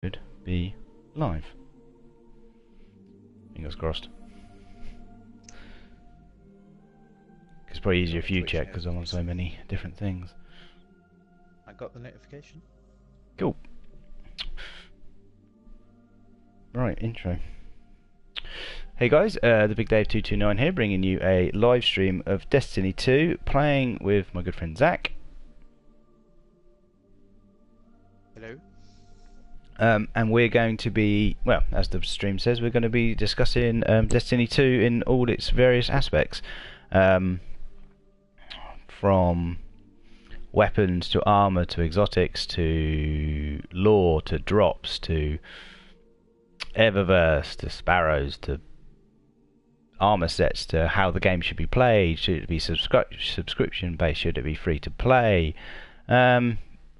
Should be live. Fingers crossed. It's probably easier if you check because I'm on so many different things. I got the notification. Cool. Right, intro. Hey guys, the Big Dave 229 here, bringing you a live stream of Destiny 2, playing with my good friend Zach. Hello. And we're going to be, well, as the stream says, we're going to be discussing Destiny 2 in all its various aspects. From weapons to armor to exotics to lore to drops to Eververse to sparrows to armor sets to how the game should be played. Should it be subscription based? Should it be free to play?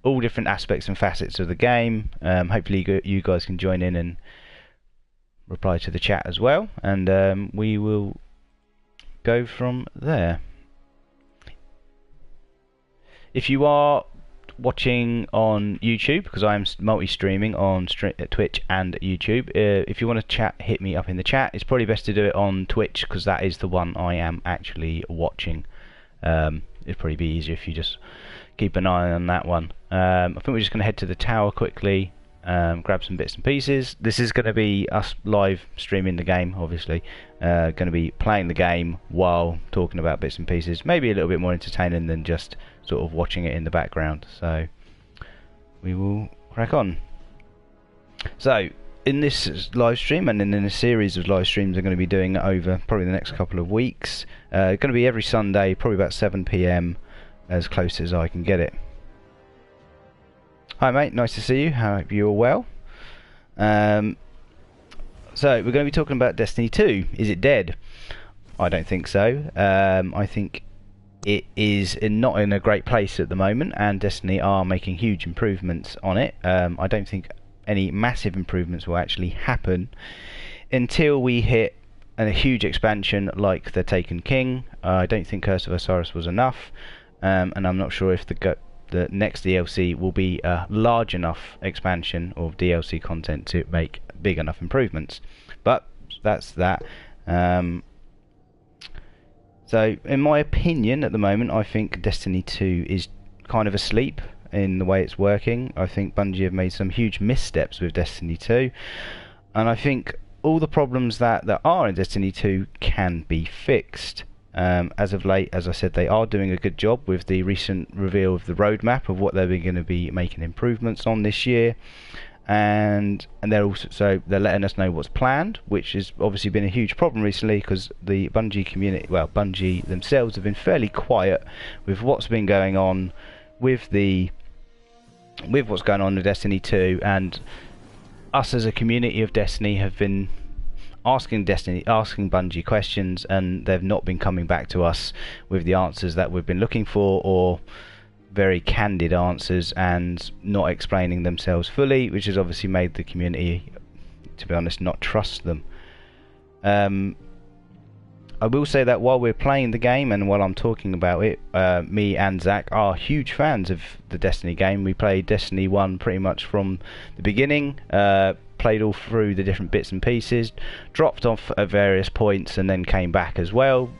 All different aspects and facets of the game. Hopefully you guys can join in and reply to the chat as well, and we will go from there. If you are watching on YouTube, because I am multi-streaming on Twitch and YouTube, if you want to chat, hit me up in the chat. It's probably best to do it on Twitch because that is the one I am actually watching. It'd probably be easier if you just keep an eye on that one. I think we're just going to head to the tower quickly, grab some bits and pieces. This is going to be us live streaming the game, obviously. Going to be playing the game while talking about bits and pieces. Maybe a little bit more entertaining than just sort of watching it in the background. So we will crack on. So in this live stream and in a series of live streams I'm going to be doing over probably the next couple of weeks, going to be every Sunday, probably about 7 PM, as close as I can get it. Hi mate, nice to see you. Hope you're well. So we're going to be talking about Destiny 2. Is it dead? I don't think so. I think it is not in a great place at the moment, and Destiny are making huge improvements on it. I don't think any massive improvements will actually happen until we hit a huge expansion like the Taken King. I don't think Curse of Osiris was enough, and I'm not sure if the next DLC will be a large enough expansion of DLC content to make big enough improvements. But that's that. So in my opinion at the moment, I think Destiny 2 is kind of asleep in the way it's working. I think Bungie have made some huge missteps with Destiny 2, and I think all the problems that are in Destiny 2 can be fixed. As of late, as I said, they are doing a good job with the recent reveal of the roadmap of what they're going to be making improvements on this year, and they're also letting us know what's planned, which has obviously been a huge problem recently because the Bungie community, well, Bungie themselves have been fairly quiet with what's been going on with what's going on with Destiny 2, and us as a community of Destiny have been asking Bungie questions, and they've not been coming back to us with the answers that we've been looking for, or very candid answers, and not explaining themselves fully, which has obviously made the community, to be honest, not trust them. I will say that while we're playing the game and while I'm talking about it, me and Zach are huge fans of the Destiny game. We played Destiny 1 pretty much from the beginning, played all through the different bits and pieces, dropped off at various points and then came back as well.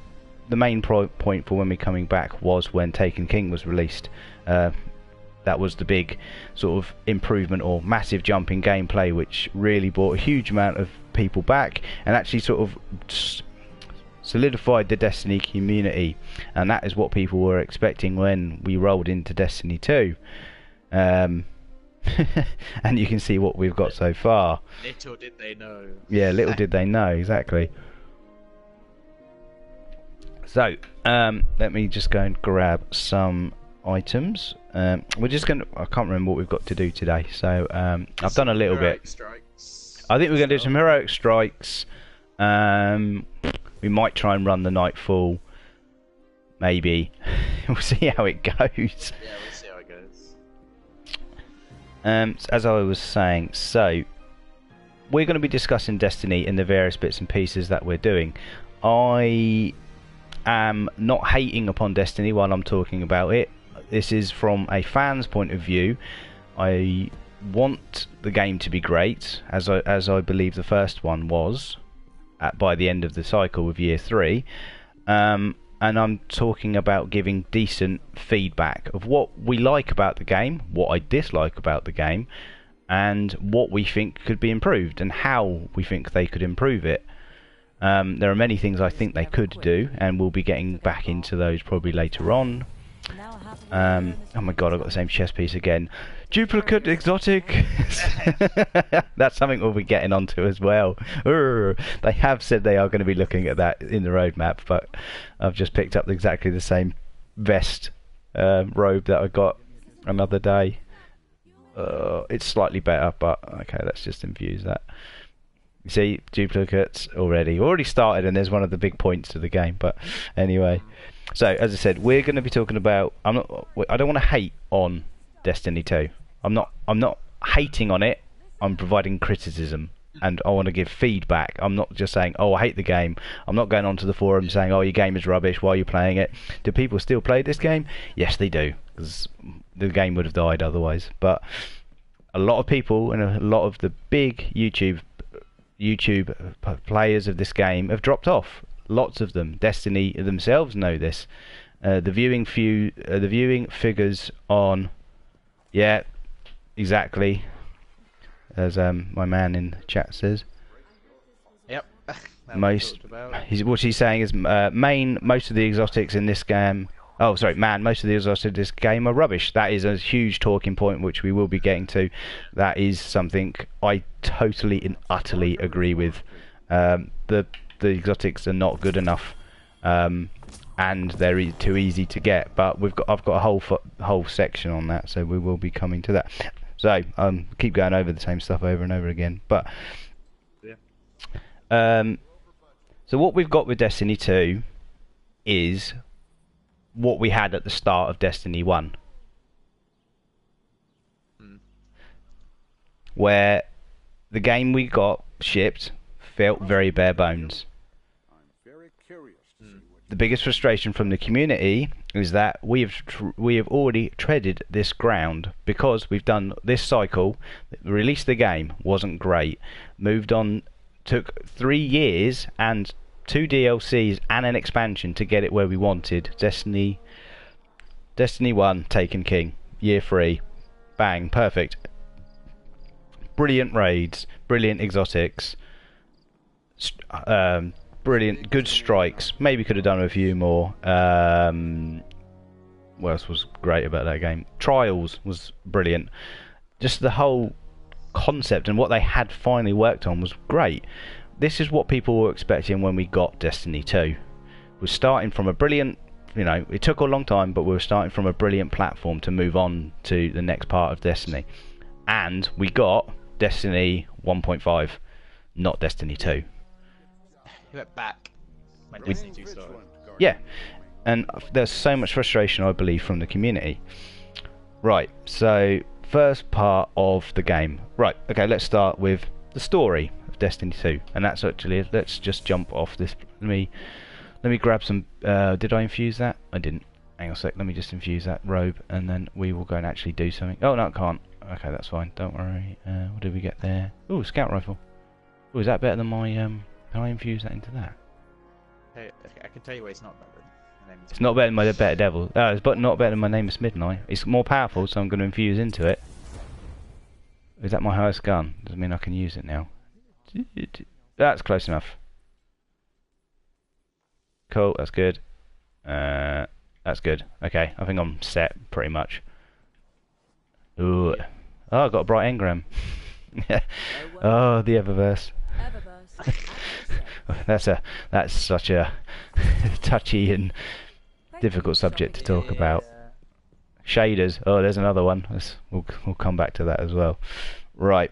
The main point for when we're coming back was when Taken King was released. That was the big sort of improvement or massive jump in gameplay, which really brought a huge amount of people back and actually sort of solidified the Destiny community, and that is what people were expecting when we rolled into Destiny 2. And you can see what we've got so far. Little did they know. Yeah, little did they know, exactly. So, let me just go and grab some items. We're just going to... I can't remember what we've got to do today, so I've done a little bit. Strikes. I think we're going to do some heroic strikes. We might try and run the Nightfall. Maybe. We'll see how it goes. Yeah, we'll see how it goes. As I was saying, so we're going to be discussing Destiny and the various bits and pieces that we're doing. I am not hating upon Destiny while I'm talking about it. This is from a fan's point of view. I want the game to be great, as I believe the first one was, by the end of the cycle of year 3. And I'm talking about giving decent feedback of what we like about the game, what I dislike about the game, and what we think could be improved, and how we think they could improve it. There are many things I think they could do, and we'll be getting back into those probably later on. Oh my god, I've got the same chess piece again. Duplicate exotic! That's something we'll be getting onto as well. They have said they are going to be looking at that in the roadmap, but I've just picked up exactly the same vest robe that I got another day. It's slightly better, but okay, let's just infuse that. You see, duplicates already started, and there's one of the big points of the game. But anyway, so as I said, we're going to be talking about. I don't want to hate on Destiny 2. I'm not hating on it. I'm providing criticism, and I want to give feedback. I'm not just saying, oh, I hate the game. I'm not going onto the forum saying, oh, your game is rubbish. Why are you playing it? Do people still play this game? Yes, they do, because the game would have died otherwise. But a lot of people and a lot of the big YouTube players of this game have dropped off. Lots of them. Destiny themselves know this. The viewing figures on, yeah, exactly, as my man in the chat says. Yep. Most what he's saying is most of the exotics in this game. Oh, sorry, most of the exotics in this game are rubbish. That is a huge talking point, which we will be getting to. That is something I totally and utterly agree with. The exotics are not good enough, and they're too easy to get. But I've got a whole section on that, so we will be coming to that. So keep going over the same stuff over and over again. But yeah. So what we've got with Destiny 2 is what we had at the start of Destiny 1. Where the game we got shipped felt very bare bones. The biggest frustration from the community is that we have already treaded this ground, because we've done this cycle, released the game, wasn't great, moved on, took 3 years and 2 DLCs and an expansion to get it where we wanted. Destiny 1, Taken King, year 3, bang, perfect. Brilliant raids, brilliant exotics, brilliant, good strikes. Maybe could have done a few more. What else was great about that game? Trials was brilliant. Just the whole concept and what they had finally worked on was great. This is what people were expecting when we got Destiny 2. We're starting from a brilliant, it took a long time, but we were starting from a brilliant platform to move on to the next part of Destiny. And we got Destiny 1.5, not Destiny 2. You went back when Destiny 2 started. Yeah, and there's so much frustration, I believe, from the community. Right, so first part of the game. Right, okay, let's start with the story of Destiny 2, and that's actually, let's just jump off this. Let me grab some. Did I infuse that? I didn't. Hang on a sec. Let me just infuse that robe, and then we will go and actually do something. Oh no, I can't. Okay, that's fine. Don't worry. What did we get there? Oh, scout rifle. Oh, is that better than my? Can I infuse that into that? Hey, I can tell you why it's not better. It's not better than my Better Devil. It's not better than my Nameless Midnight. It's more powerful, so I'm going to infuse into it. Is that my highest gun? Doesn't mean I can use it now. That's close enough. Cool, that's good. That's good. Okay, I think I'm set pretty much. Ooh. Oh, I got a bright engram. Oh, the Eververse. That's such a touchy and difficult subject to talk about. Shaders. Oh, there's another one. We'll come back to that as well. Right.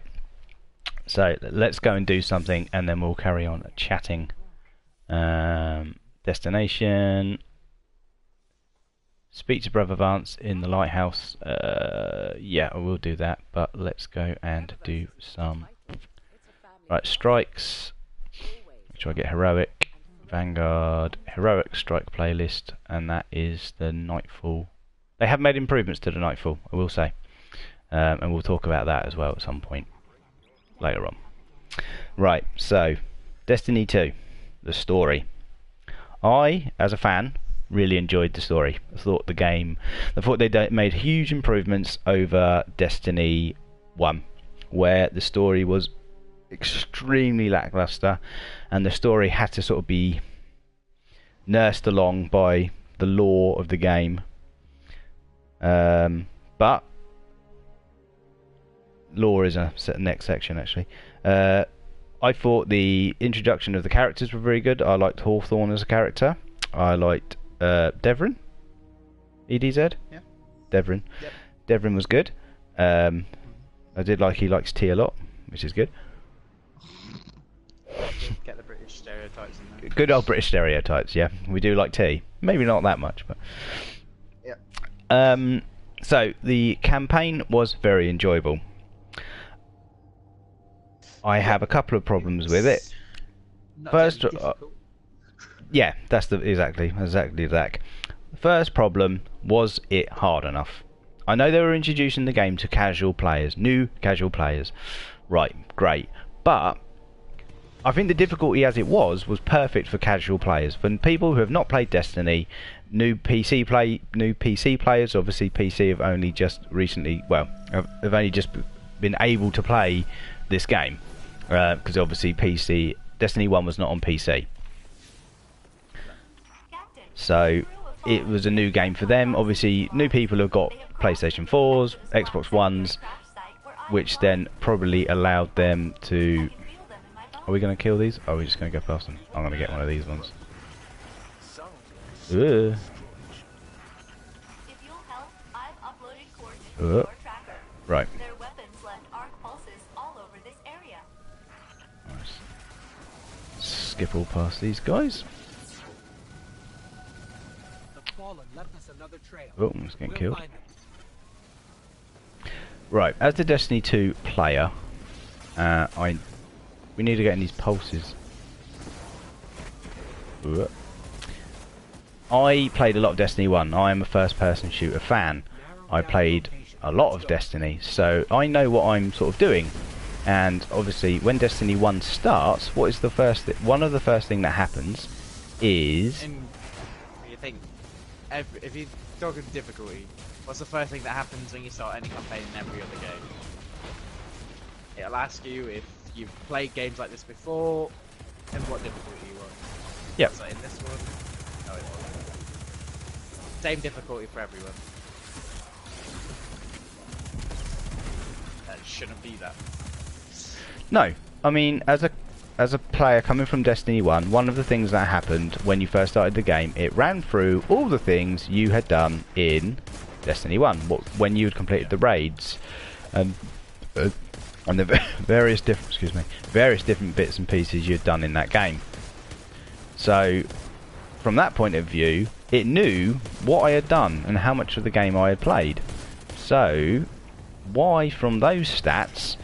So let's go and do something, and then we'll carry on chatting. Destination. Speak to Brother Vance in the lighthouse. Yeah, I will do that. But let's go and do some. Right, strikes. Make sure I get heroic. Vanguard, heroic strike playlist, and that is the Nightfall. They have made improvements to the Nightfall, I will say. and we'll talk about that as well at some point later on. Right, so Destiny 2, the story. I, as a fan, really enjoyed the story. I thought they made huge improvements over Destiny 1, where the story was extremely lackluster, and the story had to sort of be nursed along by the lore of the game. But lore is a next section, actually. I thought the introduction of the characters were very good. I liked Hawthorne as a character. I liked Devrin. EDZ? Yeah. Devrin. Yep. Devrin was good. I did like he likes tea a lot, which is good. Get the British stereotypes in there. Good old British stereotypes, yeah. We do like tea. Maybe not that much, but... Yeah. So, the campaign was very enjoyable. I have a couple of problems with it. Not First, very difficult. yeah, that's exactly that. The first problem was it hard enough. I know they were introducing the game to casual players, new casual players. Right, great. But I think the difficulty as it was perfect for casual players. For people who have not played Destiny, new PC players, obviously PC have only just recently, have only just been able to play this game. Because obviously Destiny 1 was not on PC. So it was a new game for them. Obviously new people have got PlayStation 4s, Xbox 1s, which then probably allowed them to... Are we going to kill these? Or are we just going to go past them? I'm going to get one of these ones. Ugh. Right. Skip all past these guys. Oh, I'm just getting killed. Right, as the Destiny 2 player, we need to get in these pulses. I played a lot of Destiny 1. I am a first-person shooter fan. I played a lot of Destiny, so I know what I'm sort of doing. And obviously, when Destiny 1 starts, what is the first one of the first thing that happens is... You think, if you're talking difficulty, what's the first thing that happens when you start any campaign in every other game? It'll ask you if you've played games like this before, and what difficulty you want. Yep. So in this one, no, it won't. Same difficulty for everyone. That shouldn't be that. No, I mean, as a player coming from Destiny 1, one of the things that happened when you first started the game, it ran through all the things you had done in Destiny 1, when you had completed the raids, and the various different bits and pieces you'd done in that game. So, from that point of view, it knew what I had done and how much of the game I had played. So, why from those stats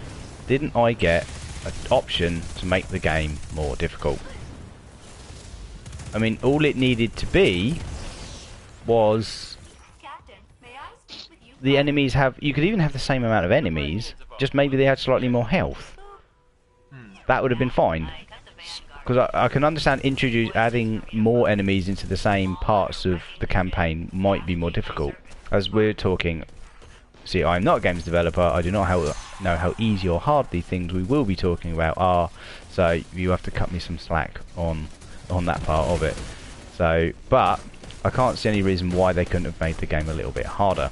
didn't I get an option to make the game more difficult? I mean, all it needed to be was the enemies have... You could even have the same amount of enemies, just maybe they had slightly more health. That would have been fine. Because I can understand adding more enemies into the same parts of the campaign might be more difficult. As we're talking... See, I'm not a games developer, I do not know how easy or hard these things we will be talking about are, so you have to cut me some slack on that part of it. So, but I can't see any reason why they couldn't have made the game a little bit harder.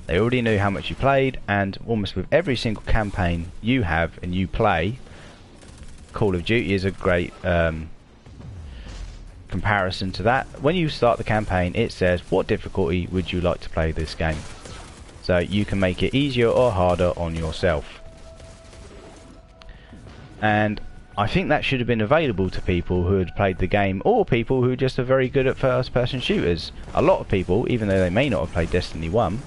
They already knew how much you played, and almost with every single campaign you have and you play, Call of Duty is a great comparison to that. When you start the campaign, it says, what difficulty would you like to play this game? So you can make it easier or harder on yourself. And I think that should have been available to people who had played the game, or people who just are very good at first-person shooters. A lot of people, even though they may not have played Destiny 1,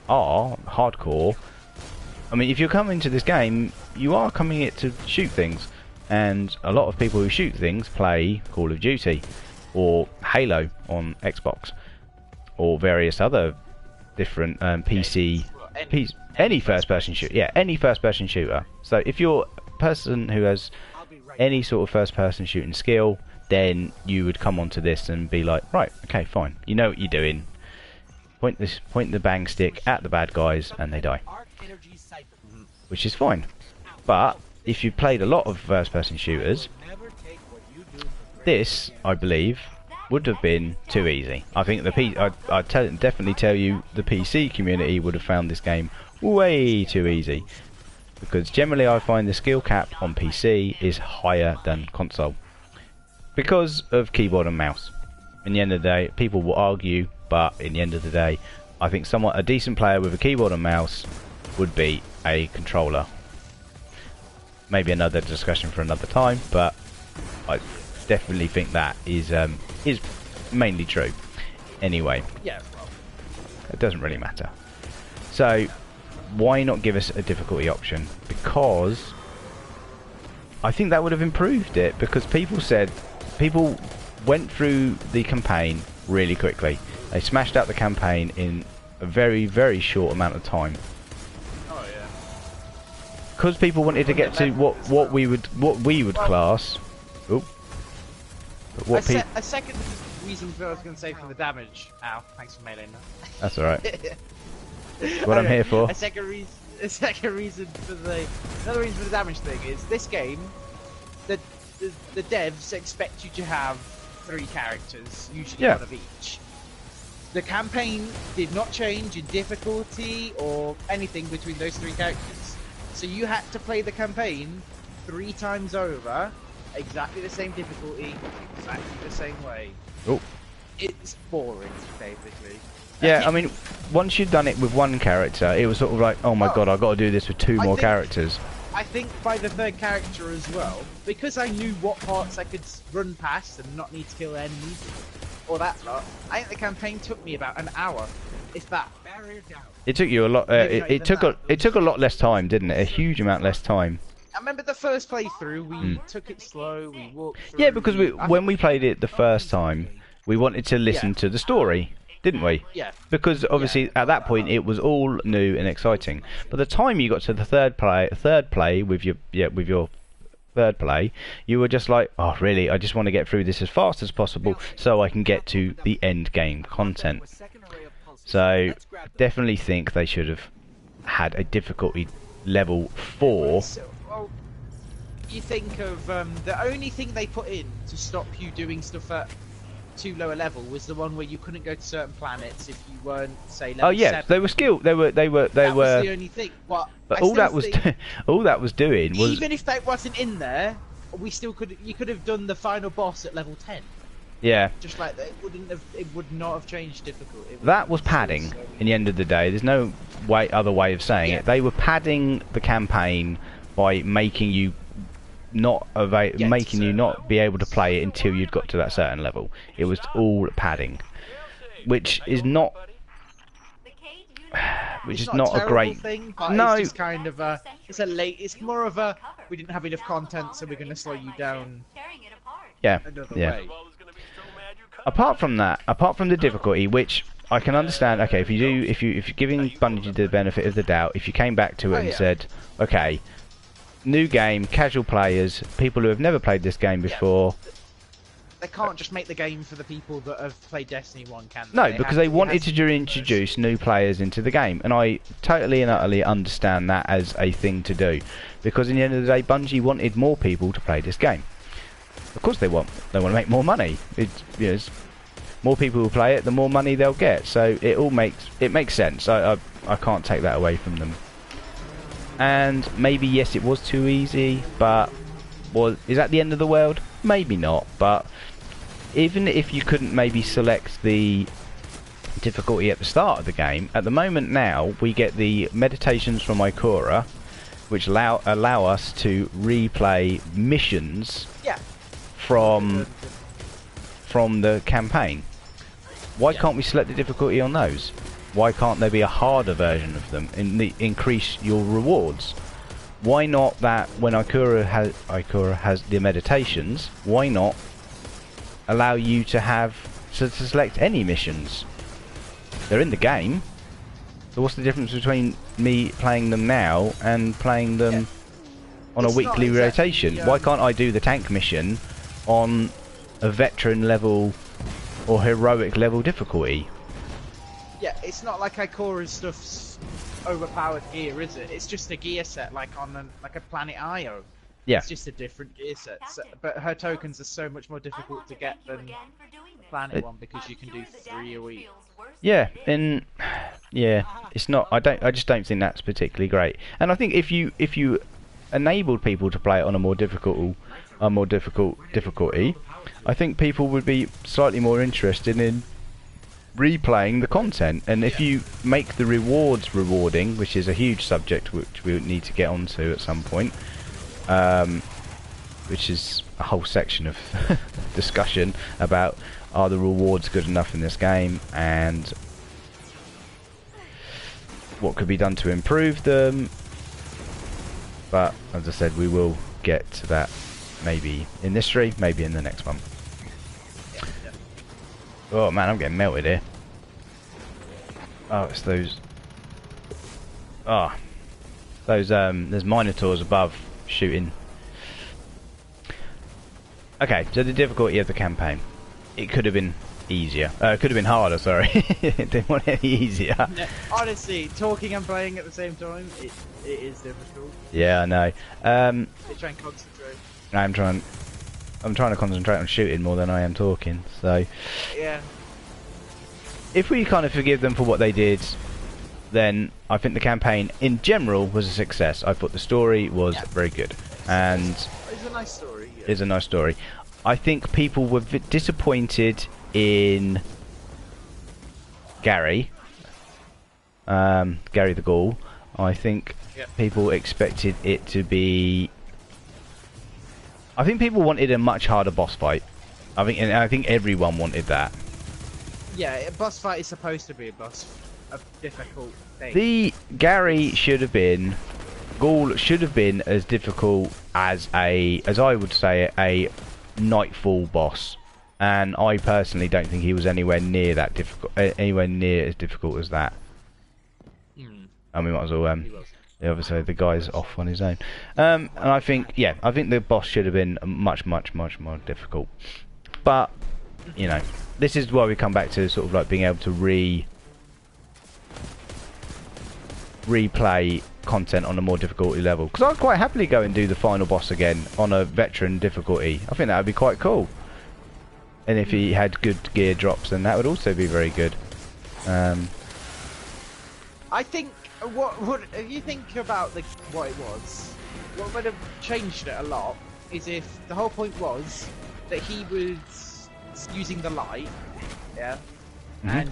are hardcore. I mean, if you're coming to this game, you are coming it to shoot things. And a lot of people who shoot things play Call of Duty, or Halo on Xbox, or various other different PC any first-person shooter. Yeah, any first-person shooter. So if you're a person who has any sort of first-person shooting skill, then you would come onto this and be like, right, okay, fine. You know what you're doing. Point the bang stick at the bad guys, and they die, which is fine. But if you've played a lot of first-person shooters, this, I believe, would have been too easy. I think I'd definitely tell you the PC community would have found this game way too easy, because generally I find the skill cap on PC is higher than console because of keyboard and mouse. In the end of the day, people will argue, but in the end of the day, I think a decent player with a keyboard and mouse would beat a controller. Maybe another discussion for another time, but I definitely think that is mainly true. Anyway, Yeah. Well, it doesn't really matter. So why not give us a difficulty option? Because I think that would have improved it, because people went through the campaign really quickly. They smashed out the campaign in a very, very short amount of time. oh yeah. Because people wanted to get to what we would class. Oh, A second reason for I was going to say for the damage. Ow! Thanks for mailing that. That's all right. What I'm here for. A second reason for another reason for the damage thing is this game. The devs expect you to have 3 characters, usually one of each. The campaign did not change in difficulty or anything between those 3 characters. So you had to play the campaign 3 times over, exactly the same difficulty, exactly the same way. Oh. It's boring, basically. Yeah, I mean, once you'd done it with one character, it was sort of like, oh my god, I've got to do this with 2 more characters. I think by the 3rd character as well, because I knew what parts I could run past and not need to kill enemies, or that lot, I think the campaign took me about an hour, if that. It took you a lot. It took a lot less time, didn't it? A huge amount less time. I remember the first playthrough, we took it slow, we walked through. Yeah, because when we played it the first time, we wanted to listen to the story, didn't we? Yeah. Because obviously at that point it was all new and exciting. By the time you got to the third play with your third play, you were just like, oh really? I just want to get through this as fast as possible so I can get to the end game content. So definitely think they should have had a difficulty level 4. Well, you think of the only thing they put in to stop you doing stuff at too low a level was the one where you couldn't go to certain planets if you weren't, say, level 7. They were skilled. They were. That was the only thing. But all that was doing was, even if that wasn't in there, we still could. You could have done the final boss at level 10. yeah. Just like that, it would not have changed difficulty. That was padding. In the end of the day, there's no other way of saying it. They were padding the campaign by making you not be able to play it until you'd got to that certain level. It was all padding, which is not a great thing. But no, it's just kind of it's more of a we didn't have enough content, so we're going to slow you down. Yeah, Another yeah. way. Apart from the difficulty, which I can understand. Okay, if you're giving Bungie the benefit of the doubt, if you came back to it and said, okay, new game, casual players, people who have never played this game before. They can't just make the game for the people that have played Destiny 1, can they? No, because they wanted to introduce new players into the game, and I totally and utterly understand that as a thing to do, because in the end of the day, Bungie wanted more people to play this game. Of course they want to make more money. It's more people who play it, the more money they'll get. So it makes sense. I can't take that away from them. And maybe yes, it was too easy, but is that the end of the world? Maybe not. But even if you couldn't maybe select the difficulty at the start of the game, at the moment now we get the meditations from Ikora, which allow us to replay missions from the campaign. Why can't we select the difficulty on those? Why can't there be a harder version of them and increase your rewards? Why not that when Ikora has the meditations, why not allow you to select any missions? They're in the game. So what's the difference between me playing them now and playing them on a It's not weekly exactly, rotation? Why can't I do the tank mission on a veteran level or heroic level difficulty? Yeah, it's not like Ikora's stuff's overpowered gear, is it? It's just a gear set like on like a Planet Io. Yeah. It's just a different gear set. So, but her tokens are so much more difficult to get than the Planet one because you can do 3 a week. Yeah, and yeah, it's not. I just don't think that's particularly great. And I think if you enabled people to play it on a more difficult difficulty, I think people would be slightly more interested in replaying the content. And if you make the rewards rewarding, which is a huge subject which we need to get onto at some point, which is a whole section of discussion about are the rewards good enough in this game and what could be done to improve them. But as I said, we will get to that maybe in this stream, maybe in the next one. Oh man, I'm getting melted here. Oh, it's those. Ah, those. There's minotaurs above shooting. Okay, so the difficulty of the campaign. It could have been easier. It could have been harder. Sorry, it didn't want it easier. Yeah, honestly, talking and playing at the same time, it is difficult. Yeah, I know. You try and concentrate. I'm trying to concentrate on shooting more than I am talking. So. Yeah. If we kind of forgive them for what they did, then I think the campaign in general was a success. I thought the story was very good, and it's a nice story. Yeah. It's a nice story. I think people were disappointed in Gary, Gary the Gaul. I think people expected it to be. I think people wanted a much harder boss fight. I think everyone wanted that. Yeah, a boss fight is supposed to be a difficult thing. The Gary should have been, Gaul should have been as difficult as I would say, a Nightfall boss, and I personally don't think he was anywhere near that difficult, anywhere near as difficult as that. And we might as well, obviously the guy's off on his own, and I think the boss should have been much more difficult, but you know. This is why we come back to sort of like being able to replay content on a more difficulty level. Because I'd quite happily go and do the final boss again on a veteran difficulty. I think that would be quite cool. And if he had good gear drops, then that would also be very good. I think what if you think about what it was, what would have changed it a lot is if the whole point was that he was using the light, and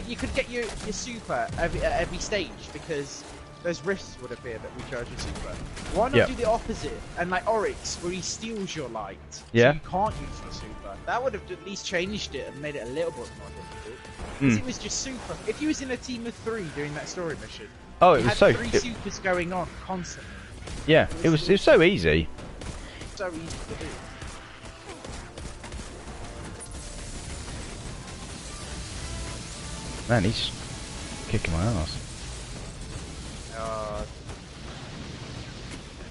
you could get your super at every stage because those rifts would appear that recharge your super. Why not do the opposite and like Oryx where he steals your light, so you can't use your super? That would have at least changed it and made it a little bit more difficult. Because it was just super. If you was in a team of 3 doing that story mission, it was so 3 supers going on constantly. Yeah, it was so easy. So easy to do. Man, he's kicking my ass.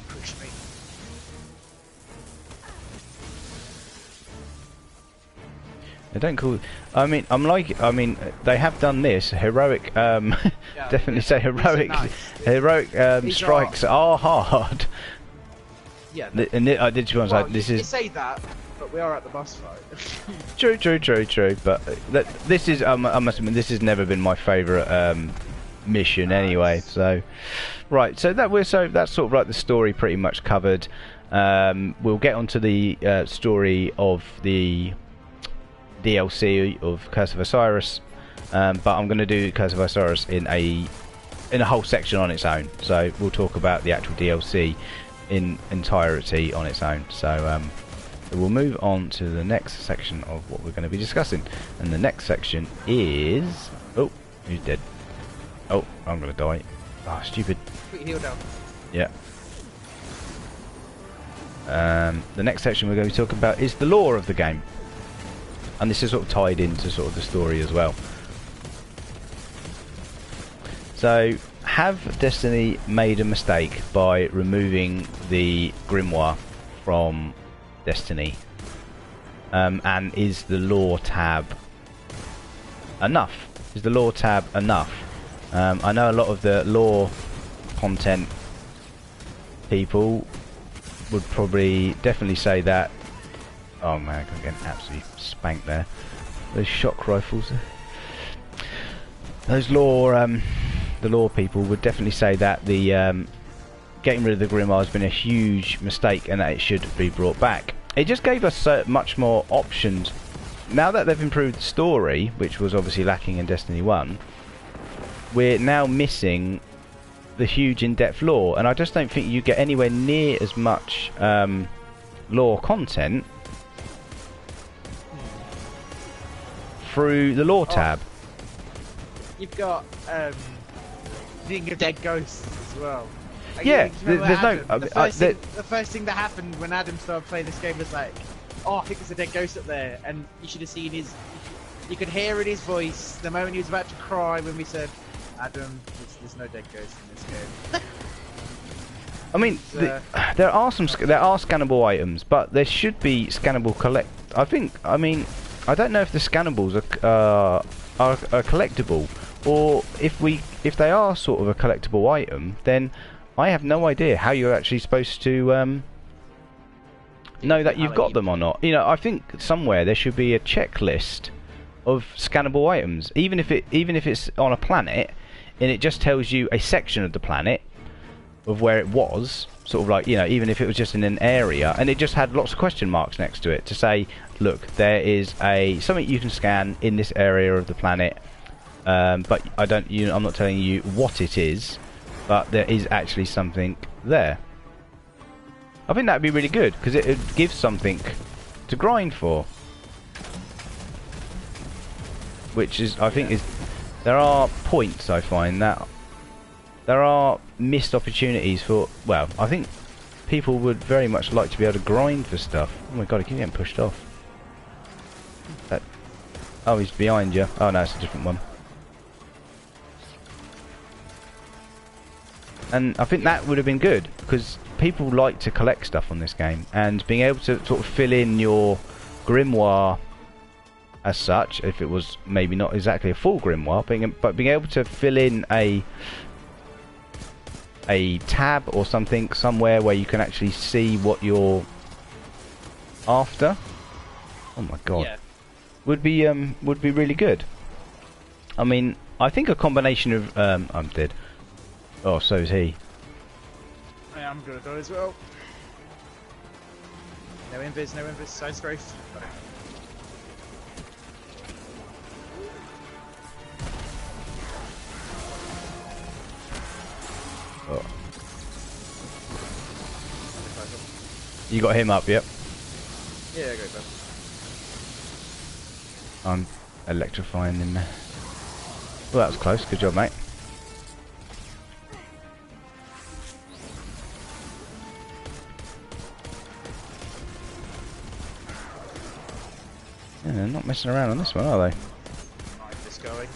Push me. They don't call. I mean, they have done this. Heroic. Definitely say heroic. Nice. Heroic strikes are hard. Yeah. And I did. To be honest, this is. You say that, but we are at the boss fight. True. But this is. I must admit, this has never been my favourite mission anyway. So, right. So that's sort of like the story pretty much covered. We'll get onto the story of the DLC of Curse of Osiris, but I'm going to do Curse of Osiris in a whole section on its own. So we'll talk about the actual DLC in entirety on its own. So we'll move on to the next section of what we're going to be discussing, and the next section is who's dead? Oh, I'm going to die. Ah, stupid. Quick heal down. Yeah. The next section we're going to be talking about is the lore of the game. And this is sort of tied into sort of the story as well. So, have Destiny made a mistake by removing the Grimoire from Destiny? And is the lore tab enough? Is the lore tab enough? I know a lot of the lore content people would probably definitely say that. Oh man, I'm getting absolutely spanked there. Those shock rifles. Those lore, the lore people would definitely say that the getting rid of the Grimoire has been a huge mistake and that it should be brought back. It just gave us so much more options. Now that they've improved the story, which was obviously lacking in Destiny 1, we're now missing the huge in-depth lore, and I just don't think you get anywhere near as much lore content through the lore tab. You've got Thing of Dead Ghosts as well. Like, Yeah, there's no. the first thing that happened when Adam started playing this game was like, oh, I think there's a dead ghost up there, and you should have seen his. You could hear in his voice the moment he was about to cry when we said, Adam, there's no dead ghost in this game. I mean, there are scannable items, but there should be scannable collect. I mean, I don't know if the scannables are collectible, or if they are sort of a collectible item, then I have no idea how you're actually supposed to know that you've got them or not. You know, I think somewhere there should be a checklist of scannable items, even if it's on a planet, and it just tells you a section of the planet of where it was, sort of like, you know, even if it was just in an area, and it just had lots of question marks next to it to say, look, there is something you can scan in this area of the planet, but I'm not telling you what it is, but there is actually something there. I think that'd be really good because it would give something to grind for, which is, I think, there are points I find that there are missed opportunities for. Well, I think people would very much like to be able to grind for stuff. Oh my god, I keep getting pushed off. Oh, he's behind you. Oh no, it's a different one. And I think that would have been good because people like to collect stuff on this game, and being able to sort of fill in your grimoire as such, if it was maybe not exactly a full grimoire, but being able to fill in a tab or something somewhere where you can actually see what you're after. Oh my god. Yeah. Would be really good. I mean, I think a combination of I'm dead. Oh, so is he. Yeah, I'm gonna go as well. No invis, side strafe. Oh. You got him up, yep. Yeah, I got him. I'm electrifying him there. Well, that was close. Good job, mate. Yeah, they're not messing around on this one, are they? Nice, this going.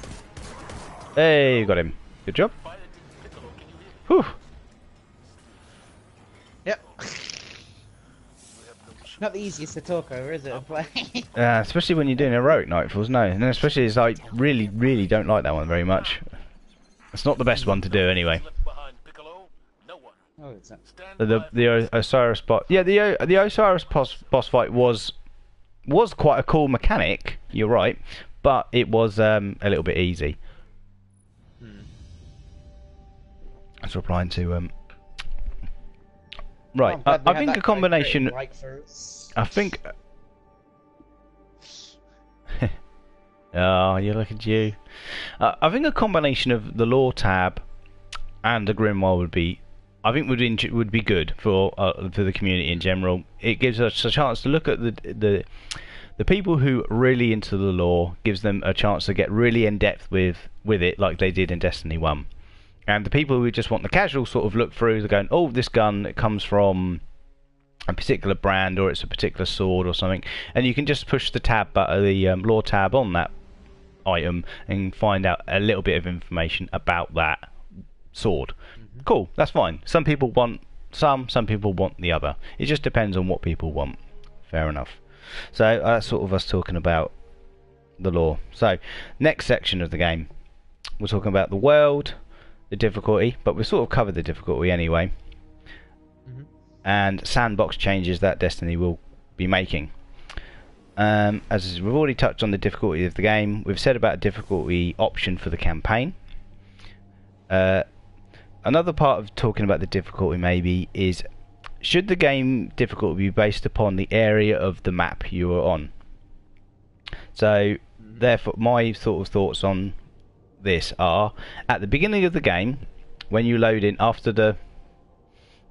Hey, you got him. Good job. Whew. Yep. Not the easiest to talk over, is it? Especially when you're doing heroic Nightfalls, no. And then especially as I really, really don't like that one very much. It's not the best one to do anyway. Oh, it's not. The Osiris boss. Yeah, the Osiris boss fight was quite a cool mechanic. You're right, but it was a little bit easy. That's replying to right. Oh, I think a combination. I think. Oh, you look at you. I think a combination of the lore tab and the grimoire would be. I think would be good for the community in general. It gives us a chance to look at the people who are really into the lore. Gives them a chance to get really in depth with it, like they did in Destiny 1. And the people who just want the casual sort of look through, they're going, oh, this gun, it comes from a particular brand, or it's a particular sword or something, and you can just push the tab button, the lore tab on that item, and find out a little bit of information about that sword. Cool, that's fine. Some people want some people want the other. It just depends on what people want. Fair enough. So that's sort of us talking about the lore. So next section of the game, we're talking about the world, the difficulty, but we've sort of covered the difficulty anyway, and sandbox changes that Destiny will be making. As we've already touched on the difficulty of the game, we've said about a difficulty option for the campaign. Another part of talking about the difficulty maybe is, should the game difficulty be based upon the area of the map you are on? So therefore my sort of thoughts on this are, at the beginning of the game, when you load in after the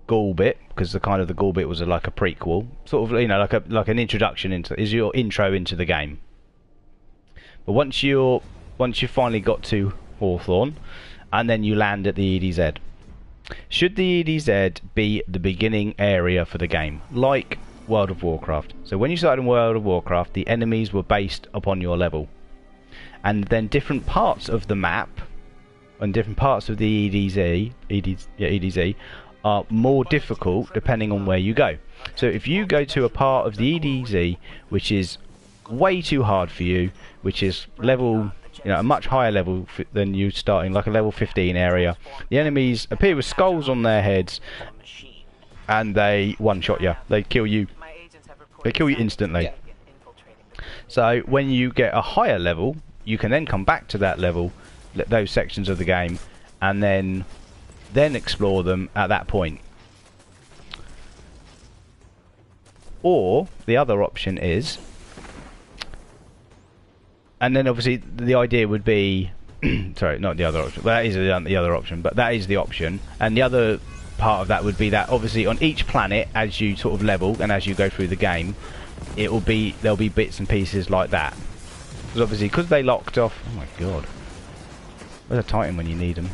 Gaul bit, because the Gaul bit was like a prequel, sort of, you know, like an introduction into, is your intro into the game. But once you finally got to Hawthorne, and then you land at the EDZ, should the EDZ be the beginning area for the game, like World of Warcraft? So when you started in World of Warcraft, the enemies were based upon your level, and then different parts of the map and different parts of the EDZ are more difficult depending on where you go. So if you go to a part of the EDZ which is way too hard for you, which is level, you know, a much higher level than you starting, like a level 15 area, the enemies appear with skulls on their heads and they one-shot you. They kill you. They kill you instantly. Yeah. So when you get a higher level, you can then come back to that level, those sections of the game, and then explore them at that point. Or the other option is, and then obviously the idea would be sorry, not the other option, well, that is the other option, but that is the option, and the other part of that would be that obviously on each planet, as you sort of level and as you go through the game, there'll be bits and pieces like that. Because obviously, because they locked off, oh my god, where's a Titan when you need them?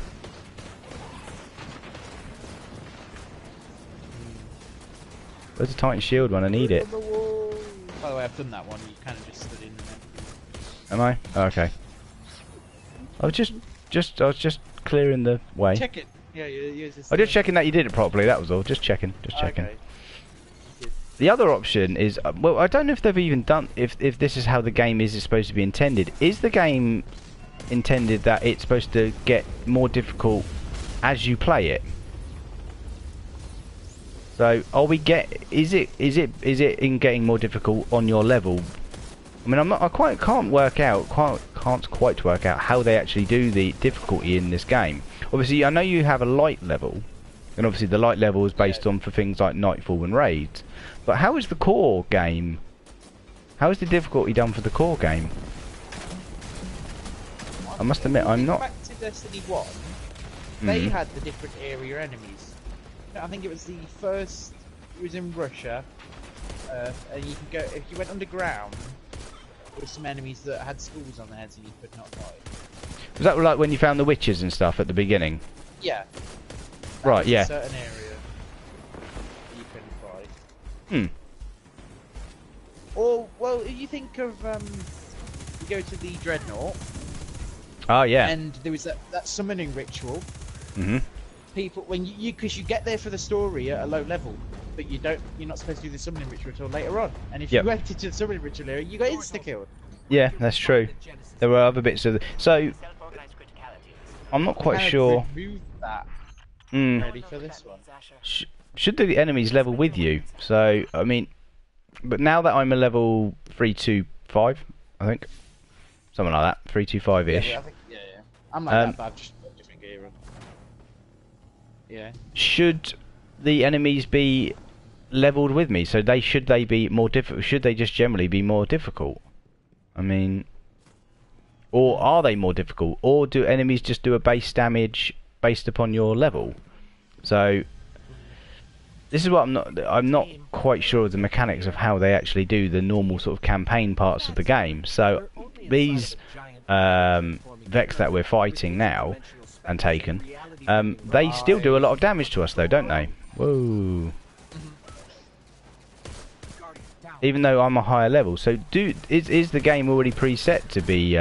Where's the Titan shield when I need it? By the way, I've done that one. You kind of just stood in there. Am I? Oh, okay. I was just clearing the way. Check it. Yeah, you're just. I'm just checking that you did it properly. That was all. Just checking. Just checking. Okay. The other option is, well, I don't know if they've even done, if this is how the game is supposed to be intended. Is the game intended that it's supposed to get more difficult as you play it? So are we is it in getting more difficult on your level? I mean, can't quite work out how they actually do the difficulty in this game. Obviously, I know you have a light level, and obviously the light level is based on for things like Nightfall and Raids. But how is the core game? How is the difficulty done for the core game? I must admit, I'm not. Back to Destiny 1, they had the different area enemies. I think it was the first. It was in Russia, and you can go if you went underground. There were some enemies that had skulls on their heads and you could not fight. Was that like when you found the witches and stuff at the beginning? Yeah. Right. Yeah. A certain area that you couldn't fight. Or well, you think of you go to the Dreadnought. Oh yeah. And there was that summoning ritual. Mhm. People, when because you get there for the story at a low level, but you're not supposed to do the summoning ritual until later on. And if you went into the summoning ritual area, you got insta-killed. Yeah, that's true. There were other bits of so I'm not quite sure. Remove that. Ready for this one. Should the enemies level with you? So I mean, but now that I'm a level 325, I think something like that, 325-ish. Yeah, I'm like that, but I've just got different gear on. Yeah. Should the enemies be leveled with me? So should they be more difficult? Should they just generally be more difficult? I mean, or are they more difficult? Or do enemies just do a base damage based upon your level? So this is what I'm not quite sure of the mechanics of how they actually do the normal sort of campaign parts of the game. So these Vex that we're fighting now and taken, they still do a lot of damage to us though, don't they? Whoa. Even though I'm a higher level. So is the game already preset to be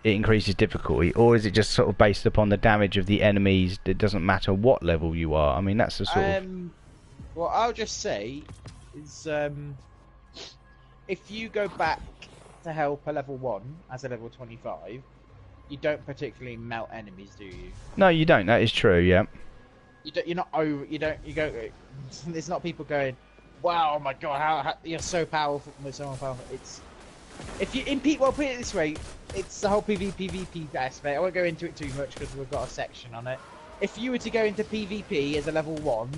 it increases difficulty, or is it just sort of based upon the damage of the enemies? It doesn't matter what level you are. I mean, that's the sort of. What I'll just say is, if you go back to help a level 1 as a level 25, you don't particularly melt enemies, do you? No, you don't. That is true. Yeah. You don't. You're not over. You don't. You go. There's not people going, "Wow, oh my god, how you're so powerful, so powerful." It's if you in well, put it this way, it's the whole PvP aspect. I won't go into it too much because we've got a section on it. If you were to go into PvP as a level 1,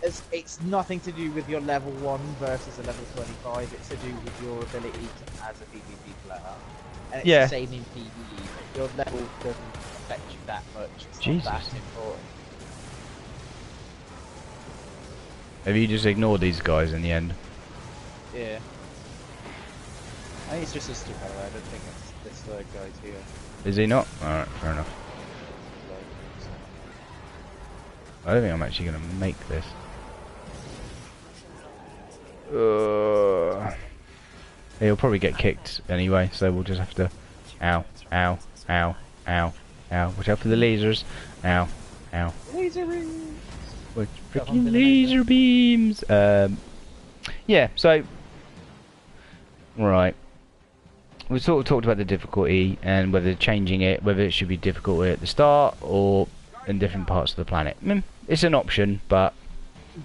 it's nothing to do with your level 1 versus a level 25. It's to do with your ability as a PvP player. And it's the same in PvE. Your level doesn't affect you that much. It's not that important. Have you just ignored these guys in the end? Yeah. I think it's just a stupid. I don't think it's this guy's here. Is he not? Alright, fair enough. I don't think I'm actually going to make this. He'll probably get kicked anyway, so we'll just have to... Ow, ow, ow, ow, ow. Watch out for the lasers. Ow, ow. Laser beams! With freaking laser beams! Yeah, so... Right. We sort of talked about the difficulty and whether changing it, whether it should be difficult at the start or in different parts of the planet. It's an option, but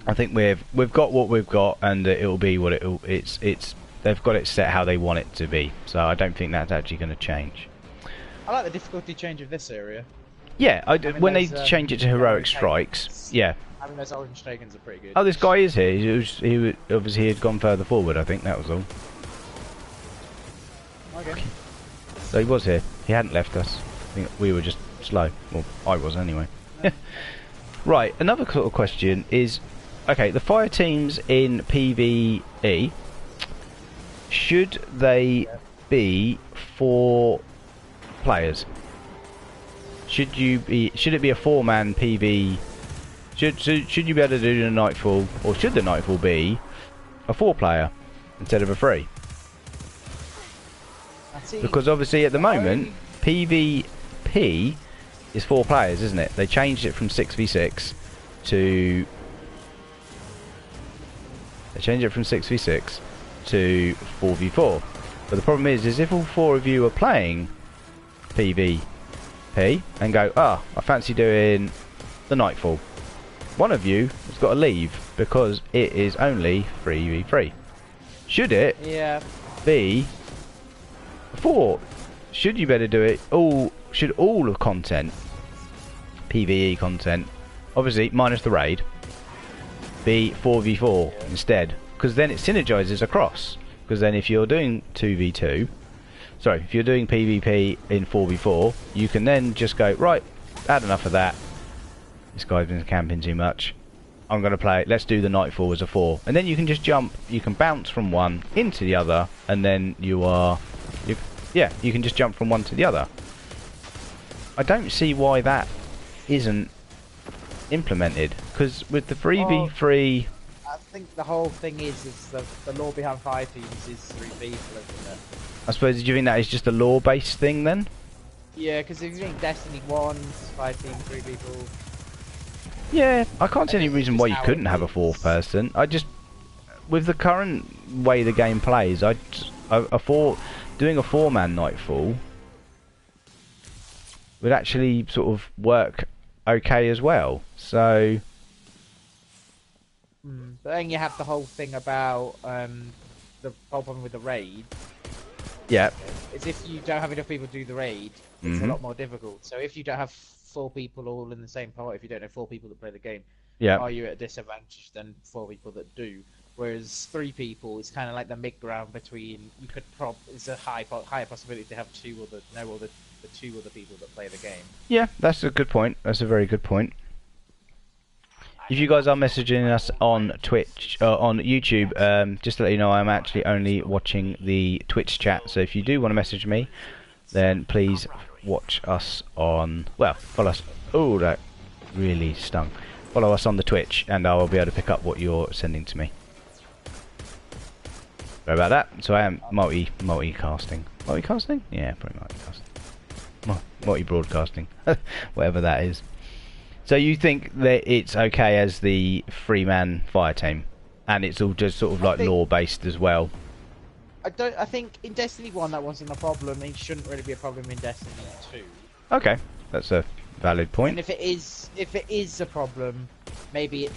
I think we've got what we've got, and it'll be what it's they've got it set how they want it to be. So I don't think that's actually going to change. I like the difficulty change of this area. Yeah, when they change it to heroic strikes, yeah. I mean, those orange tokens are pretty good. Oh, this guy is here. He obviously had gone further forward. I think that was all. Okay. So he was here. He hadn't left us. I think we were just slow. Well, I was anyway. Right, another sort of question is, okay, the fire teams in PvE, should they be 4 players? Should it be a 4-man PvE? Should you be able to do the Nightfall, or should the Nightfall be a 4-player instead of a 3? Because obviously at the moment PvP is 4 players, isn't it? They changed it from 6v6 to 4v4. But the problem is if all 4 of you are playing PvP and go, I fancy doing the Nightfall, one of you has got to leave because it is only 3v3. Should it be 4? Should you better do it should all of content, PvE content, obviously minus the raid, be 4v4 instead? Because then it synergizes across. Because then if you're doing 2v2, sorry, if you're doing PvP in 4v4, you can then just go, right, had enough of that. This guy's been camping too much. I'm going to play, let's do the Nightfall as a 4. And then you can just jump, you can bounce from one into the other, and then you can just jump from one to the other. I don't see why that isn't implemented, because with the 3v3... I think the whole thing is the law behind fire teams is 3 people, isn't it? I suppose, do you think that is just a law-based thing then? Yeah, because if you think Destiny 1's 5 team, 3 people... Yeah, I can't see any reason why you couldn't have a 4th person. I just... With the current way the game plays, doing a 4-man Nightfall would actually sort of work okay as well. So... But then you have the whole thing about the problem with the raid. Yeah. Is if you don't have enough people to do the raid, it's a lot more difficult. So if you don't have 4 people all in the same party, if you don't have 4 people that play the game, are you at a disadvantage than 4 people that do? Whereas 3 people is kind of like the mid ground between. You could it's a higher possibility to have 2 other the 2 other people that play the game. Yeah, that's a good point. That's a very good point. If you guys are messaging us on Twitch, on YouTube, just to let you know, I'm actually only watching the Twitch chat. So if you do want to message me, then please watch us on. Well, follow us. Oh, that really stung. Follow us on the Twitch, and I will be able to pick up what you're sending to me. Sorry about that. So I am multicasting. Multicasting? Yeah, pretty multicasting. multi-broadcasting, whatever that is. So you think that it's okay as the 3-man fire team, and it's all just sort of like lore-based as well? I think in Destiny 1 that wasn't a problem. It shouldn't really be a problem in Destiny 2. Okay, that's a valid point. And if it is a problem, maybe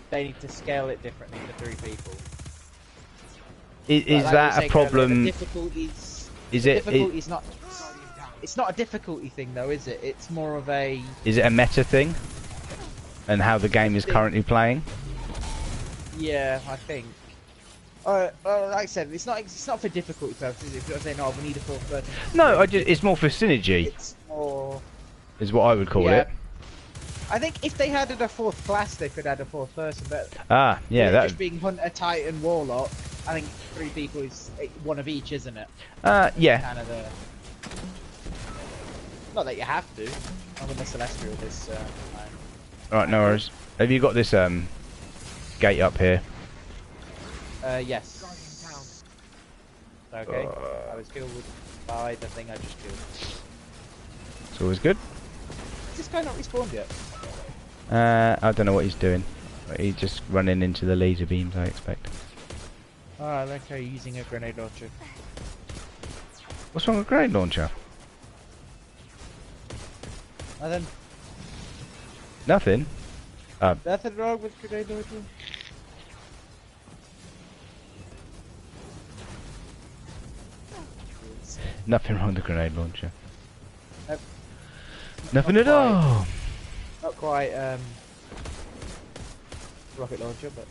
they need to scale it differently for 3 people. Is that a problem? Difficulties. Is it? Difficulty's not. It's not a difficulty thing though, is it? It's more of a. Is it a meta thing? And how the game is currently playing? Yeah, I think. Like I said, it's not for difficulty purposes. If you're saying, "Oh, we need a 4th person." No, it's more for synergy. It's more. Is what I would call it. I think if they had a 4th class, they could add a 4th person. But yeah, that just being Hunter, Titan, Warlock. I think 3 people is one of each, isn't it? Yeah. Kind of the. Not that you have to. I'm in the Celestial this time. Alright, no worries. Have you got this gate up here? Yes. Okay. I was killed by the thing I just killed. It's always good. Is this guy not respawned yet? I don't know what he's doing. He's just running into the laser beams, I expect. Alright, okay, using a grenade launcher. What's wrong with grenade launcher? Nothing. Nothing? Nothing wrong with grenade launcher? Nothing wrong with the grenade launcher. Nope. Nothing Not at all! Not quite, rocket launcher, but...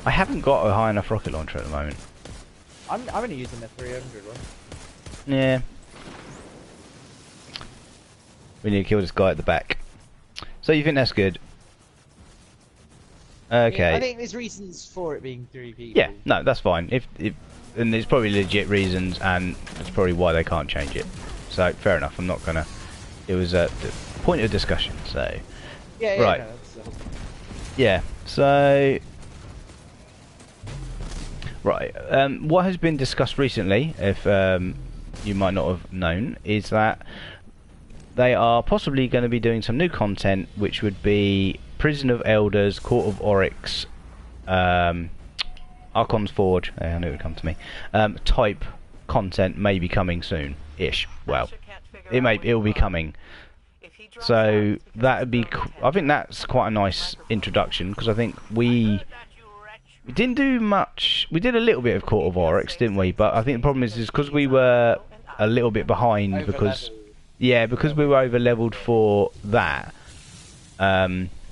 I haven't got a high enough rocket launcher at the moment. I'm only using the 300 one. Yeah. We need to kill this guy at the back. So you think that's good? Okay. I think there's reasons for it being 3 people. Yeah, no, that's fine. If and there's probably legit reasons, and that's probably why they can't change it. So fair enough. I'm not gonna. It was a point of discussion. So Yeah. right. No, yeah. So right. What has been discussed recently, if you might not have known, is that they are possibly going to be doing some new content, which would be Prison of Elders, Court of Oryx, Archon's Forge. I knew it would come to me. Type content may be coming soon-ish. Well, it'll be coming. So that would be. I think that's quite a nice introduction, because I think we didn't do much. We did a little bit of Court of Oryx, didn't we? But I think the problem is because we were a little bit behind because we were over leveled for that.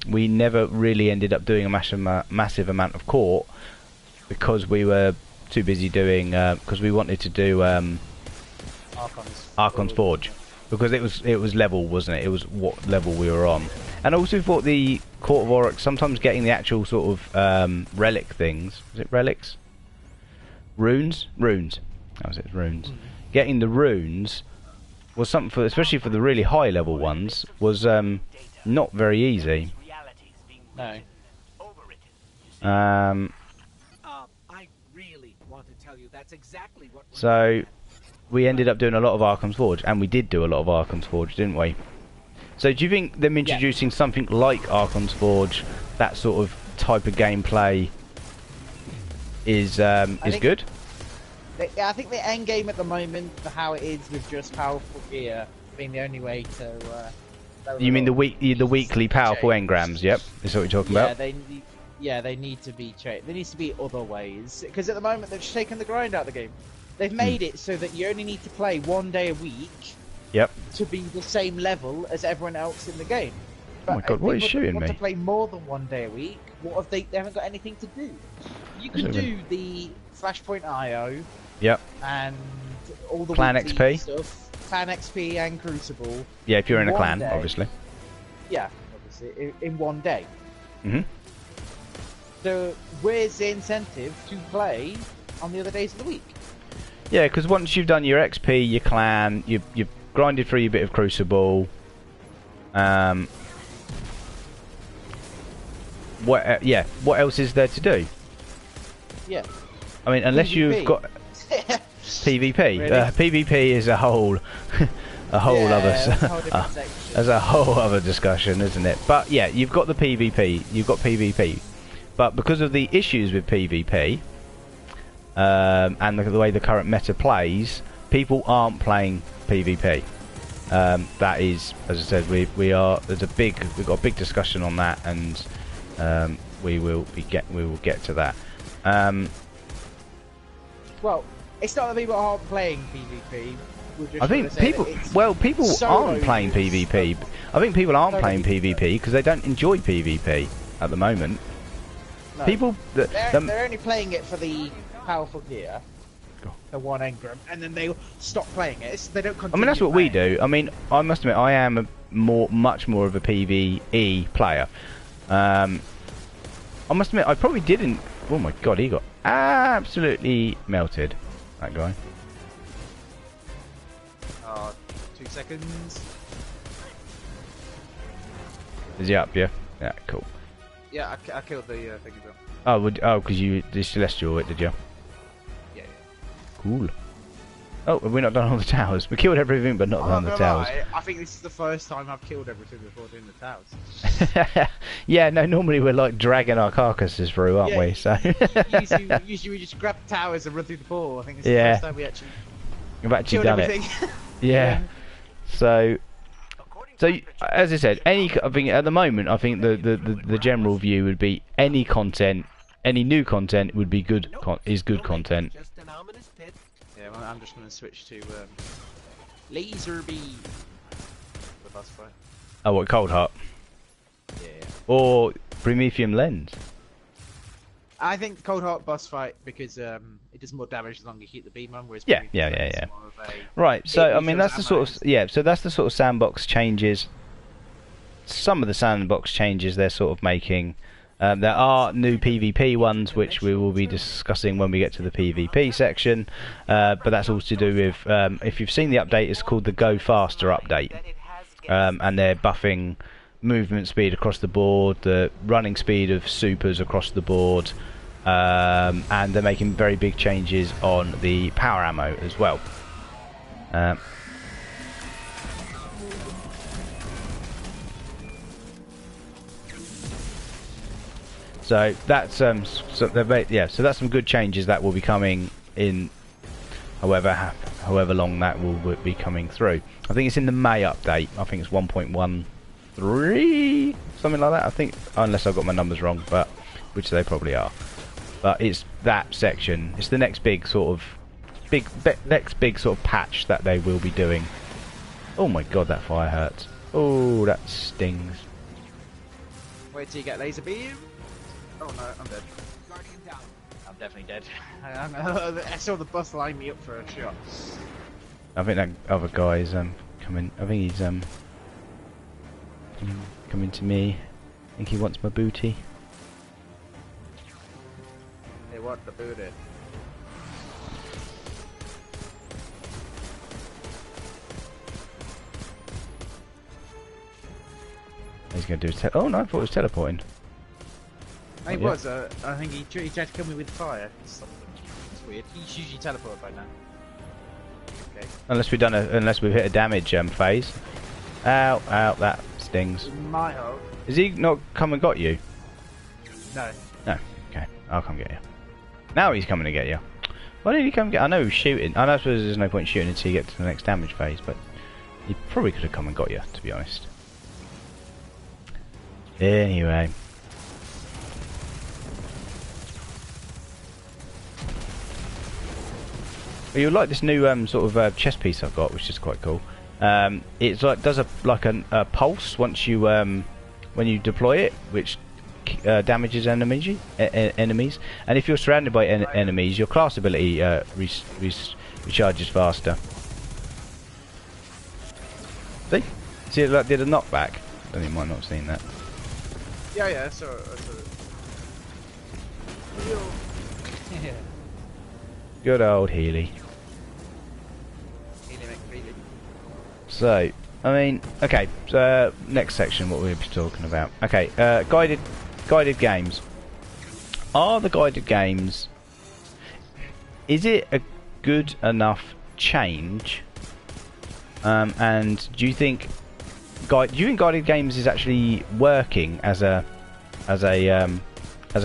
We never really ended up doing a massive amount of Court because we were too busy doing because we wanted to do Archon's Forge, because it was level, wasn't it? It was what level we were on. And I also thought the Court of Oryx, sometimes getting the actual sort of relic things, was it relics? Runes? Runes. That was it, runes. Getting the runes was something for, especially for the really high level ones, was not very easy. No. I really want to tell you that's exactly what. So we ended up doing a lot of Archon's Forge, and we did do a lot of Archon's Forge, didn't we? So do you think them introducing something like Archon's Forge, that sort of type of gameplay, is good? I think the end game at the moment, for how it is with just powerful gear being the only way to. You mean the weekly powerful engrams? Yep, is what you're talking about. They need to be changed. There needs to be other ways, because at the moment they've just taken the grind out of the game. They've made it so that you only need to play 1 day a week. Yep. To be the same level as everyone else in the game. But oh my god, what is shooting me? Want to play more than 1 day a week? What if they haven't got anything to do? You can do the Flashpoint IO. Yep. And all the Clan XP stuff, Clan XP and Crucible. Yeah, if you're in a clan, day. obviously. Yeah, obviously, in 1 day. Mhm. So where's the incentive to play on the other days of the week? Yeah, because once you've done your XP, your clan, you've grinded through your bit of Crucible. What else is there to do? Yeah. I mean, unless PvP. you've got PvP. Really? PvP is a whole a whole other that's a whole different section. that's a whole other discussion, isn't it? But yeah, you've got the PvP, you've got PvP, but because of the issues with PvP and the way the current meta plays, people aren't playing PvP. That is, as I said, we've got a big discussion on that, and we will get to that. Well, it's not that people aren't playing PvP. I think people aren't playing PvP. I think people aren't playing PvP because they don't enjoy PvP at the moment. No. People, they're only playing it for the powerful gear, the one engram, and then they stop playing it. They don't continue. I mean, that's what we playing. do. I mean, I must admit, I am much more of a PvE player. I must admit, I probably didn't. Oh my god, he got absolutely melted. That guy. 2 seconds. Is he up? Yeah. Yeah. Cool. Yeah, I killed the thing as well. Oh, because you did Celestial it, did you? Yeah. Cool. Oh, have we not done all the towers? We killed everything, but not done the towers. I think this is the first time I've killed everything before doing the towers. Yeah, no, normally we're like dragging our carcasses through, aren't we? So usually we just grab the towers and run through the ball. I think it's Yeah. the first time we actually we've actually killed done everything. it. Yeah. So as I said, I think at the moment, I think the general view would be any new content would be good content. Just an ominous pit. Yeah, well, I'm just going to switch to Laser Beam. The boss fight. Oh, what, Cold Heart Yeah. or Prometheum Lens? I think Cold Heart boss fight because it does more damage as long as you keep the beam on. Whereas Yeah. Prometheum Lens is more of a- Right. So It I mean, that's the refills sort of So that's the sort of sandbox changes. Some of the sandbox changes they're sort of making. There are new PvP ones which we will be discussing when we get to the PvP section, but that's all to do with if you've seen the update, it's called the Go Faster update, and they're buffing movement speed across the board, the running speed of supers across the board, and they're making very big changes on the power ammo as well. So that's so that's some good changes that will be coming in, however long that will be coming through. I think it's in the May update. I think it's 1.13, something like that. I think, unless I've got my numbers wrong, but which they probably are. But it's that section. It's the next big sort of patch that they will be doing. Oh my god, that fire hurts. Oh, that stings. Wait till you get laser beam. Oh no, I'm dead. Guardian down. I'm definitely dead. I saw the bus line me up for a shot. I think that other guy's coming. I think he's coming to me. I think he wants my booty. They want the booty. He's going to do his oh no, I thought he was teleporting. He Yeah. was. I think he tried to kill me with fire. It's weird. He's usually teleported by now. Okay. Unless we've hit a damage phase. Ow, ow, that stings. My hope. Has he not come and got you? No. No. Okay, I'll come get you. Now he's coming to get you. Why did he come get? I know he was shooting. I suppose there's no point shooting until you get to the next damage phase, but he probably could have come and got you, to be honest. Anyway. Well, you'll like this new sort of chest piece I've got, which is quite cool. It's like does a pulse once you when you deploy it, which damages enemies. And if you're surrounded by enemies, your class ability recharges faster. See, it like did a knockback. I think you might not have seen that. Yeah, I saw it. Yeah. Good old Healy. Healy McFeely. So, I mean, okay. So next section, what we'll be talking about. Okay, guided games. Are the guided games? Is it a good enough change And do you think guided games is actually working as a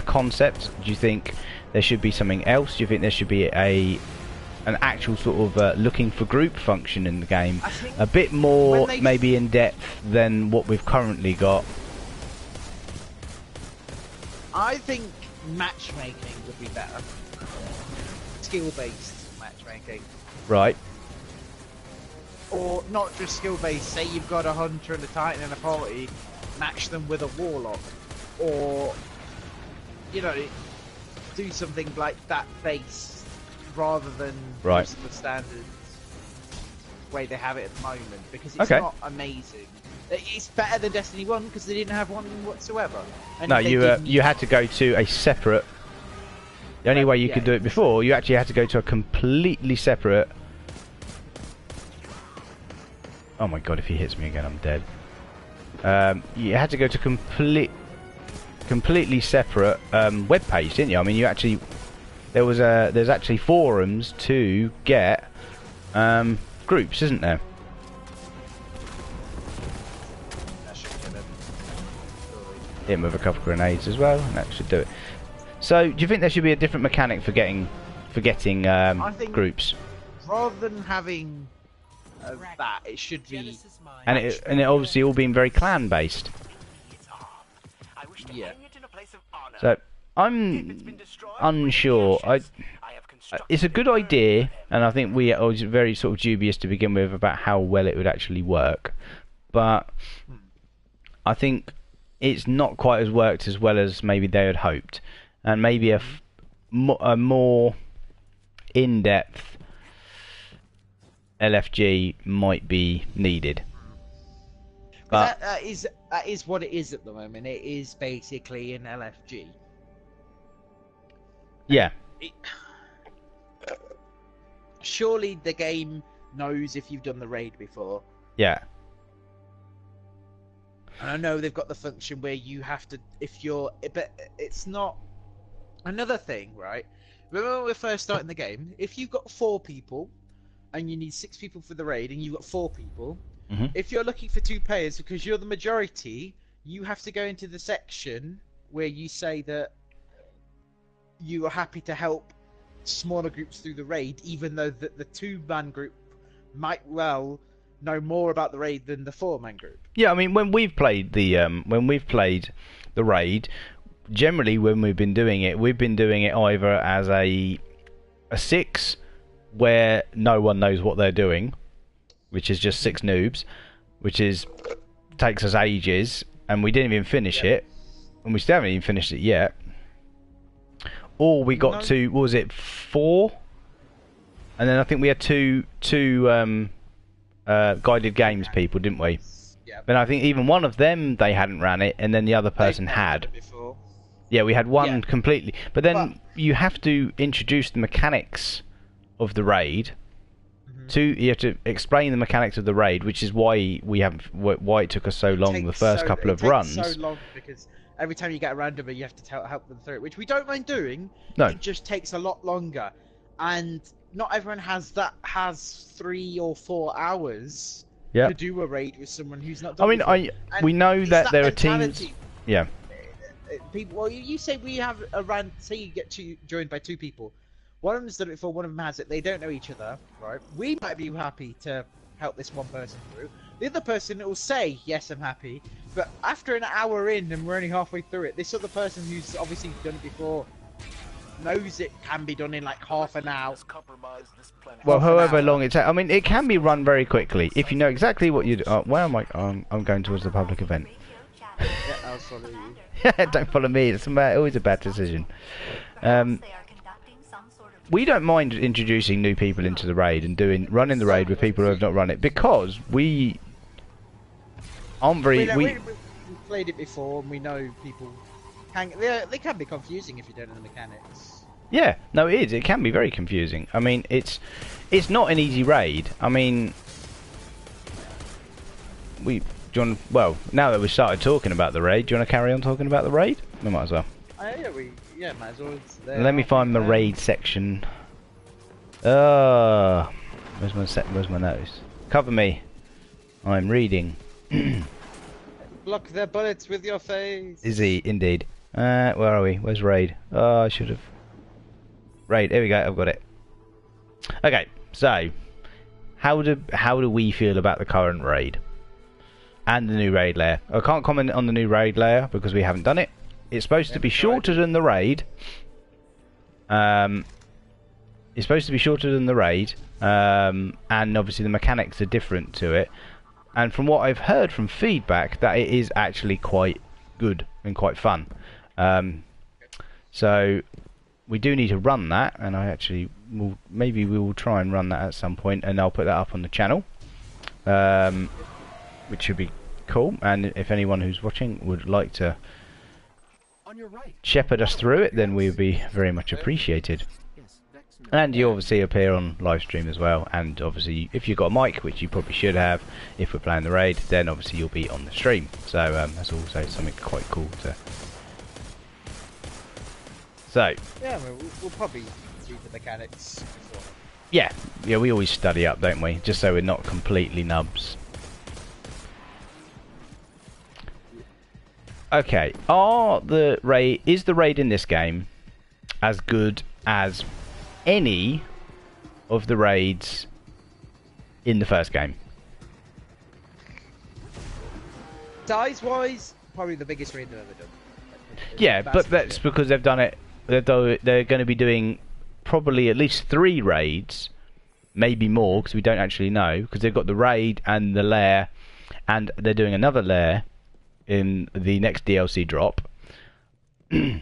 concept? Do you think there should be something else? Do you think there should be an actual sort of looking for group function in the game, a bit more maybe in depth than what we've currently got? I think matchmaking would be better. Skill-based matchmaking. Right. Or not just skill-based, say you've got a hunter and a titan in a party, match them with a warlock. Or, you know, do something like that based rather than just the standard way they have it at the moment, because it's not amazing. It's better than Destiny 1 because they didn't have one whatsoever. And no, you had to go to a separate. The only way you could do it before, you actually had to go to a completely separate. Oh my god! If he hits me again, I'm dead. You had to go to completely separate web page, didn't you? I mean, you actually there's actually forums to get groups, isn't there? Hit him with a couple of grenades as well, and that should do it. So, do you think there should be a different mechanic for getting I think groups? Rather than having that, it should be. And it obviously all being very clan based. Yeah. So I'm unsure. It's a good idea, and I think I was very sort of dubious to begin with about how well it would actually work. But I think it's not quite as worked as well as maybe they had hoped, and maybe a more in-depth LFG might be needed. But that is what it is at the moment. It is basically an LFG. Yeah. Surely the game knows if you've done the raid before. Yeah. And I know they've got the function where you have to, but it's not. Another thing, right? Remember when we were first starting the game? If you've got 4 people, and you need 6 people for the raid, and you've got 4 people, if you're looking for 2 players because you're the majority, you have to go into the section where you say that you are happy to help smaller groups through the raid, even though the 2-man group might well know more about the raid than the 4-man group. Yeah, I mean, when we've played the raid, generally when we've been doing it either as a 6 where no one knows what they're doing, which is just 6 noobs, takes us ages, and we didn't even finish it, and we still haven't even finished it yet. Or we got to, what was it, 4? And then I think we had two guided games people, didn't we? Yeah. Then I think even one of them, they hadn't ran it, and then the other person had. Yeah, we had one completely. But then you have to introduce the mechanics of the raid. You have to explain the mechanics of the raid, which is why it took us so long the first couple of runs. It takes so long because every time you get a randomer, you have to help them through it, which we don't mind doing. No. It just takes a lot longer, and not everyone has 3 or 4 hours to do a raid with someone who's not done we know that there are teams. Yeah. People. Well, you say we have a rand. Say you get joined by 2 people. One of them's done it before, one of them has it. They don't know each other, right? We might be happy to help this one person through. The other person will say, yes, I'm happy. But after an hour in and we're only halfway through it, this other person who's obviously done it before knows it can be done in like half an hour. Well, however long it takes. I mean, it can be run very quickly if you know exactly what you do. Where am I? I'm going towards the public event. Yeah, I'll follow you. Don't follow me. It's always a bad decision. We don't mind introducing new people into the raid and running the raid with people who have not run it, because we we've played it before and we know people they can be confusing if you don't know the mechanics. Yeah, no, it is. It can be very confusing. I mean, it's not an easy raid. I mean, well, now that we started talking about the raid, do you want to carry on talking about the raid? We might as well. Yeah, might as well. Let me find the raid section. Where's my nose? Cover me. I'm reading. Block their bullets with your face. Is he indeed? Where are we? Where's raid? Oh, I should have. Raid. Here we go. I've got it. Okay. So, how do we feel about the current raid and the new raid layer? I can't comment on the new raid layer because we haven't done it. It's supposed to be shorter than the raid. It's supposed to be shorter than the raid, and obviously the mechanics are different to it. And from what I've heard from feedback, that it is actually quite good and quite fun. So we do need to run that, and I actually will, maybe we will try and run that at some point, and I'll put that up on the channel, which should be cool. And if anyone who's watching would like to On your right. shepherd us through it, then we would be very much appreciated. Yes, Vex knows. And you obviously appear on live stream as well, and obviously if you've got a mic, which you probably should have if we're playing the raid, then obviously you'll be on the stream. So that's also something quite cool to. So Yeah, I mean, we'll probably do the mechanics before. yeah, we always study up, don't we? Just so we're not completely nubs. Okay, is the raid in this game as good as any of the raids in the first game? Size wise, probably the biggest raid they've ever done. Yeah, but that's because they've done it. They're going to be doing probably at least 3 raids, maybe more, because we don't actually know. Because they've got the raid and the lair, and they're doing another lair in the next DLC drop. It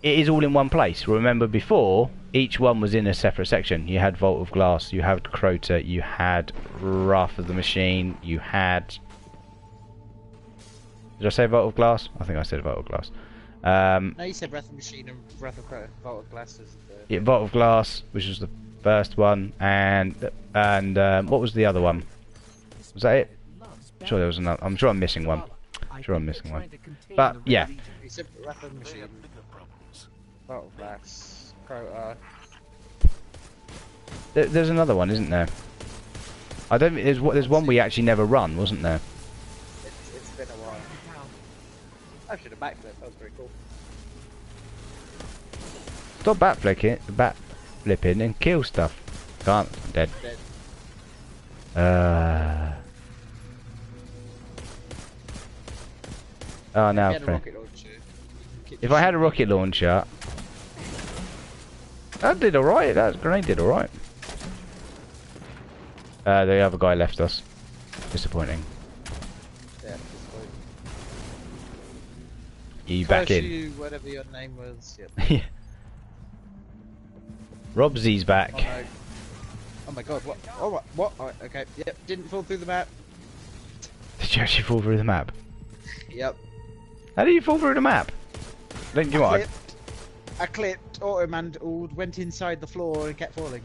is all in one place. Remember before, each one was in a separate section. You had Vault of Glass, you had Crota, you had Wrath of the Machine, you had... Did I say Vault of Glass? I think I said Vault of Glass. No, you said Breath of Machine and Breath of Vault of Glass was the... Yeah, Vault of Glass, which was the first one, and what was the other one? Was that it? I'm sure there was another. I'm sure I'm missing one. But yeah, You said Breath of Machine, Vault of Glass, Crota... there's another one, isn't there? I don't. There's one we actually never run, wasn't there? It's been a while. I should have backflipped, that was very cool. Stop backflipping and kill stuff. Can't. I'm dead. Dead. Oh, now If it's you had a free. rocket launcher, If I had a rocket launcher, that did alright. That grenade did alright. The other guy left us. Disappointing. Yeah, it's fine. You back in. You, whatever your name was. Yep. Yeah. Robsy's back. Oh no. Oh my god, what? Oh, what? Oh, okay, yep, didn't fall through the map. Did you actually fall through the map? Yep. How did you fall through the map? Don't you want? I clipped, auto-manned, went inside the floor and kept falling.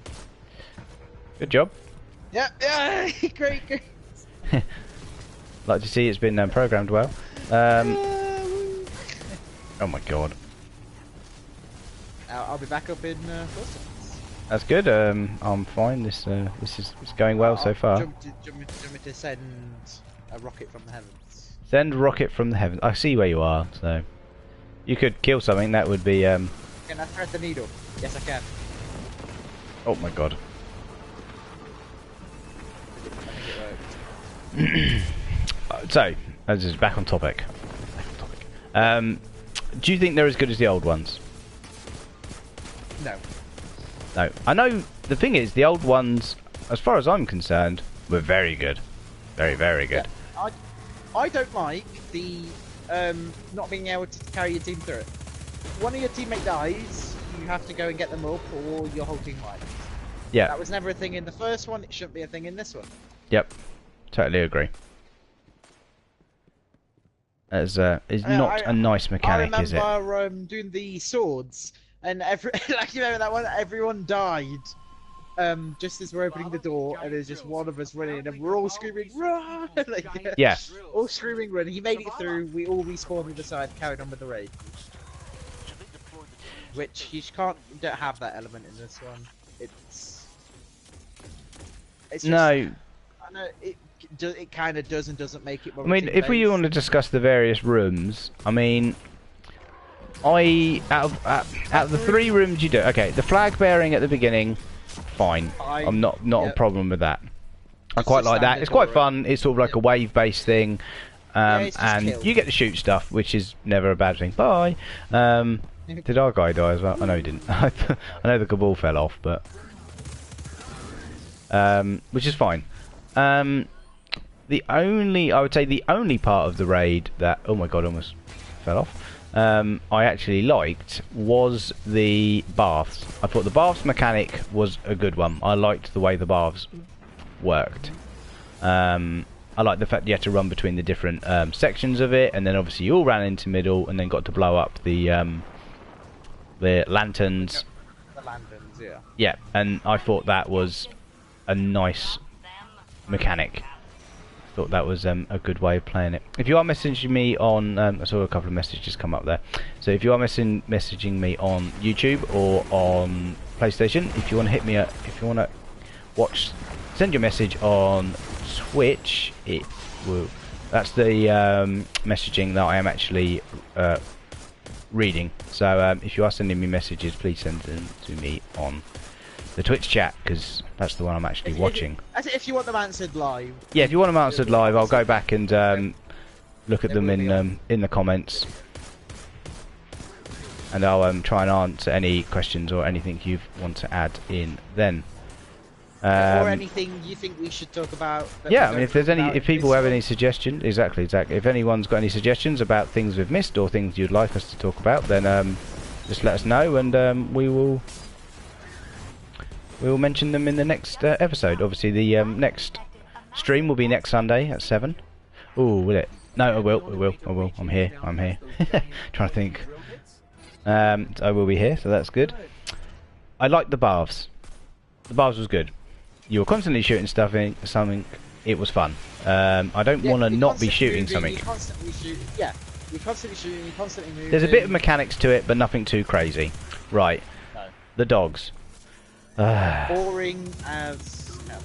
Good job. Yep, yeah, great. Like to see it's been programmed well. Woo. Oh my god. I'll be back up in 4 seconds. That's good. I'm fine. This is going well so far. Do you want me to send a rocket from the heavens? Send rocket from the heavens. I see where you are. So you could kill something. That would be. Can I thread the needle? Yes, I can. Oh my god. I think it worked. So, this is back on topic. Do you think they're as good as the old ones? No. No. I know the thing is, the old ones, as far as I'm concerned, were very good. Very, very good. Yeah, I don't like the not being able to carry your team through it. If one of your teammate dies, you have to go and get them up, or your whole team might. Yeah. That was never a thing in the first one. It shouldn't be a thing in this one. Yep. Totally agree. As is Yeah, not a nice mechanic, I is it? remember doing the swords, and like you remember that one, everyone died. Just as we're opening the door, and there's just one of us running, and we're all screaming, "Run!" Like, Yeah. all screaming, "Run!" He made it through. We all respawned the side, carried on with the raid. Which you don't have that element in this one. It's just, No. I know it kind of does and doesn't make it more. I mean, if we want to discuss the various rooms, I mean, out of the 3 rooms you do, okay, the flag bearing at the beginning, fine. I'm not a problem with that. I quite like that. It's quite fun. It's sort of like a wave-based thing, and you get to shoot stuff, which is never a bad thing. Bye. Did our guy die as well? I know he didn't. I know the Cabal fell off, but which is fine. I would say the only part of the raid that, oh my god, almost fell off. I actually liked was the baths. I thought the baths mechanic was a good one. I liked the way the baths worked. I like the fact you had to run between the different sections of it, and then obviously you all ran into middle, and then got to blow up the lanterns. The lanterns, yeah. Yeah, and I thought that was a nice mechanic. Thought that was a good way of playing it. If you are messaging me on, I saw a couple of messages come up there. So if you are messaging me on YouTube or on PlayStation, if you want to hit me, if you want to watch, send your message on Twitch. It will. That's the messaging that I am actually reading. So if you are sending me messages, please send them to me on the Twitch chat, because that's the one I'm actually watching. If you want them answered live. Yeah, if you want them answered live, I'll go back and look at them in the comments, and I'll try and answer any questions or anything you want to add in then. Or anything you think we should talk about. Yeah, I mean, if people have any suggestions, exactly. If anyone's got any suggestions about things we've missed or things you'd like us to talk about, then just let us know, and we will mention them in the next episode. Obviously, the next stream will be next Sunday at 7. Ooh, will it? No, I will. I'm here. Trying to think. I will be here, so that's good. I like the baths. The baths was good. You were constantly shooting stuff in something. It was fun. I don't want to not be shooting something. You're constantly shooting. Yeah, you're constantly shooting. You're constantly moving. There's a bit of mechanics to it, but nothing too crazy. Right. No. The dogs. Boring as hell.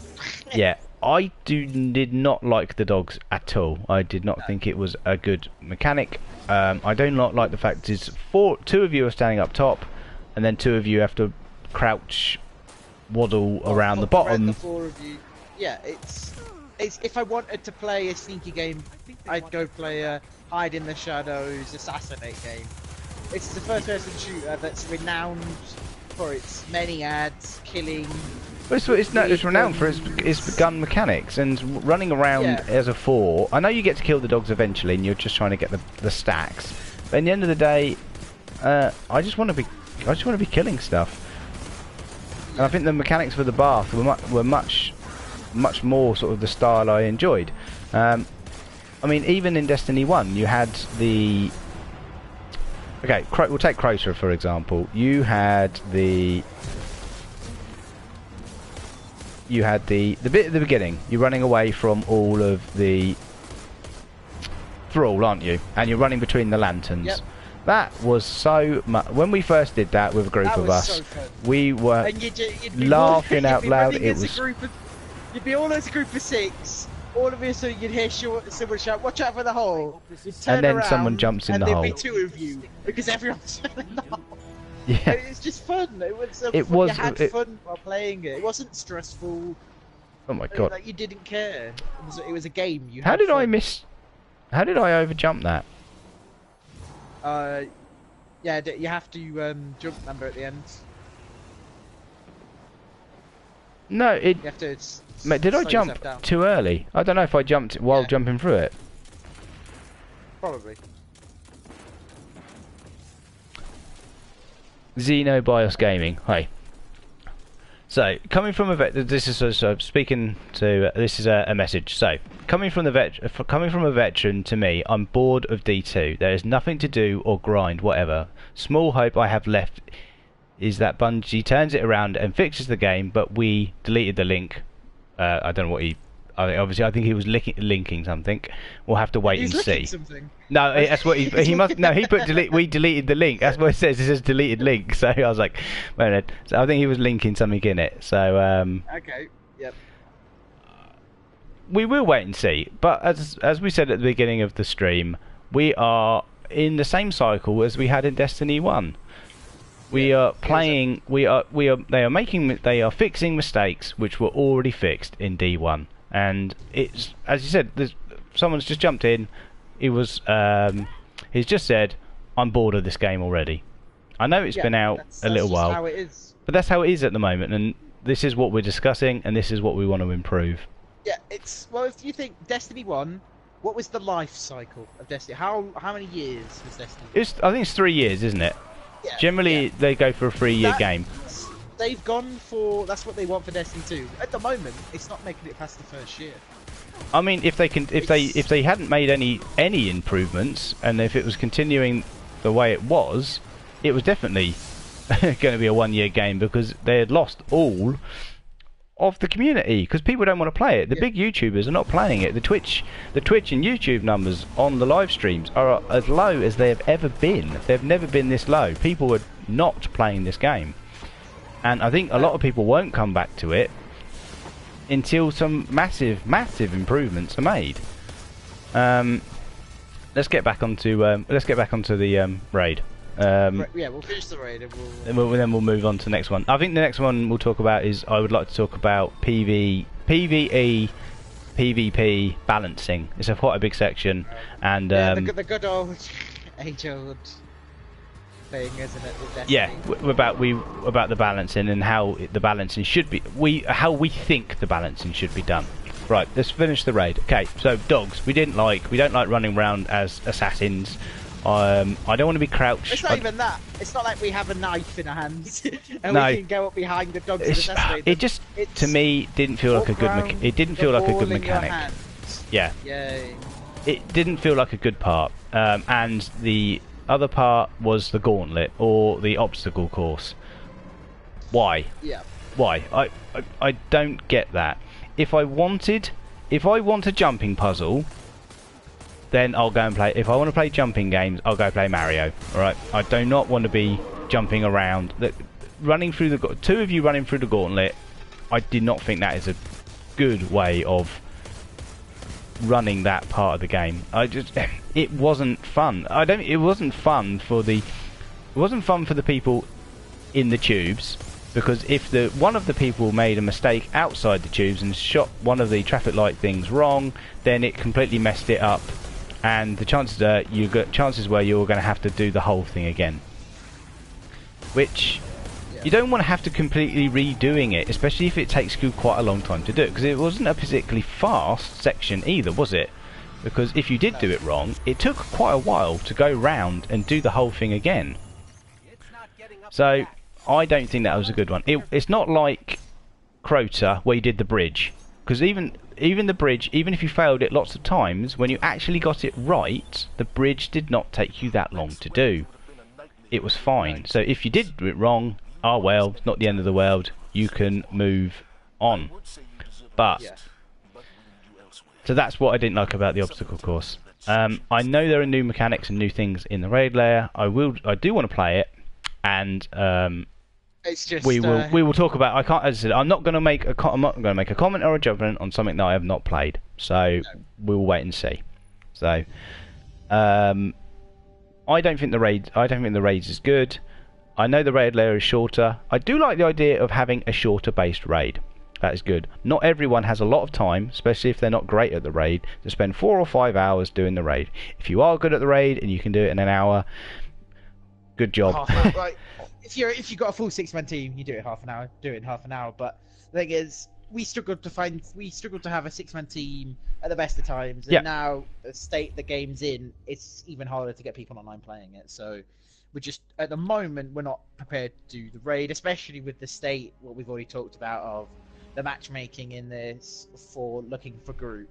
Yeah, I did not like the dogs at all. I did not think it was a good mechanic. I do not like the fact is 2 of you are standing up top, and then 2 of you have to crouch, waddle around the bottom. The 4 of you. Yeah, it's if I wanted to play a sneaky game, I'd go play a hide in the shadows, assassinate game. It's the first-person shooter that's renowned for its many ads, killing. It's renowned for its gun mechanics and running around as a 4. I know you get to kill the dogs eventually, and you're just trying to get the stacks. But at the end of the day, I just want to be killing stuff. And I think the mechanics for the bath were much more sort of the style I enjoyed. I mean, even in Destiny 1, you had the. Okay, we'll take Crota for example. You had the bit at the beginning. You're running away from all of the thrall, aren't you? And you're running between the lanterns. Yep. That was so much. When we first did that with a group of us, so we were laughing out loud. It was. You'd be all as a group of 6. All of you, so you'd hear someone shout, "Watch out for the hole!" And then someone jumps in the hole. And there'd be 2 of you because everyone's in the hole. Yeah. It's just fun. You had fun while playing it. It wasn't stressful. Oh my god! Like you didn't care. It was a game. How did I overjump that? Yeah, you have to jump number at the end. No, you have to. Mate, did I jump too early? I don't know if I jumped while jumping through it. Probably. Xenobios Gaming. Hi. So, coming from this is a message. So, coming from a veteran to me, I'm bored of D2. There is nothing to do or grind, whatever. Small hope I have left is that Bungie turns it around and fixes the game, but we deleted the link. I don't know what obviously I think he was linking something. We'll have to wait and see. Something. No, that's what he must. No, he put delete. We deleted the link. That's what it says. It says deleted link. So I was like, wait a minute. So I think he was linking something in it. So Okay. Yep. we will wait and see. But as we said at the beginning of the stream, we are in the same cycle as we had in Destiny 1. We are playing. We are. They are fixing mistakes which were already fixed in D1. And it's, as you said, someone's just jumped in. He's just said, "I'm bored of this game already." I know it's been out a little while, how it is. but that's how it is at the moment. And this is what we're discussing, and this is what we want to improve. Yeah, if you think Destiny 1, what was the life cycle of Destiny? How many years was Destiny? I think it's 3 years, isn't it? Yeah, Generally, they go for a 3-year game. They've gone for, that's what they want for Destiny 2. At the moment, it's not making it past the first year. I mean, if they hadn't made any improvements, and if it was continuing the way it was definitely going to be a 1-year game, because they had lost all of the community, because people don't want to play it. The big YouTubers are not playing it. The Twitch and YouTube numbers on the live streams are as low as they have ever been. They've never been this low. People are not playing this game, and I think a lot of people won't come back to it until some massive improvements are made. Let's get back onto the raid. We'll finish the raid and then we'll move on to the next one. I think the next one we'll talk about is, I would like to talk about PvE, PvP balancing. It's quite a big section, and the good old age-old thing, isn't it? With Destiny? yeah, about the balancing and how the balancing should be. How we think the balancing should be done. Right, let's finish the raid. Okay, so dogs. We don't like running around as assassins. I don't want to be crouched. It's not even that. It's not like we have a knife in our hands and we can go up behind the dogs and assassinate them. To me, didn't feel like a good. It didn't feel like a good mechanic. Yeah. Yay. It didn't feel like a good part. And the other part was the gauntlet or the obstacle course. Why? Yeah. Why? I don't get that. If I want a jumping puzzle, then I'll go and play. If I want to play jumping games, I'll go play Mario. Alright? I do not want to be jumping around. Running through two of you running through the gauntlet, I did not think that is a good way of running that part of the game. It wasn't fun. It wasn't fun for the people in the tubes, because if one of the people made a mistake outside the tubes and shot one of the traffic light things wrong, then it completely messed it up. And the chances were you're going to have to do the whole thing again, which you don't want to have to completely redoing it, especially if it takes you quite a long time to do it, because it wasn't a particularly fast section either, was it? Because if you did do it wrong, it took quite a while to go round and do the whole thing again. So I don't think that was a good one. It's not like Crota where you did the bridge, because even the bridge, even if you failed it lots of times, when you actually got it right, the bridge did not take you that long to do. It was fine. So if you did do it wrong, well, it's not the end of the world. You can move on. But so that's what I didn't like about the obstacle course. I know there are new mechanics and new things in the raid layer. I do want to play it, and it's just, we will talk about. As I said, I'm not going to make a comment or a judgment on something that I have not played. So we'll wait and see. So I don't think the raids is good. I know the raid layer is shorter. I do like the idea of having a shorter based raid. That is good. Not everyone has a lot of time, especially if they're not great at the raid, to spend 4 or 5 hours doing the raid. If you are good at the raid and you can do it in an hour, good job. Right. If you've got a full 6-man team, you do it half an hour. Do it in half an hour. But the thing is, we struggled to have a 6-man team at the best of times, and now the state the game's in, it's even harder to get people online playing it. So we're just, at the moment, we're not prepared to do the raid, especially with the state, what we've already talked about, of the matchmaking in this for looking for group.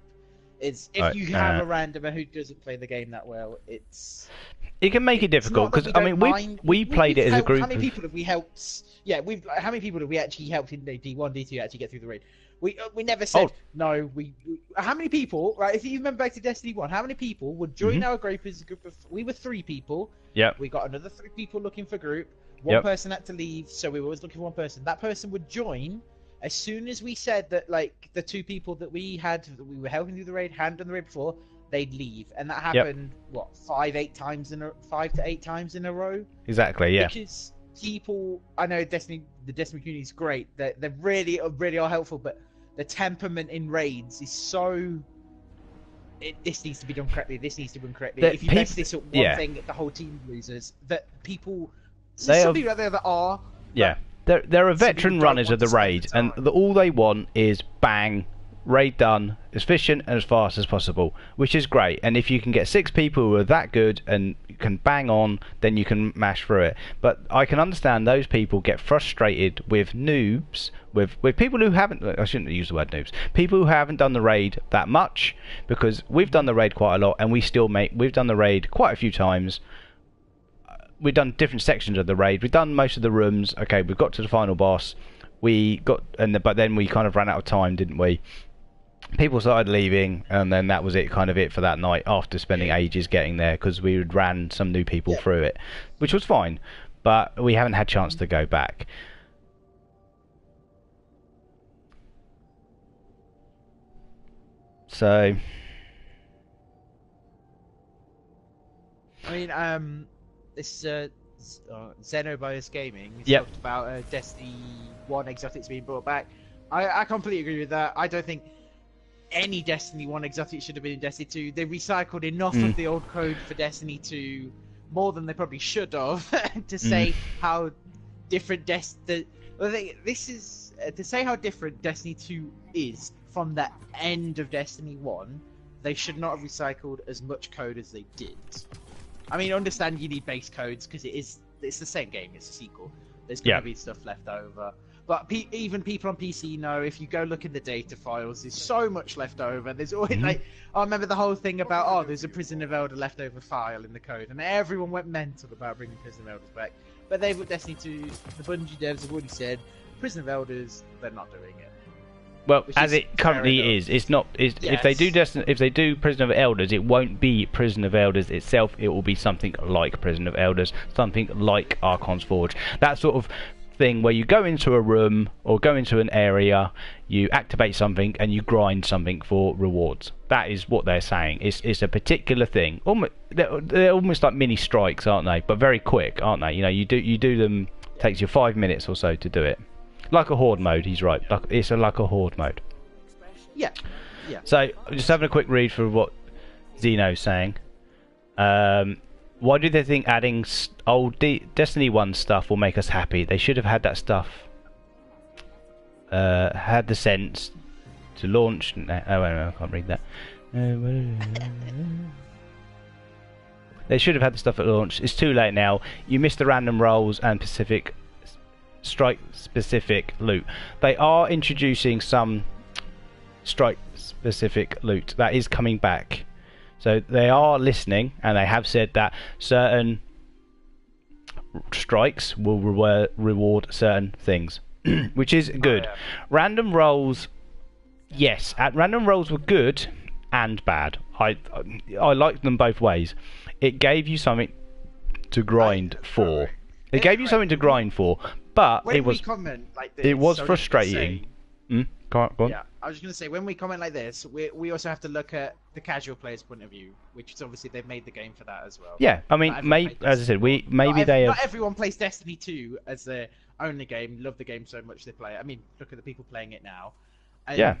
Is if you have a randomer who doesn't play the game that well, it can make it difficult, because I mean we played it as a group. How many people have we helped? Yeah, how many people have we actually helped in D1, D2 actually get through the raid? We never said no. How many people? Right, if you remember back to Destiny 1, how many people would join our group as a group of? We were 3 people. Yeah. We got another 3 people looking for group. One person had to leave, so we were always looking for one person. That person would join, As soon as we said that, like, the two people that we had that we were helping do the raid hadn't done the raid before, they'd leave, and that happened what 5 to 8 times in a row. Exactly. Yeah. Because people, I know the Destiny community is great. They really are helpful, but the temperament in raids is so. This needs to be done correctly. This needs to be done correctly. If you mess this up one thing, the whole team loses. That people. There's some people out there that are. Yeah. There are veteran runners of the raid, and all they want is bang, raid done, as efficient and as fast as possible, which is great. And if you can get 6 people who are that good and can bang on, then you can mash through it. But I can understand those people get frustrated with noobs, with people who haven't. I shouldn't use the word noobs. People who haven't done the raid that much, because we've done the raid quite a lot, and we've done the raid quite a few times. We've done different sections of the raid. We've done most of the rooms. Okay, we got to the final boss. But then we kind of ran out of time, didn't we? People started leaving, and then that was it, kind of it for that night. After spending ages getting there, because we had ran some new people through it, which was fine. But we haven't had a chance to go back. So, I mean, this Xenobios Gaming talked about Destiny 1 exotics being brought back. I completely agree with that. I don't think any Destiny 1 exotic should have been in Destiny 2. They recycled enough of the old code for Destiny 2, more than they probably should have, to say how different to say how different Destiny 2 is from the end of Destiny 1. They should not have recycled as much code as they did. I mean, understand you need base codes because it's the same game. It's a sequel. There's going to be stuff left over. But even people on PC know, if you go look in the data files, there's so much left over. There's always like, I remember the whole thing about, there's a Prison of Elder leftover file in the code, and everyone went mental about bringing Prison of Elders back. But they've got Destiny 2. The Bungie devs have already said, Prison of Elders, they're not doing it. Well, as it currently is, it's not. If they do Prison of Elders, it won't be Prison of Elders itself. It will be something like Prison of Elders, something like Archon's Forge. That sort of thing where you go into a room or go into an area, you activate something, and you grind something for rewards. That is what they're saying. It's a particular thing. They're almost like mini strikes, aren't they? But very quick, aren't they? You know, you do them. Takes you 5 minutes or so to do it. Like a horde mode, he's right. It's like a horde mode. Yeah. So, just having a quick read for what Zeno's saying. Why do they think adding old Destiny 1 stuff will make us happy? They should have had that stuff. Had the sense to launch. Oh, wait, I can't read that. They should have had the stuff at launch. It's too late now. You missed the random rolls and strike specific loot. They are introducing some strike specific loot that is coming back, so they are listening, and they have said that certain strikes will reward certain things, which is good. Random rolls, yes, random rolls were good and bad. I liked them both ways. It gave you something to grind for. It gave you something to grind for, but when it was frustrating. Go on. Yeah, I was just gonna say, when we comment like this, we also have to look at the casual player's point of view, which is obviously they've made the game for that as well. Yeah, I mean, as I said, not everyone plays Destiny 2 as their only game. Love the game so much they play it. I mean, look at the people playing it now. And,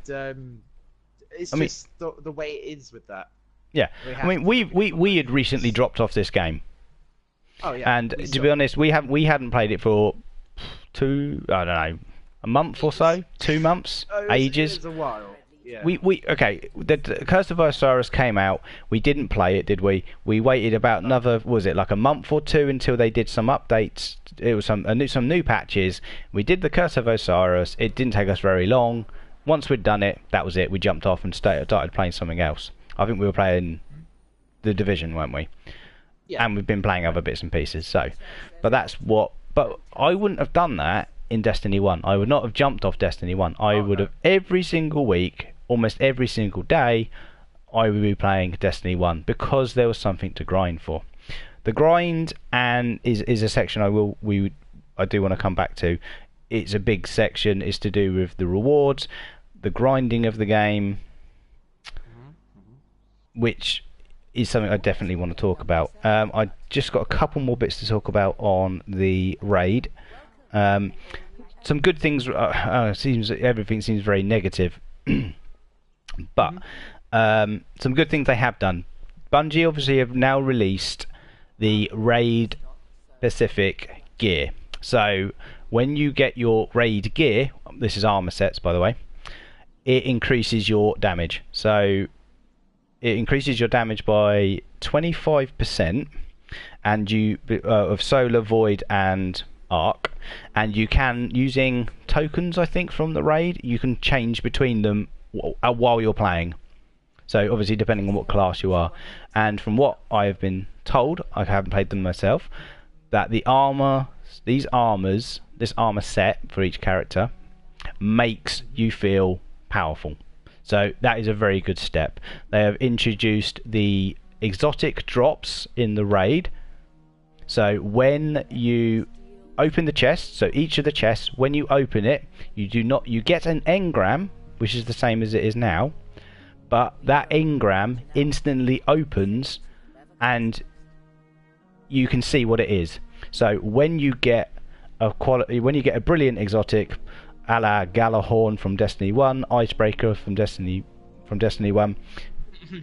it's just the way it is with that. Yeah, I mean, we had recently dropped off this game. Oh yeah. And to be honest, we hadn't played it for a month or so, 2 months, ages. It was a while. Yeah. The Curse of Osiris came out. We didn't play it, did we? We waited about another, like a month or two until they did some updates. It was some new patches. We did the Curse of Osiris. It didn't take us very long. Once we'd done it, that was it. We jumped off and started playing something else. I think we were playing The Division, weren't we? Yeah. And we've been playing other bits and pieces. But I wouldn't have done that in Destiny 1. I would not have jumped off Destiny 1. I would have every single week, almost every single day, I would be playing Destiny 1 because there was something to grind for. The grind is a section I do want to come back to. it's a big section. It's to do with the rewards, the grinding of the game, which is something I definitely want to talk about. I just got a couple more bits to talk about on the raid. Some good things. Seems everything seems very negative, but some good things they have done. Bungie obviously have now released the raid specific gear. So when you get your raid gear, this is armor sets by the way, it increases your damage. So it increases your damage by 25%, and you of solar, void, and arc, and you can, using tokens I think from the raid, you can change between them while you're playing. So obviously depending on what class you are, and from what I have been told, I haven't played them myself, that the armor, this armor set for each character makes you feel powerful. So that is a very good step. They have introduced the exotic drops in the raid. So when you open the chest, so each of the chests, when you open it, you get an engram, which is the same as it is now, but that engram instantly opens and you can see what it is. So when you get a brilliant exotic, a la Galahorn from Destiny 1, Icebreaker from Destiny 1,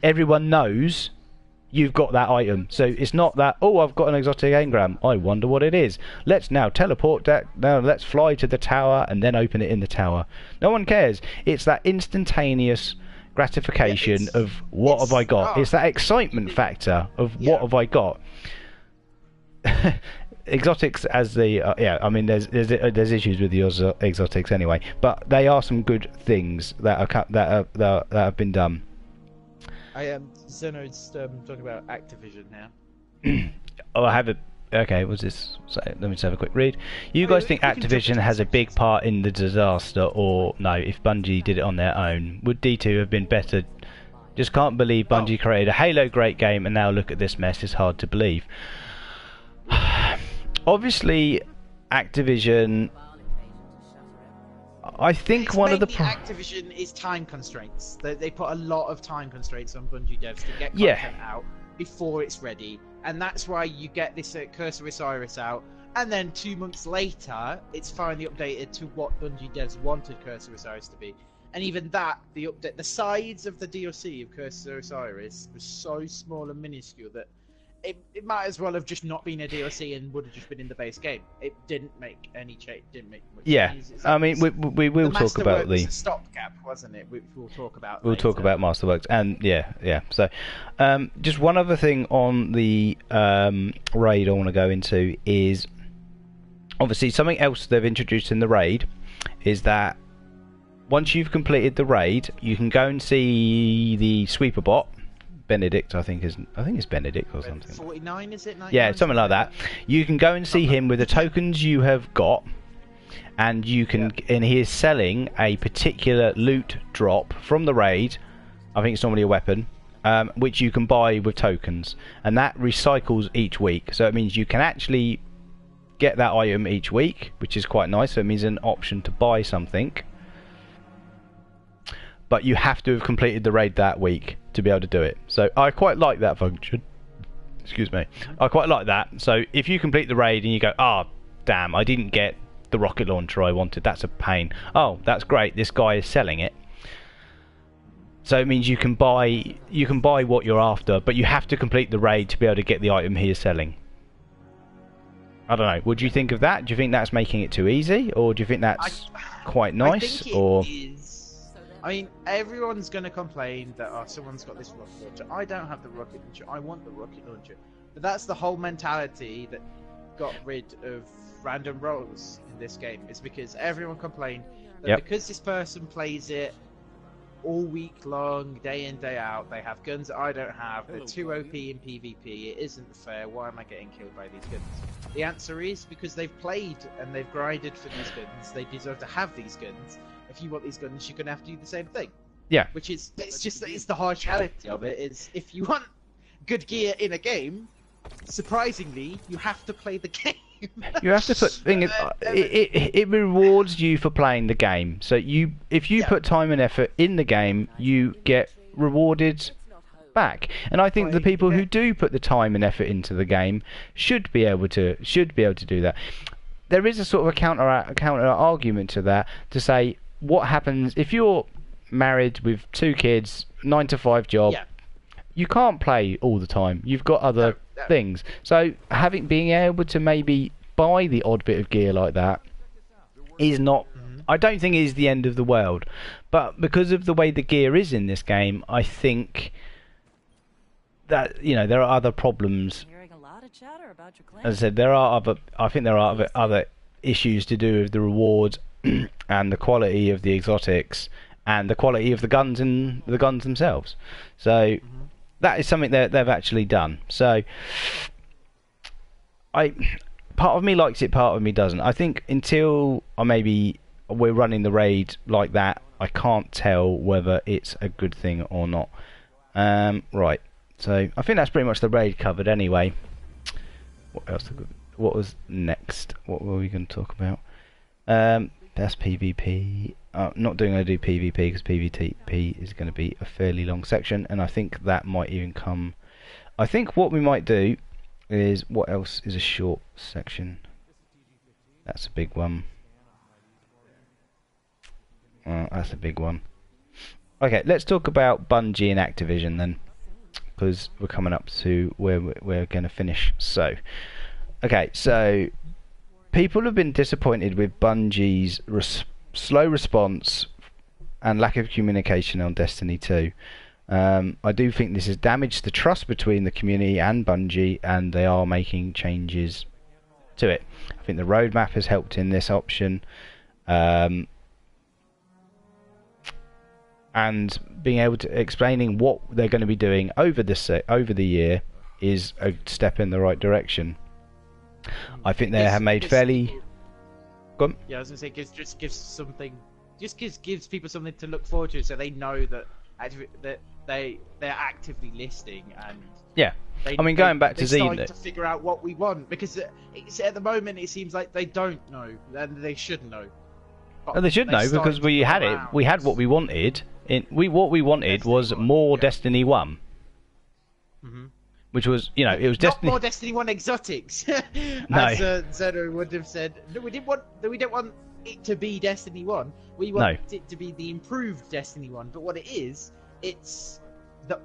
everyone knows you've got that item. So it's not that, oh, I've got an exotic engram, I wonder what it is. Let's now teleport that, now let's fly to the tower and then open it in the tower. No one cares. It's that instantaneous gratification of what have I got. It's that excitement factor of what have I got. Exotics as the I mean there's issues with the exotics anyway, but they are some good things that have been done. I am Zeno's talking about Activision now. Oh, I have it. Okay, what's this? So, let me just have a quick read. You guys think Activision has a big part in the disaster, or no? If Bungie did it on their own, would D2 have been better? Just can't believe Bungie created a Halo great game and now look at this mess. It's hard to believe. Obviously, Activision. I think one of the Activision is time constraints. They put a lot of time constraints on Bungie devs to get content out before it's ready, and that's why you get this Curse of Osiris out, and then 2 months later, it's finally updated to what Bungie devs wanted Curse of Osiris to be. And even that, the size of the DLC of Curse of Osiris was so small and minuscule that it might as well have just not been a DLC and would have just been in the base game. It didn't make any change. Didn't make much change. I mean, we will talk about the stopgap, wasn't it? We'll talk about. We'll talk about Masterworks, and yeah. So, just one other thing on the raid I want to go into is obviously something else they've introduced in the raid is that once you've completed the raid, you can go and see the sweeper bot. Benedict, I think it's Benedict or something. 49, is it? Yeah, something like that. You can go and see him with the tokens you have got, and you can, and he is selling a particular loot drop from the raid. I think it's normally a weapon, which you can buy with tokens, and that recycles each week. So it means you can actually get that item each week, which is quite nice. So it means an option to buy something. But you have to have completed the raid that week to be able to do it. So I quite like that function. Excuse me. I quite like that. So if you complete the raid and you go, damn, I didn't get the rocket launcher I wanted. That's a pain. Oh, that's great. This guy is selling it. So it means you can buy what you're after, but you have to complete the raid to be able to get the item he is selling. I don't know. What do you think of that? Do you think that's making it too easy, or do you think that's quite nice? I think it is. I mean, everyone's going to complain that someone's got this rocket launcher. I don't have the rocket launcher. I want the rocket launcher. But that's the whole mentality that got rid of random roles in this game. It's because everyone complained that because this person plays it all week long, day in, day out, they have guns that I don't have, they're too OP in PvP, it isn't fair, why am I getting killed by these guns? The answer is because they've played and they've grinded for these guns, they deserve to have these guns. If you want these guns, you're going to have to do the same thing. Yeah. Which is, it's the harsh reality of it, is if you want good gear in a game, surprisingly, you have to play the game. You have to put it rewards you for playing the game. So if you put time and effort in the game, you get rewarded back. And I think the people who do put the time and effort into the game should be able to do that. There is a sort of a counter argument to that, to say what happens if you're married with 2 kids, 9 to 5 job. Yeah. You can't play all the time. You've got other things. So being able to maybe buy the odd bit of gear like that is not. I don't think it is the end of the world, but because of the way the gear is in this game, I think that there are other problems. Hearing a lot of chatter about your claim. As I said, I think there are other issues to do with the rewards and the quality of the exotics and the quality of the guns and the guns themselves. So that is something that they've actually done. So part of me likes it, part of me doesn't. I think until maybe we're running the raid like that, I can't tell whether it's a good thing or not. Right. So I think that's pretty much the raid covered anyway. What else? What was next? What were we going to talk about? Best PvP. Not going to do PvP because PvP is going to be a fairly long section, and I think that might even come. I think what we might do is, what else is a short section? That's a big one. That's a big one. Okay, let's talk about Bungie and Activision then, because we're coming up to where we're going to finish. So, okay, so people have been disappointed with Bungie's slow response and lack of communication on Destiny 2. I do think this has damaged the trust between the community and Bungie, and they are making changes to it. I think the roadmap has helped in this option, and being able to explaining what they're going to be doing over the year is a step in the right direction. I think they have made fairly. Yeah, I was gonna say, gives people something to look forward to, so they know that they're actively listing, and yeah. Going back to Zenith, to figure out what we want, because at the moment it seems like they don't know, and they should know. Well, they should know, because we had it. We had what we wanted. What we wanted was more Destiny 1. Which was, it was not more Destiny 1 exotics, as Zeno would have said. No, we don't want it to be Destiny 1. We want it to be the improved Destiny 1. But what it is, it's the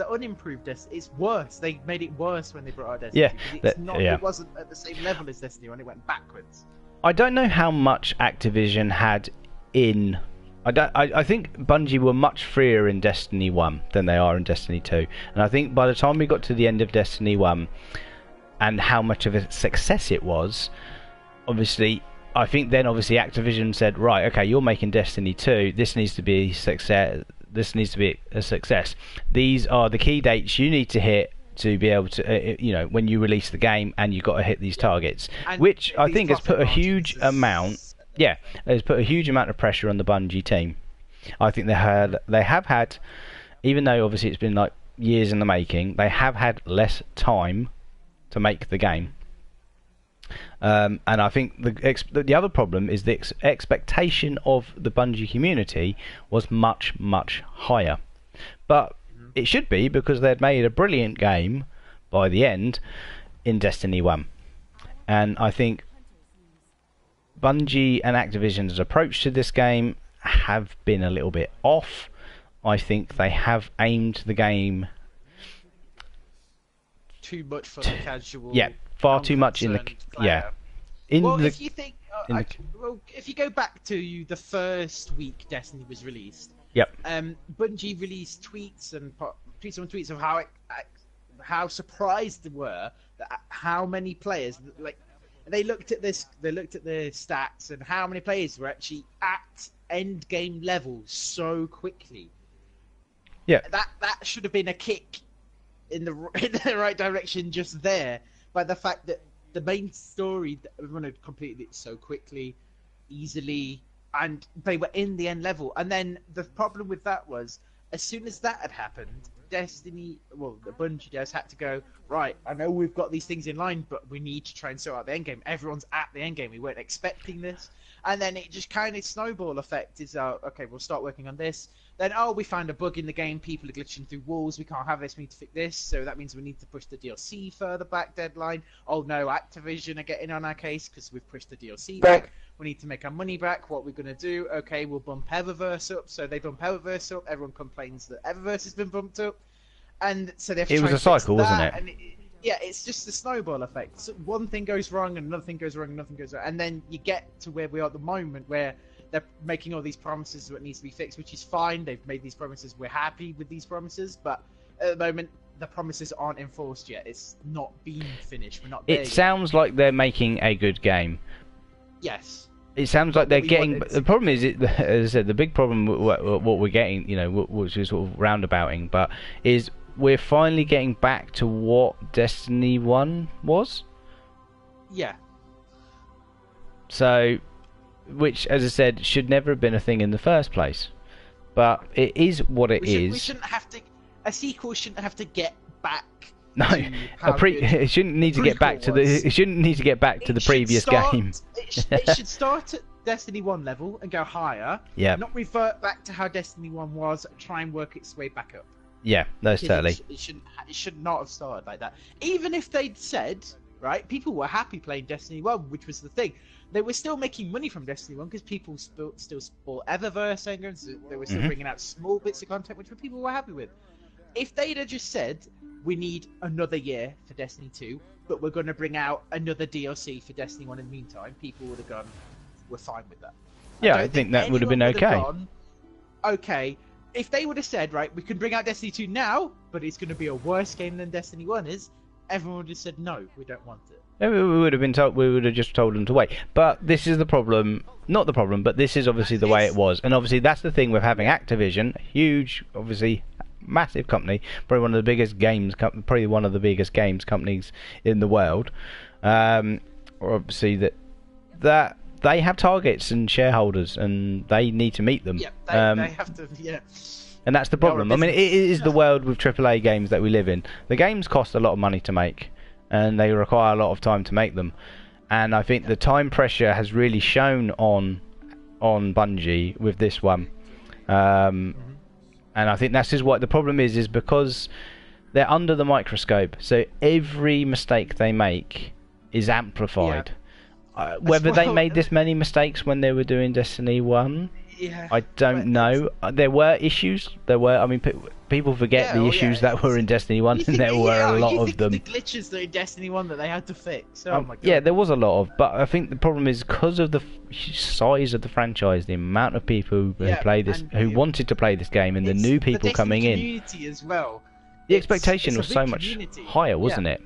unimproved Destiny. It's worse. They made it worse when they brought out Destiny. Yeah, it wasn't at the same level as Destiny 1. It went backwards. I don't know how much Activision had in. I think Bungie were much freer in Destiny 1 than they are in Destiny 2. And I think by the time we got to the end of Destiny 1 and how much of a success it was, I think then Activision said, right, okay, you're making Destiny 2, this needs to be success. This needs to be a success. These are the key dates you need to hit to be able to, when you release the game, and you've got to hit these targets, which I think has put a huge amount. Yeah, it's put a huge amount of pressure on the Bungie team. I think they have had, even though obviously it's been like years in the making, they have had less time to make the game. And I think the other problem is the expectation of the Bungie community was much, much higher. But it should be, because they'd made a brilliant game by the end in Destiny 1. And I think Bungie and Activision's approach to this game have been a little bit off. I think they have aimed the game too much for the casual. Yeah, far too much in the player. If you think, if you go back to the first week Destiny was released, Bungie released tweets of how surprised they were that how many players they looked at the stats and how many players were actually at end game level so quickly. Yeah, that should have been a kick in the right direction just there, by the fact that the main story, everyone had completed it so quickly, easily, and they were in the end level. And then the problem with that was, as soon as that had happened, the Bungie devs had to go, right, I know we've got these things in line, but we need to try and sort out the end game. Everyone's at the end game. We weren't expecting this. And then it just kind of snowball effect is, okay, we'll start working on this. Then, oh, we found a bug in the game. People are glitching through walls. We can't have this. We need to fix this. So that means we need to push the DLC further back deadline. Oh, no, Activision are getting on our case because we've pushed the DLC back. We need to make our money back. What we're going to do? Okay, we'll bump Eververse up. So they bump Eververse up. Everyone complains that Eververse has been bumped up. And so they have to It was try a and fix cycle, that, wasn't it? and yeah, it's just the snowball effect. So one thing goes wrong, and another thing goes wrong, and another thing goes wrong, and then you get to where we are at the moment, where they're making all these promises of what needs to be fixed, which is fine. They've made these promises. We're happy with these promises, but at the moment, the promises aren't enforced yet. It's not been finished. We're not there It yet. sounds like they're making a good game. Yes. It sounds like they're we getting. wanted. The problem is, as I said, the big problem what we're getting, which is sort of roundabouting, but is we're finally getting back to what Destiny 1 was. Yeah. So, which, as I said, should never have been a thing in the first place. But it is what it is. We shouldn't have to. A sequel shouldn't have to get back. No, to how good it shouldn't need to get back to the. was. It shouldn't need to get back to It the should previous start- game. It should start at Destiny 1 level and go higher. Yeah. Not revert back to how Destiny 1 was. Try and work its way back up. Yeah, that's totally. It should not have started like that. Even if they'd said, right, people were happy playing Destiny 1, which was the thing. They were still making money from Destiny 1 because people still bought Eververse engines. They were still bringing out small bits of content, which people were happy with. If they'd have just said, we need another year for Destiny 2, but we're going to bring out another DLC for Destiny 1 in the meantime, people would have gone, we're fine with that. Yeah, don't I think that would have been anyone would okay. gone, okay, if they would have said, right, we can bring out Destiny 2 now, but it's going to be a worse game than Destiny 1 is, everyone would have said, no, we don't want it. Yeah, we would have been told. We would have just told them to wait. But this is the problem. Not the problem, but this is obviously the way it was. And obviously that's the thing with having Activision, huge, obviously massive company, probably one of the biggest probably one of the biggest games companies in the world. Or obviously that they have targets and shareholders, and they need to meet them. Yeah, they have to, yeah. And that's the They are a problem. I mean, it is the world with AAA games that we live in. The games cost a lot of money to make, and they require a lot of time to make them. And I think the time pressure has really shown on Bungie with this one. And I think that's just what the problem is because they're under the microscope. So every mistake they make is amplified. Whether they made this many mistakes when they were doing Destiny 1, Yeah, I don't know. There were issues. I mean, people forget the issues that were in Destiny 1, and there were a lot of them. The glitches that are in Destiny 1 that they had to fix. Oh my god. Yeah, there was a lot of, but I think the problem is because of the size of the franchise, the amount of people who played this, who wanted to play this game, and the new people the coming in. community as well. The expectation it's a was big so much community. higher, wasn't it?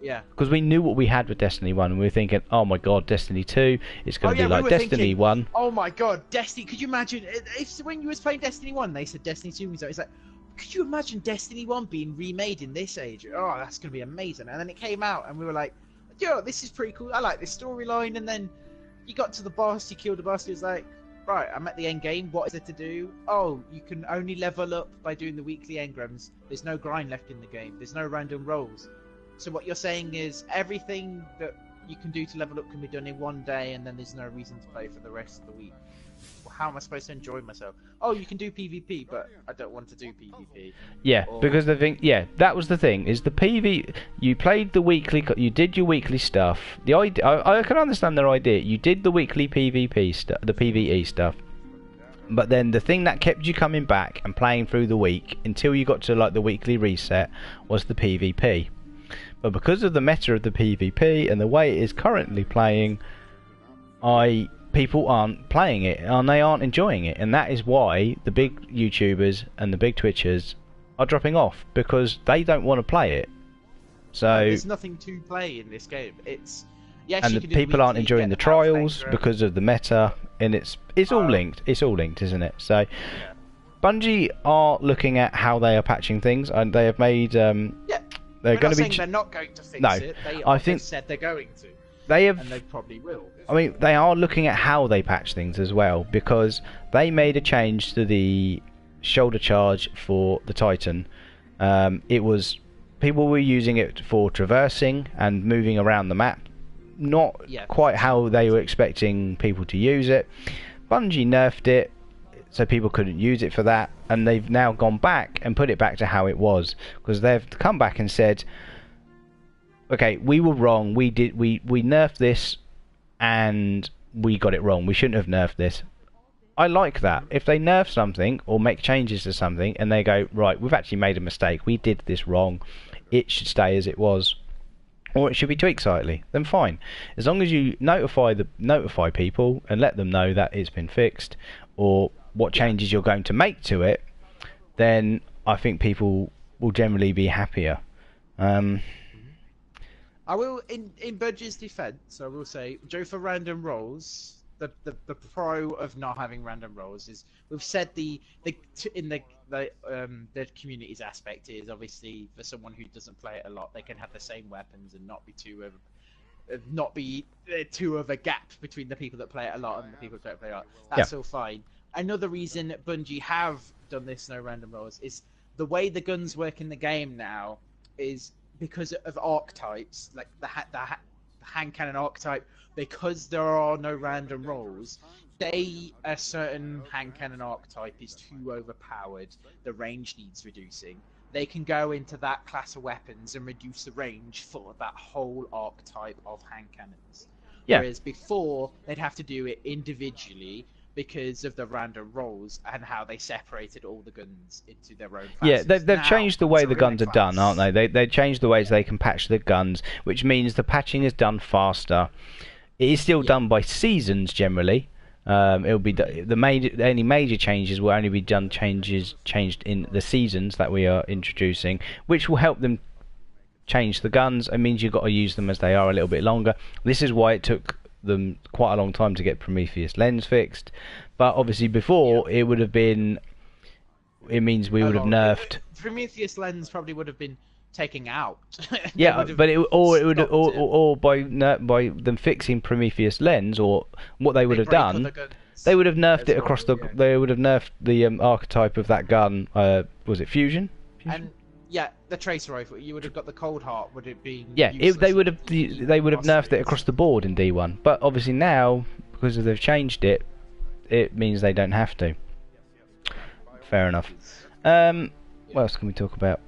Yeah. Because we knew what we had with Destiny 1, and we were thinking, oh my god, Destiny 2, it's going to be like we were Destiny thinking, 1. Oh my god, Destiny! Could you imagine if when you was playing Destiny 1, they said Destiny 2 was out? It's like, could you imagine Destiny 1 being remade in this age? Oh, that's going to be amazing! And then it came out, and we were like, yo, this is pretty cool. I like this storyline. And then you got to the boss, you killed the boss. It was like, right, I'm at the end game. What is there to do? Oh, you can only level up by doing the weekly engrams. There's no grind left in the game. There's no random rolls. So what you're saying is everything that you can do to level up can be done in one day, and then there's no reason to play for the rest of the week. Well, how am I supposed to enjoy myself? Oh, you can do PvP, but I don't want to do PvP. Yeah, because the thing, that was the thing, is the PV, you played the weekly, you did your weekly stuff. The idea, I can understand their idea. You did the weekly PvP stuff, the PvE stuff. But then the thing that kept you coming back and playing through the week until you got to like the weekly reset was the PvP. But because of the meta of the PvP and the way it is currently playing, people aren't playing it and they aren't enjoying it, and that is why the big YouTubers and the big Twitchers are dropping off, because they don't want to play it. So there's nothing to play in this game. It's and the people aren't enjoying the trials because of the meta, and it's all linked. It's all linked, isn't it? So Bungie are looking at how they are patching things, and they have made they're going to be. They're not going to fix No, it. They said they're going to. They have. And they probably will. I mean, they are looking at how they patch things as well, because they made a change to the shoulder charge for the Titan. It was people were using it for traversing and moving around the map. Not Yeah. quite how they were expecting people to use it. Bungie nerfed it so people couldn't use it for that, and they've now gone back and put it back to how it was, because they've come back and said, okay, we were wrong, we nerfed this and we got it wrong, we shouldn't have nerfed this. I like that. If they nerf something or make changes to something and they go, right, we've actually made a mistake, we did this wrong, it should stay as it was, or it should be tweaked slightly, then fine. As long as you notify people and let them know that it's been fixed or what changes you're going to make to it, then I think people will generally be happier. I will, in Bungie's defense, I will say, Joe, for random rolls, the pro of not having random rolls is, we've said the community's aspect is obviously for someone who doesn't play it a lot, they can have the same weapons and not be too of a gap between the people that play it a lot and the people who don't play it a lot. That's all fine. Another reason Bungie have done this no random rolls is the way the guns work in the game now is because of archetypes, like the hand cannon archetype. Because there are no random rolls, say a certain hand cannon archetype is too overpowered, the range needs reducing, they can go into that class of weapons and reduce the range for that whole archetype of hand cannons. Yeah. Whereas before, they'd have to do it individually because of the random rolls and how they separated all the guns into their own classes. Yeah, they've Now, changed the way it's the a guns are class. done, aren't they? They've changed the ways they can patch the guns, which means the patching is done faster. It is still done by seasons generally. It'll be any major changes will only be changed in the seasons that we are introducing, which will help them change the guns. It means you've got to use them as they are a little bit longer. This is why it took them quite a long time to get Prometheus Lens fixed. But obviously before it would have been. It means we would have nerfed. Prometheus Lens probably would have been taking out. Yeah, but by them fixing Prometheus Lens, or what they would have done, they would have nerfed it across the. They would have nerfed the archetype of that gun. Was it Fusion? And yeah, the tracer rifle. You would have got the Cold Heart. Would it be? Yeah, they would have nerfed it across the board in D1. But obviously now, because they've changed it, it means they don't have to. Fair enough. What else can we talk about?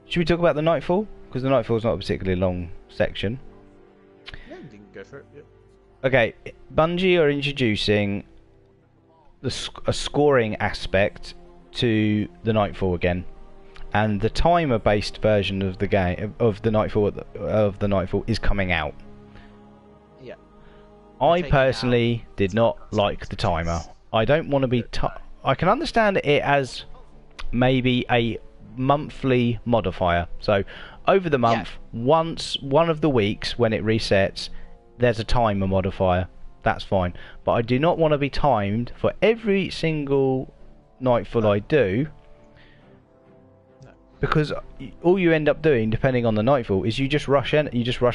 Should we talk about the Nightfall? Because the Nightfall is not a particularly long section. Yeah, you can go for it. Yeah. Okay, Bungie are introducing a scoring aspect to the Nightfall again, and the timer-based version of the game of the Nightfall is coming out. Yeah. I personally did not like the timer. I don't want to be. I can understand it as maybe a monthly modifier. So over the month, once one of the weeks when it resets, there's a timer modifier. That's fine. But I do not want to be timed for every single Nightfall I do. Because all you end up doing, depending on the Nightfall, is you just rush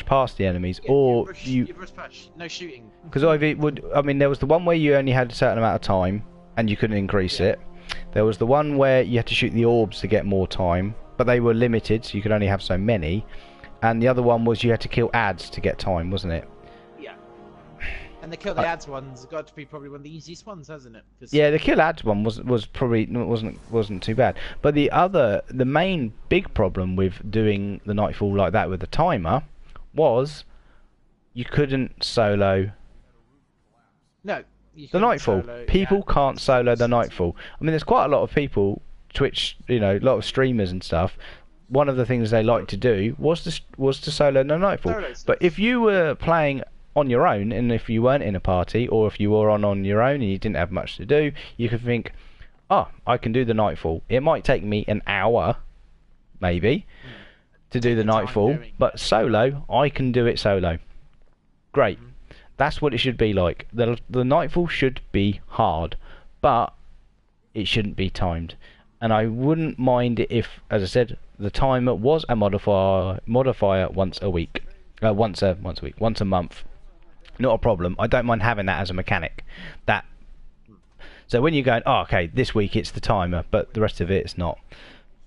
past the enemies, or you rush past, no shooting. Because there was the one where you only had a certain amount of time and you couldn't increase it. There was the one where you had to shoot the orbs to get more time, but they were limited, so you could only have so many. And the other one was you had to kill ads to get time, wasn't it? Yeah. And the kill the ads one's got to be probably one of the easiest ones, hasn't it? Yeah, the kill ads one was probably wasn't too bad. But the main big problem with doing the Nightfall like that with the timer was you couldn't solo. No. The Nightfall. People can't solo the Nightfall. I mean, there's quite a lot of people, Twitch, a lot of streamers and stuff. One of the things they like to do was to solo the Nightfall. But if you were playing on your own, and if you weren't in a party, or if you were on your own and you didn't have much to do, you could think, I can do the Nightfall. It might take me an hour, maybe, to do the Nightfall, but solo, I can do it solo. Great. That's what it should be like. The Nightfall should be hard, but it shouldn't be timed. And I wouldn't mind it if, as I said, the timer was a modifier once a week, once a month. Not a problem. I don't mind having that as a mechanic. So when you're going, okay, this week it's the timer, but the rest of it it's not.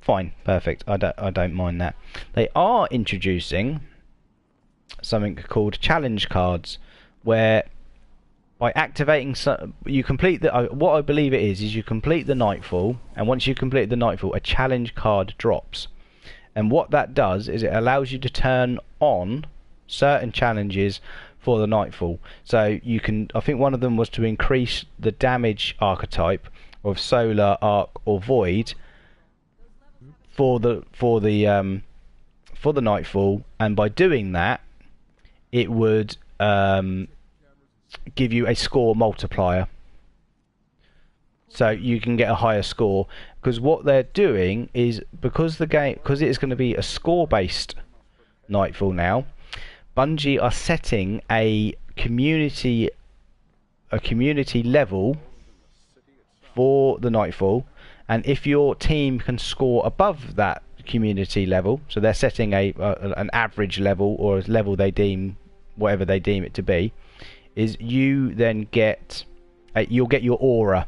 fine, perfect. I don't mind that. They are introducing something called challenge cards, where by activating you complete the what I believe it is you complete the Nightfall, and once you complete the Nightfall, a challenge card drops. And what that does is it allows you to turn on certain challenges for the Nightfall. So you can, I think one of them was to increase the damage archetype of Solar, Arc, or Void for the Nightfall, and by doing that, it would give you a score multiplier. So you can get a higher score, because what they're doing is, because it is going to be a score-based Nightfall now, Bungie are setting a community level for the Nightfall, and if your team can score above that community level, so they're setting an average level, or a level they deem, whatever they deem it to be, is you then you'll get your aura.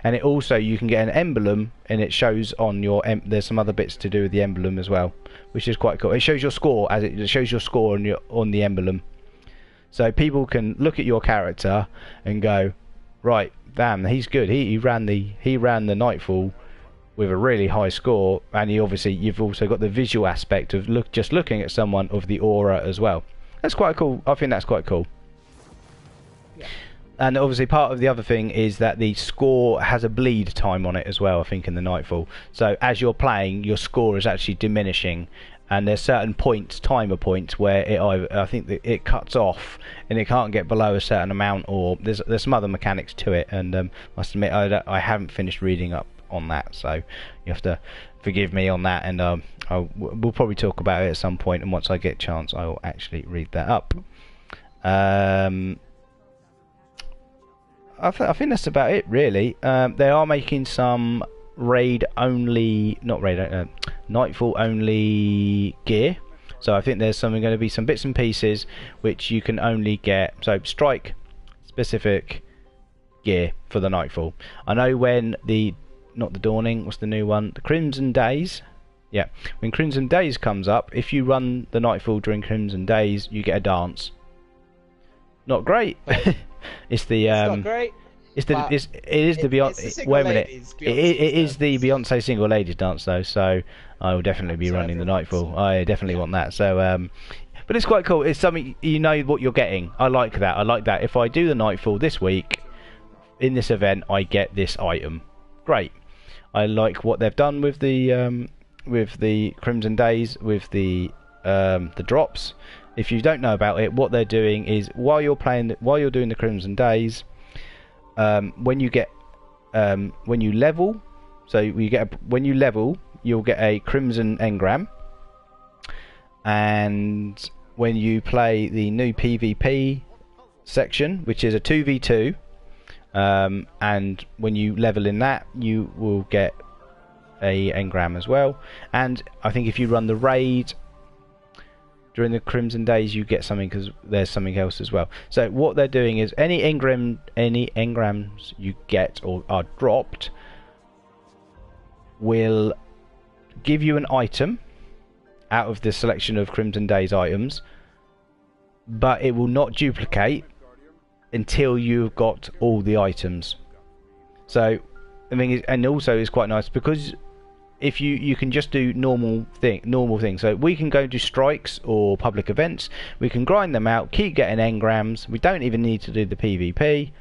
And it also, you can get an emblem, and it shows on your there's some other bits to do with the emblem as well, which is quite cool. It shows your score, it shows your score on the emblem, so people can look at your character and go, right, damn, he's good. He ran the Nightfall with a really high score, and you've also got the visual aspect of just looking at someone of the aura as well. That's quite cool. I think that's quite cool. Yeah. And obviously part of the other thing is that the score has a bleed time on it as well, I think, in the Nightfall. So as you're playing, your score is actually diminishing, and there's certain timer points where I think that it cuts off and it can't get below a certain amount, or there's some other mechanics to it, and must admit I haven't finished reading up on that, so you have to forgive me on that, and we'll probably talk about it at some point, and once I get a chance I will actually read that up. I think that's about it, really. They are making some Nightfall only gear. So I think there's going to be some bits and pieces which you can only get. So strike specific gear for the Nightfall. I know when not the Dawning, what's the new one? The Crimson Days. Yeah, when Crimson Days comes up, if you run the Nightfall during Crimson Days, you get a dance. Not great. It's not great. It is the Beyonce. Wait a minute. It is the Beyonce single ladies dance though, so I will definitely be running the Nightfall. I definitely want that. So, but it's quite cool. It's something, you know what you're getting. I like that. I like that. If I do the Nightfall this week in this event, I get this item. Great. I like what they've done with the Crimson Days, with the drops. If you don't know about it, what they're doing is while you're doing the Crimson Days, when you level, when you level, you'll get a Crimson Engram, and when you play the new PvP section, which is a 2v2, and when you level in that, you will get a engram as well. And I think if you run the raid during the Crimson Days, you get something, because there's something else as well. So what they're doing is any engrams you get or are dropped will give you an item out of the selection of Crimson Days items, but it will not duplicate until you've got all the items. So I mean, and also it's quite nice because if you can just do normal things. So we can go do strikes or public events, we can grind them out, keep getting engrams, we don't even need to do the PvP,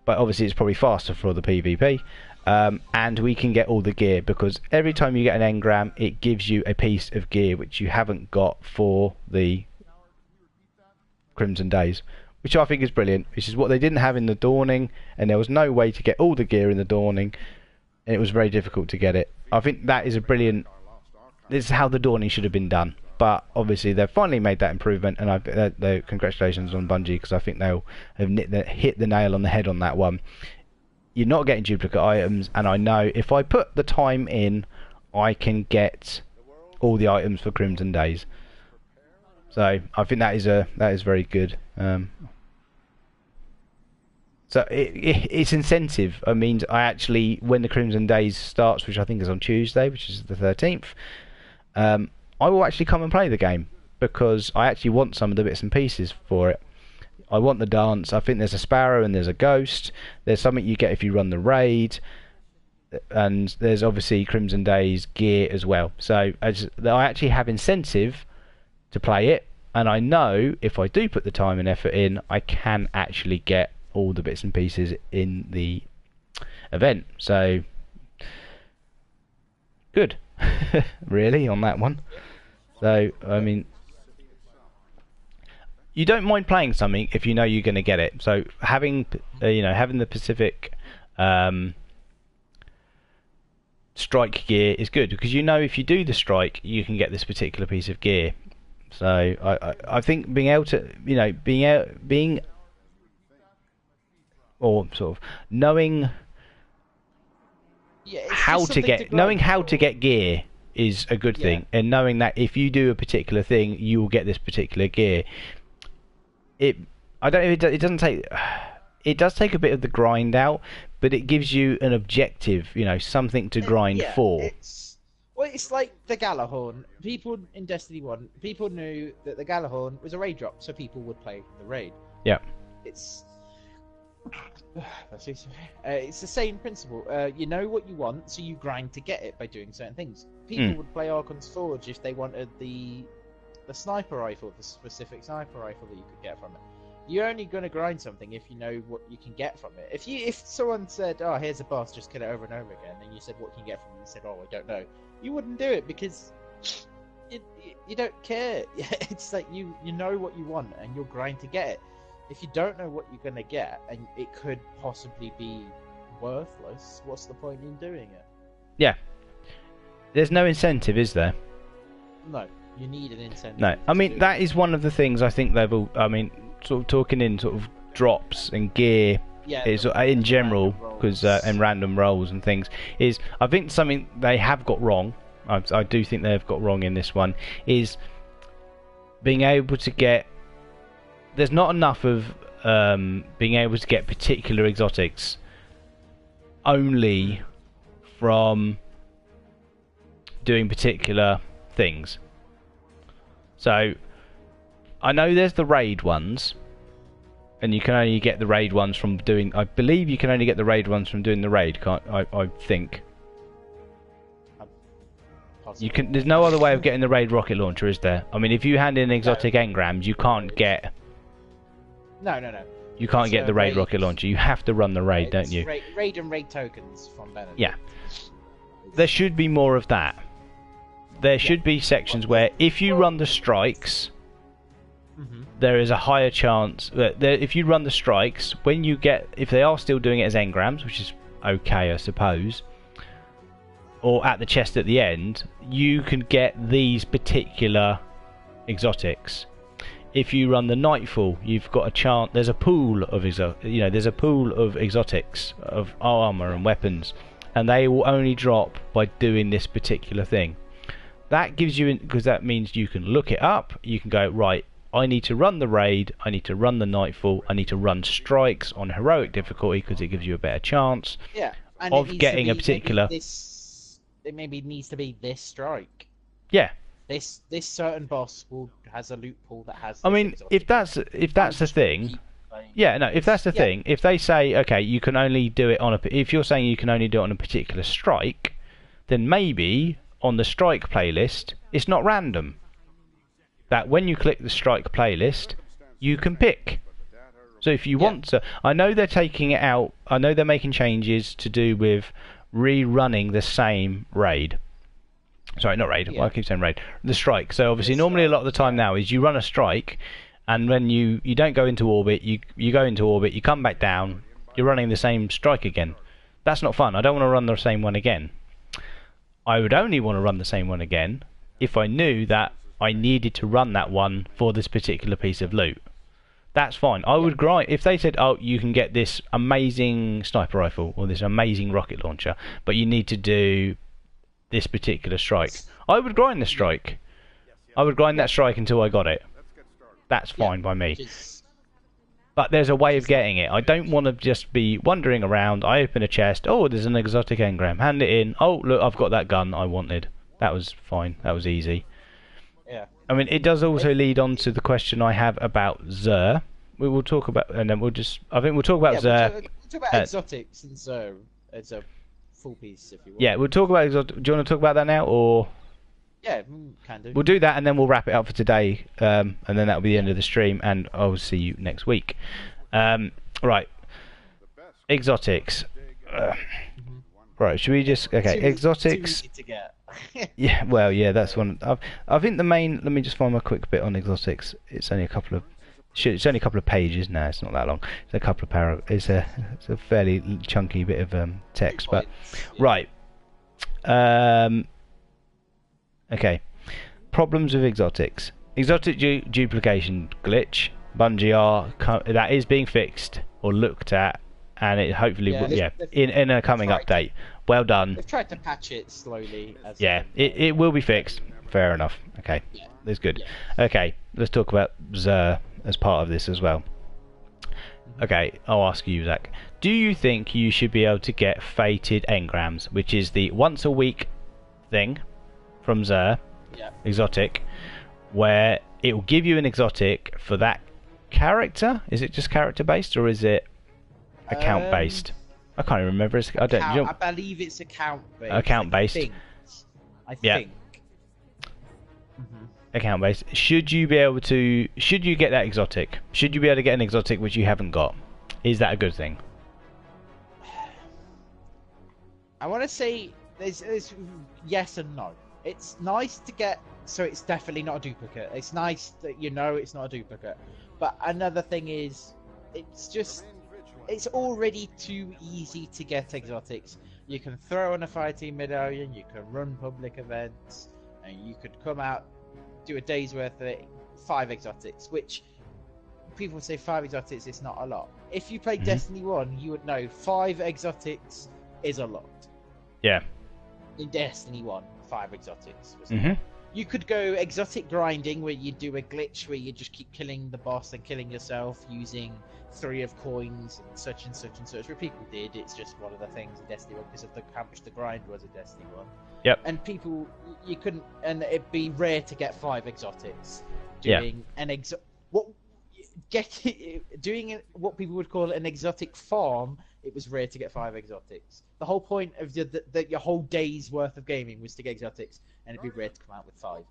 but obviously it's probably faster for the PvP, and we can get all the gear, because every time you get an engram it gives you a piece of gear which you haven't got for the Crimson Days, which I think is brilliant, which is what they didn't have in the Dawning, and there was no way to get all the gear in the Dawning, and it was very difficult to get it. I think that is a brilliant, this is how the Dawning should have been done, but obviously they've finally made that improvement, and congratulations on Bungie, because I think they'll have hit the nail on the head on that one. You're not getting duplicate items, and I know if I put the time in, I can get all the items for Crimson Days. So I think that is very good. So it's incentive. I mean, I actually, when the Crimson Days starts, which I think is on Tuesday, which is the 13th, I will actually come and play the game because I actually want some of the bits and pieces for it. I want the dance. I think there's a Sparrow and there's a Ghost. There's something you get if you run the raid, and there's obviously Crimson Days gear as well. So I actually have incentive to play it, and I know if I do put the time and effort in, I can actually get all the bits and pieces in the event. So good, really, on that one. So I mean, you don't mind playing something if you know you're going to get it. So having having the Pacific strike gear is good because you know if you do the strike, you can get this particular piece of gear. So I think being able to being or sort of knowing how to get gear is a good thing, and knowing that if you do a particular thing, you will get this particular gear. It does take a bit of the grind out, but it gives you an objective, something to grind for. It's like the Galahorn. People in Destiny 1, people knew that the Galahorn was a raid drop, so people would play the raid. Yeah. It's the same principle. You know what you want, so you grind to get it by doing certain things. People would play Archon's Forge if they wanted the sniper rifle, the specific sniper rifle that you could get from it. You're only going to grind something if you know what you can get from it. If someone said, "Oh, here's a boss, just kill it over and over again," and you said, "What can you get from it?" and you said, "Oh, I don't know," you wouldn't do it because you don't care. It's like you know what you want and you'll grind to get it. If you don't know what you're going to get and it could possibly be worthless, what's the point in doing it? Yeah. There's no incentive, is there? No, you need an incentive. No, I mean that is one of the things I think they've all. I mean, sort of talking in sort of drops and gear is in general because and random rolls and things is I think something they have got wrong. I do think they've got wrong in this one is being able to get. There's not enough of being able to get particular exotics only from doing particular things. So I know there's the raid ones, and you can only get the raid ones from doing. I believe you can only get the raid ones from doing the raid. I think. You can. There's no other way of getting the raid rocket launcher, is there? I mean, if you hand in exotic engrams, you can't get. No. You can't get the raid rocket launcher. You have to run the raid, don't you? Raid and raid tokens from Benedict. Yeah. There should be more of that. There should be sections where if you run the strikes, there is a higher chance that if you run the strikes, when you get, if they are still doing it as engrams, which is okay, I suppose, or at the chest at the end, you can get these particular exotics. If you run the Nightfall, you've got a chance. There's a pool of there's a pool of exotics of armor and weapons, and they will only drop by doing this particular thing. That gives you, because that means you can look it up. You can go, right, I need to run the raid. I need to run the Nightfall. I need to run strikes on heroic difficulty because it gives you a better chance of getting a particular. It maybe needs to be this strike. Yeah. This certain boss has a loot pool that has. I mean, if that's the thing, yeah, no. If that's the thing, if they say, okay, you can only do it on a. If you're saying you can only do it on a particular strike, then maybe on the strike playlist, it's not random. That when you click the strike playlist, you can pick. So if you want to, I know they're taking it out. I know they're making changes to do with rerunning the same raid. Sorry, not raid. Well, I keep saying raid. The strike. So obviously, normally a lot of the time now is you run a strike, and when you don't go into orbit, you go into orbit, you come back down, you're running the same strike again. That's not fun. I don't want to run the same one again. I would only want to run the same one again if I knew that I needed to run that one for this particular piece of loot. That's fine. I would grind if they said, "Oh, you can get this amazing sniper rifle or this amazing rocket launcher, but you need to do this particular strike." I would grind the strike. I would grind that strike until I got it. That's fine by me. But there's a way of getting it. I don't want to just be wandering around. I open a chest. Oh, there's an exotic engram. Hand it in. Oh, look, I've got that gun I wanted. That was fine. That was easy. Yeah. I mean, it does also lead on to the question I have about Xur. We will talk about, and then we'll just. I think we'll talk about Xur. We'll talk about exotics and so it's a full piece if you want. Yeah, we'll talk about exotic. Do you want to talk about that now, or? Yeah, can do. We'll do that, and then we'll wrap it up for today, and then that'll be the end of the stream, and I'll see you next week. Right, exotics. Right, should we just exotics? Too easy to get. Yeah, well, yeah, that's one. I think the main. Let me just find my quick bit on exotics. It's only a couple of. It's only a couple of pages now. It's not that long. It's a couple of It's a fairly chunky bit of text, but right. Okay. Problems with exotics. Exotic duplication glitch. Bungie are that is being fixed or looked at, and it hopefully in a coming update. Well done. They've tried to patch it slowly. It will be fixed. Fair enough. Okay, that's good. Yeah. Okay, let's talk about Xur as part of this as well. Okay, I'll ask you, Zach. Do you think you should be able to get fated engrams, which is the once a week thing from Xur, exotic, where it will give you an exotic for that character? Is it just character based or is it account based? I can't even remember. I believe it's account based. Account based. I think. Account based. Should you be able to? Should you get that exotic? Should you be able to get an exotic which you haven't got? Is that a good thing? I want to say there's yes and no. It's nice to get, so it's definitely not a duplicate. It's nice that you know it's not a duplicate. But another thing is, it's already too easy to get exotics. You can throw on a fighting medallion, you can run public events, and you could come out, do a day's worth of 5 exotics, which people say 5 exotics is not a lot. If you played Destiny 1, you would know 5 exotics is a lot. Yeah. In Destiny 1, 5 exotics was a lot. You could go exotic grinding, where you do a glitch where you just keep killing the boss and killing yourself using 3 of coins and such and such and such, where people did. It's just one of the things in Destiny 1 because of how much the grind was in Destiny 1. Yep. And people, you couldn't, and it'd be rare to get 5 exotics doing doing what people would call an exotic farm. It was rare to get 5 exotics. The whole point of your whole day's worth of gaming was to get exotics, and it'd be rare to come out with 5.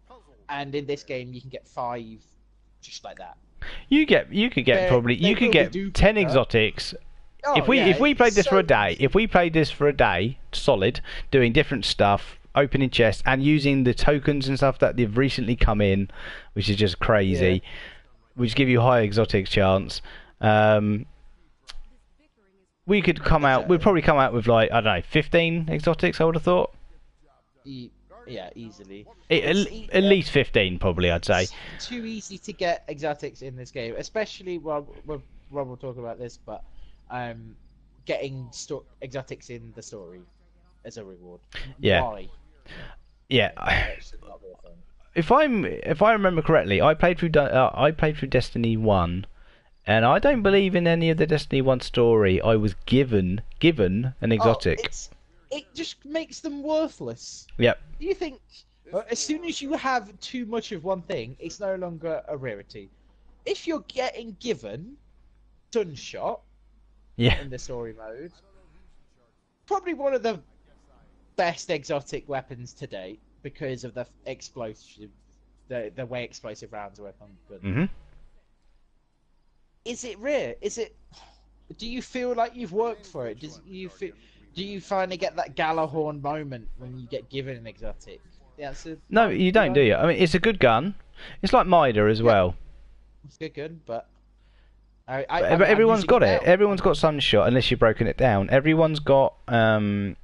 And in this game, you can get 5 just like that. You could get 10 exotics. If we played this for a day, solid, doing different stuff, opening chests and using the tokens and stuff that they've recently come in, which is just crazy, which give you high exotics chance. We'd probably come out with like, I don't know, 15 exotics, I would have thought. Yeah, easily. At least 15, probably, I'd say. It's too easy to get exotics in this game, especially, Rob will talk about this, but getting exotics in the story as a reward. Yeah. Why? Yeah. If I remember correctly, I played through Destiny 1, and I don't believe in any of the Destiny 1 story I was given an exotic. It just makes them worthless. Yep. Do you think as soon as you have too much of one thing, it's no longer a rarity? If you're getting given Sunshot in the story mode, probably one of the best exotic weapons to date because of the explosive, the way explosive rounds work on guns. Is it rare? Do you feel like you've worked for it? Do you finally get that Galahorn moment when you get given an exotic? The answer, no, you don't, do you? I mean, it's a good gun. It's like Mida as well. It's good, but but everyone's got it. Everyone's got Sunshot unless you've broken it down. Everyone's got Mida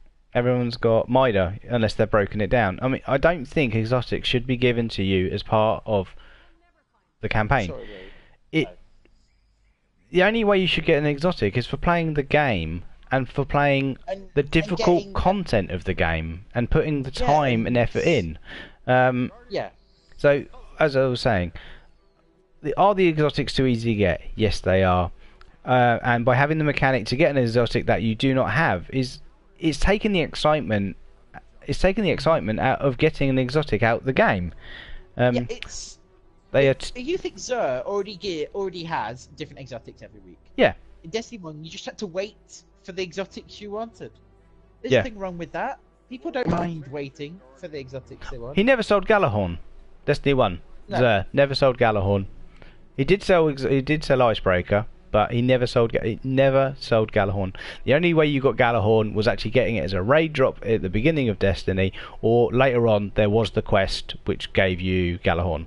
unless they've broken it down. I mean, I don't think exotics should be given to you as part of the campaign. The only way you should get an exotic is for playing the game and for playing the difficult content of the game and putting the time and effort in. So, as I was saying, are the exotics too easy to get? Yes, they are. and by having the mechanic to get an exotic that you do not have, it's taking the excitement. It's taking the excitement out of getting an exotic out the game. Yeah, it's. They are. You think Xur already has different exotics every week? Yeah. In Destiny 1, you just had to wait for the exotics you wanted. There's Yeah. nothing wrong with that. People don't mind waiting for the exotics they want. He never sold Galahorn. Destiny 1. No. Xur never sold Galahorn. He did sell Icebreaker, but he never sold Galahorn. The only way you got Galahorn was actually getting it as a raid drop at the beginning of Destiny, or later on there was the quest which gave you Galahorn.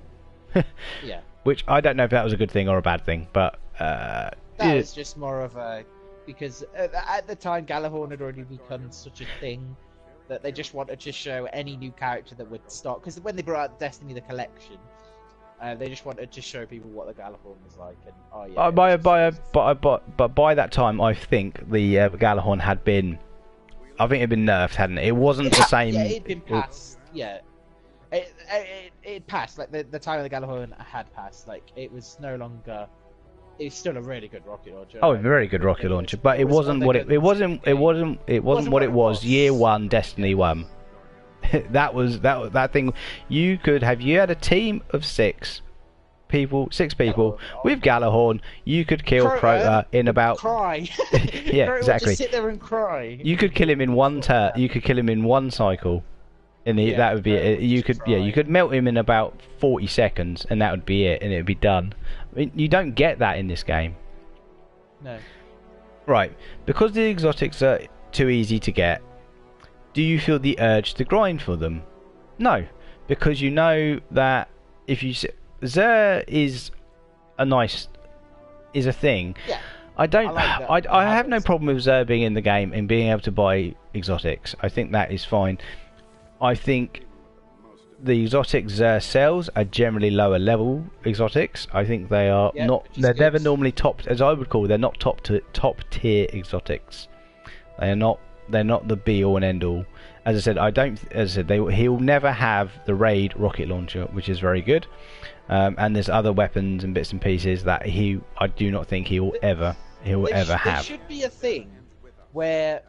Yeah. Which I don't know if that was a good thing or a bad thing, but That was just more of a... Because at the time, Galahorn had already become such a thing that they just wanted to show any new character that would start. Because when they brought out Destiny the Collection, they just wanted to show people what the Galahorn was like. And oh yeah. but by that time, I think the Galahorn had been, I think it had been nerfed, hadn't it? It wasn't the same. Yeah, it'd been passed. Yeah. It passed. Like the time of the Galahorn had passed. Like it was no longer. It's still a really good rocket launcher. Oh, like, very good rocket launcher, but it wasn't what it wasn't what it was year one Destiny 1. that thing. You had a team of six people with Galahorn. You could kill Crota in about cry. yeah, Crota would exactly. just sit there and cry. You could kill him in one turn. You could kill him in one cycle. And that would be it. You could melt him in about 40 seconds, and that would be it, and it would be done. I mean, you don't get that in this game. No. Right, because the exotics are too easy to get, do you feel the urge to grind for them? No, because you know that if you... Xur is a thing. Yeah. I don't. I like that. I have no problem with Xur being in the game and being able to buy exotics. I think that is fine. I think the exotic Xur sells are generally lower level exotics. I think they are not. They're never normally top, as I would call. They're not top tier exotics. They are not. They're not the be all and end all. As I said, he'll never have the raid rocket launcher, which is very good. And there's other weapons and bits and pieces that I do not think he'll ever have. There should be a thing where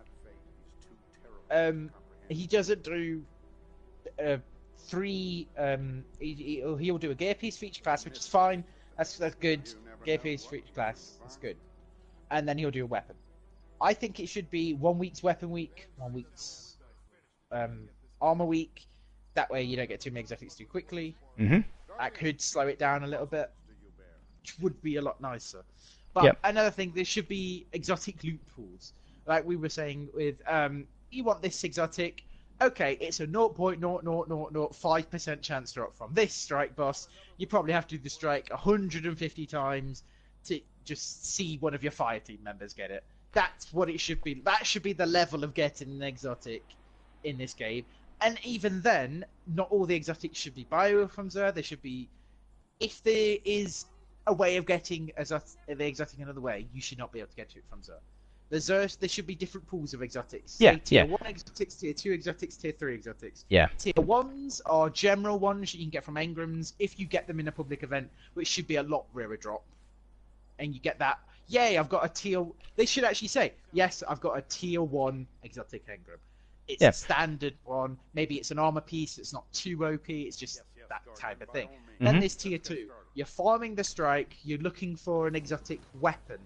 he doesn't do three. He'll do a gear piece for each class, which is fine. That's good. Gear piece for each class. That's good. And then he'll do a weapon. I think it should be 1 week's weapon week, 1 week's armor week. That way you don't get too many exotics too quickly. Mm-hmm. That could slow it down a little bit, which would be a lot nicer. But another thing, there should be exotic loot pools. Like we were saying with, you want this exotic, okay, it's a 0.00005% chance drop from this strike boss. You probably have to do the strike 150 times to just see one of your fire team members get it. That's what it should be. That should be the level of getting an exotic in this game. And even then, not all the exotics should be bio from Xur. They should be... If there is a way of getting the exotic another way, you should not be able to get to it from Xur. There should be different pools of exotics. Yeah, tier 1 exotics, tier 2 exotics, tier 3 exotics. Yeah. Tier 1s are general ones you can get from engrams if you get them in a public event, which should be a lot rarer drop. And you get that, yay, I've got a tier... They should actually say, yes, I've got a tier 1 exotic engram. It's a standard one. Maybe it's an armor piece. It's not too OP. It's just that type of thing. Then there's tier 2. You're farming the strike. You're looking for an exotic weapon.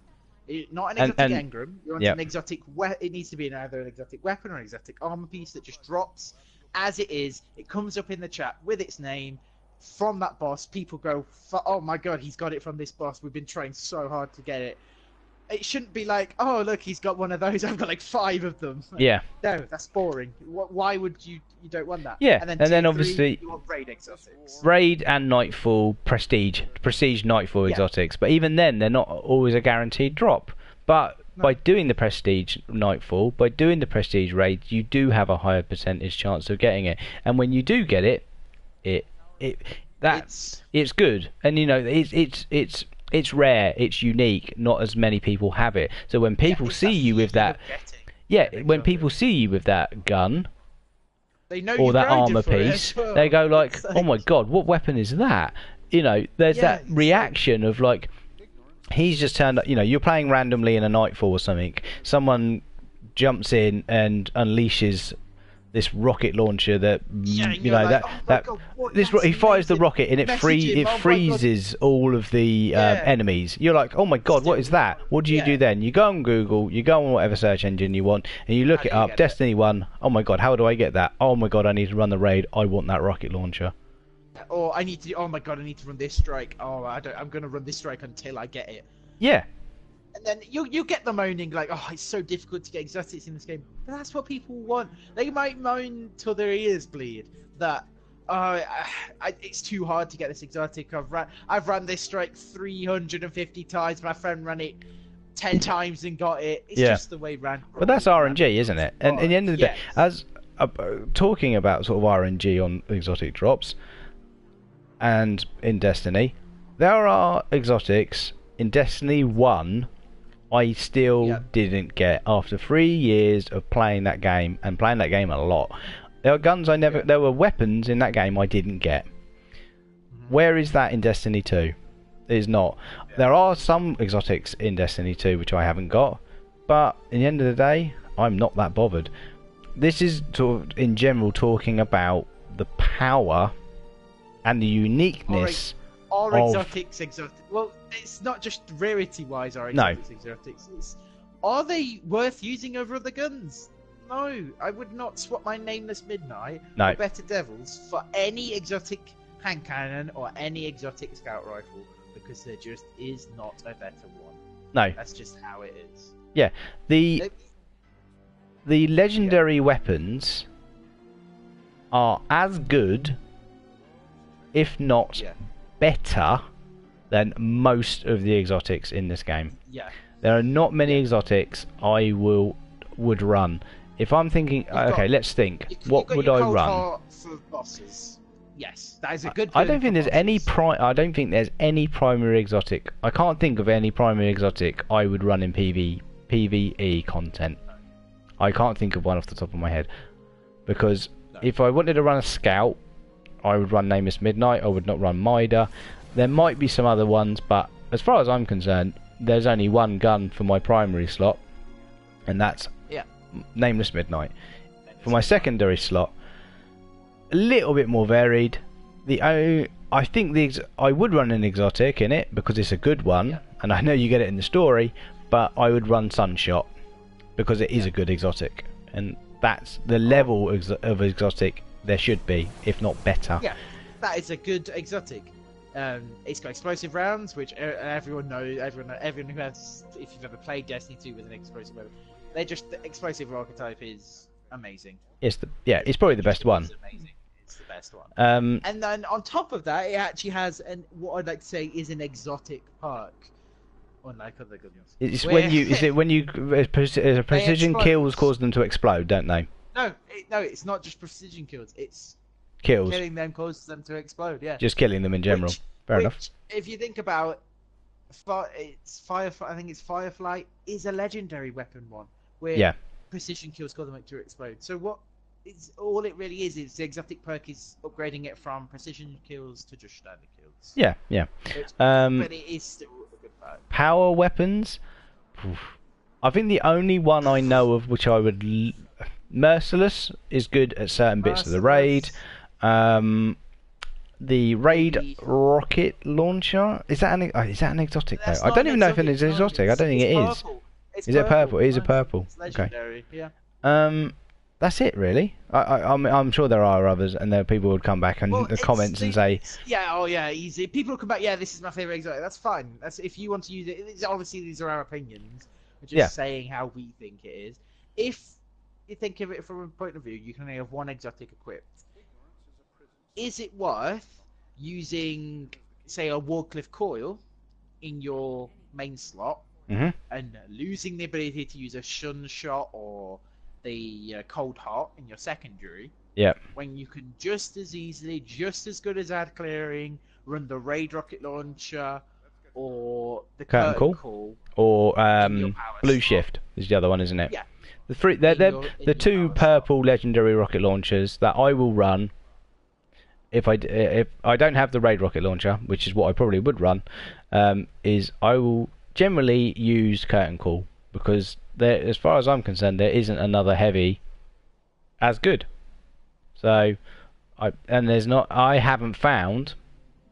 Not an exotic engram. You want an exotic It needs to be either an exotic weapon or an exotic armor piece that just drops as it is. It comes up in the chat with its name from that boss. People go, oh my god, he's got it from this boss. We've been trying so hard to get it. It shouldn't be like, oh look, he's got one of those. I've got like 5 of them. Yeah. No, that's boring. Why would you? You don't want that. Yeah. And then, then obviously you want raid exotics. Raid and Nightfall prestige Nightfall exotics. But even then, they're not always a guaranteed drop. But by doing the prestige Nightfall, by doing the prestige raid, you do have a higher percentage chance of getting it. And when you do get it, it's good. And you know, it's rare, it's unique, not as many people have it. So when people see you with that, when people see you with that gun, they know or that armor for it piece, as well. they go like, oh my god, what weapon is that? You know, there's that reaction of like, he's just turned up. You know, you're playing randomly in a Nightfall or something. Someone jumps in and unleashes this rocket launcher that Yeah, you know like, that oh my that God, what- this that's he fires the amazing. rocket and it Message him, oh my God. freezes all of the Yeah. enemies. You're like, oh my God, what is that? What do you Yeah. do then? You go on Google, you go on whatever search engine you want, and you look How it do you up. get it? Destiny 1. Oh my God, how do I get that? Oh my God, I need to run the raid. I want that rocket launcher. Or I need to. Oh my God, I need to run this strike. Oh, I'm gonna run this strike until I get it. Yeah, And then you get the moaning like, oh, it's so difficult to get exotics in this game. But that's what people want. They might moan till their ears bleed that, it's too hard to get this exotic. I've run this strike 350 times. My friend ran it 10 times and got it. It's Yeah. just the way ran. but that's RNG, isn't it? And at the end of the day, Yes. as talking about sort of RNG on exotic drops, and in Destiny, there are exotics in Destiny 1 I still Yeah. didn't get after 3 years of playing that game and playing that game a lot. There were guns I never. There were weapons in that game I didn't get. Where is that in Destiny 2? It is not. There are some exotics in Destiny 2 which I haven't got, but at the end of the day, I'm not that bothered. This is sort of in general talking about the power and the uniqueness. Are of- exotics exotic? Well, it's not just rarity-wise are No. exotics exotics. Are they worth using over other guns? No, I would not swap my Nameless Midnight No. or Better Devils for any exotic hand cannon or any exotic scout rifle because there just is not a better one. No, That's just how it is. the They- the legendary weapons are as good, if not Yeah, better, than most of the exotics in this game. yeah. There are not many exotics I would run. If I'm thinking, got- okay, let's think. You've What got would your I cold run? heart for bosses. Yes, that is a good. I gun don't think for there's any bosses. I don't think there's any primary exotic. I can't think of any primary exotic I would run in PvE content. I can't think of one off the top of my head. Because No. if I wanted to run a scout, I would run Nameless Midnight. I would not run Mida. There might be some other ones, but as far as I'm concerned, there's only one gun for my primary slot, and that's Yeah. Nameless Midnight. For my secondary slot, a little bit more varied. I think I would run an exotic in it because it's a good one, Yeah. and I know you get it in the story. But I would run Sunshot because it is a good exotic, and that's the level of exotic there should be, if not better. Yeah, that is a good exotic. It's got explosive rounds, which everyone knows. Everyone who has, if you've ever played Destiny 2 with an explosive weapon, the explosive archetype is amazing. It's probably the best one. It's amazing. It's the best one. Um, And then on top of that, it actually has what I'd like to say is an exotic perk, unlike other guns. it's Where- when you precision kills explodes. cause them to explode, don't they? No, it's not just precision kills. It's Kills, killing them causes them to explode. Yeah. just killing them in general. Fair enough. If you think about, it's Firefly. I think it's Firefly is a legendary weapon one where Yeah. precision kills cause them to explode. So what? It's all it really is. Is the exotic perk is upgrading it from precision kills to just standard kills. Yeah. But Um, it is still a good perk. power weapons. Oof. I think the only one I know of which I would Merciless is good at certain bits of the raid. The raid The- rocket launcher is that an exotic though? That's I not don't an even know if it's no, exotic. I don't think it is. purple. It's Is it purple? It is a Nice. purple. It's Okay. legendary. Yeah. That's it really. I'm sure there are others, and there people would come back and Well, the comments and say, easy. People will come back. Yeah, this is my favorite exotic. That's fine. That's if you want to use it. Obviously, these are our opinions. We're just Yeah. saying how we think it is. If you think of it from a point of view, you can only have one exotic equipped. Is it worth using, say, a Wardcliff coil in your main slot Mhm. and losing the ability to use a shun shot or the cold heart in your secondary? yeah, When you can just as easily, just as good as ad clearing, run the raid rocket launcher or the Curtain curtain call. or in your power blue slot. shift is the other one, isn't it? Yeah. The three, In they're your the two power slot. purple legendary rocket launchers that I will run. If I don't have the raid rocket launcher, which is what I probably would run, is I will generally use Curtain Call because there, as far as I'm concerned, there isn't another heavy as good. So, I haven't found.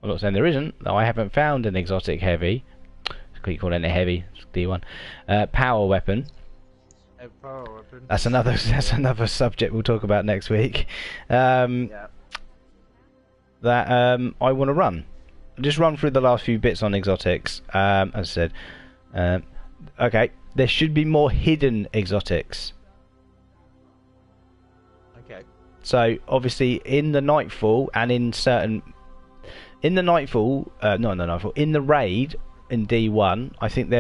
I'm not saying there isn't. I haven't found an exotic heavy. Keep calling it heavy. It's D1 power weapon. A power weapon. That's another subject we'll talk about next week. Yeah. That I want to run. Just run through the last few bits on exotics. As I said, okay, there should be more hidden exotics. Okay. So obviously in the Nightfall and in the Nightfall, not in the Nightfall, in the raid in D1, I think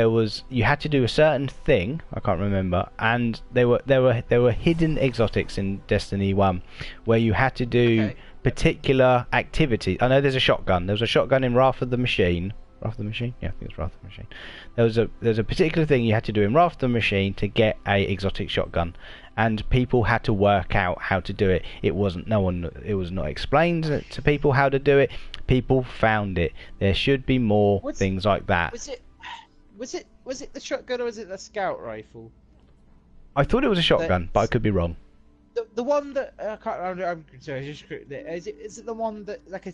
you had to do a certain thing. I can't remember, and there were hidden exotics in Destiny 1 where you had to do particular activity. I know there's a shotgun. There was a shotgun in Wrath of the Machine. Wrath of the Machine? Yeah, I think it's Wrath of the Machine. There's a particular thing you had to do in Wrath of the Machine to get a exotic shotgun, and people had to work out how to do it. It was not explained to people how to do it. People found it. There should be more things like that. Was it the shotgun or was it the scout rifle? I thought it was a shotgun, but I could be wrong. The one that I can't remember. I'm sorry, just is it the one that like a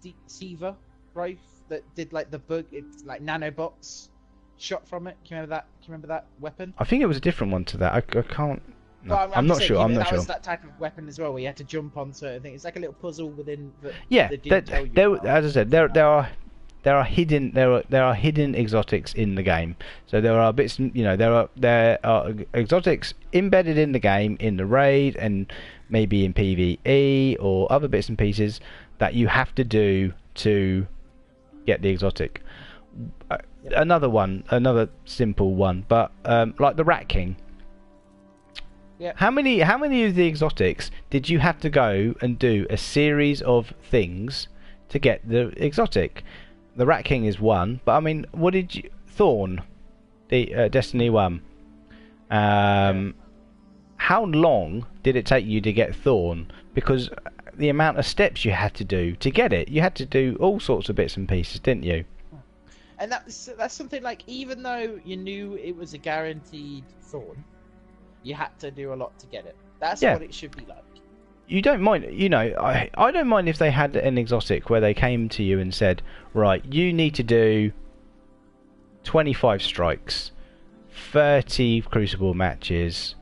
Deceiver rifle that did like the bug? It's like nanobots shot from it. Can you remember that weapon? I think it was a different one to that. I can't. No, well, I'm not sure. I'm not that sure. was that type of weapon as well, where you had to jump on certain things. It's like a little puzzle within. Yeah, as I said, there are hidden exotics in the game. So there are bits, there are exotics embedded in the game, in the raid, and maybe in PvE or other bits and pieces that you have to do to get the exotic. Another simple one, but like the Rat King. Yeah. How many of the exotics did you have to go and do a series of things to get the exotic? The Rat King is one, but I mean, what did you... Thorn, the Destiny 1. How long did it take you to get Thorn? Because the amount of steps you had to do to get it, you had to do all sorts of bits and pieces, didn't you? And that's something like, even though you knew it was a guaranteed Thorn, you had to do a lot to get it. That's what it should be like. You don't mind, I don't mind if they had an exotic where they came to you and said, right, you need to do 25 strikes, 30 Crucible matches,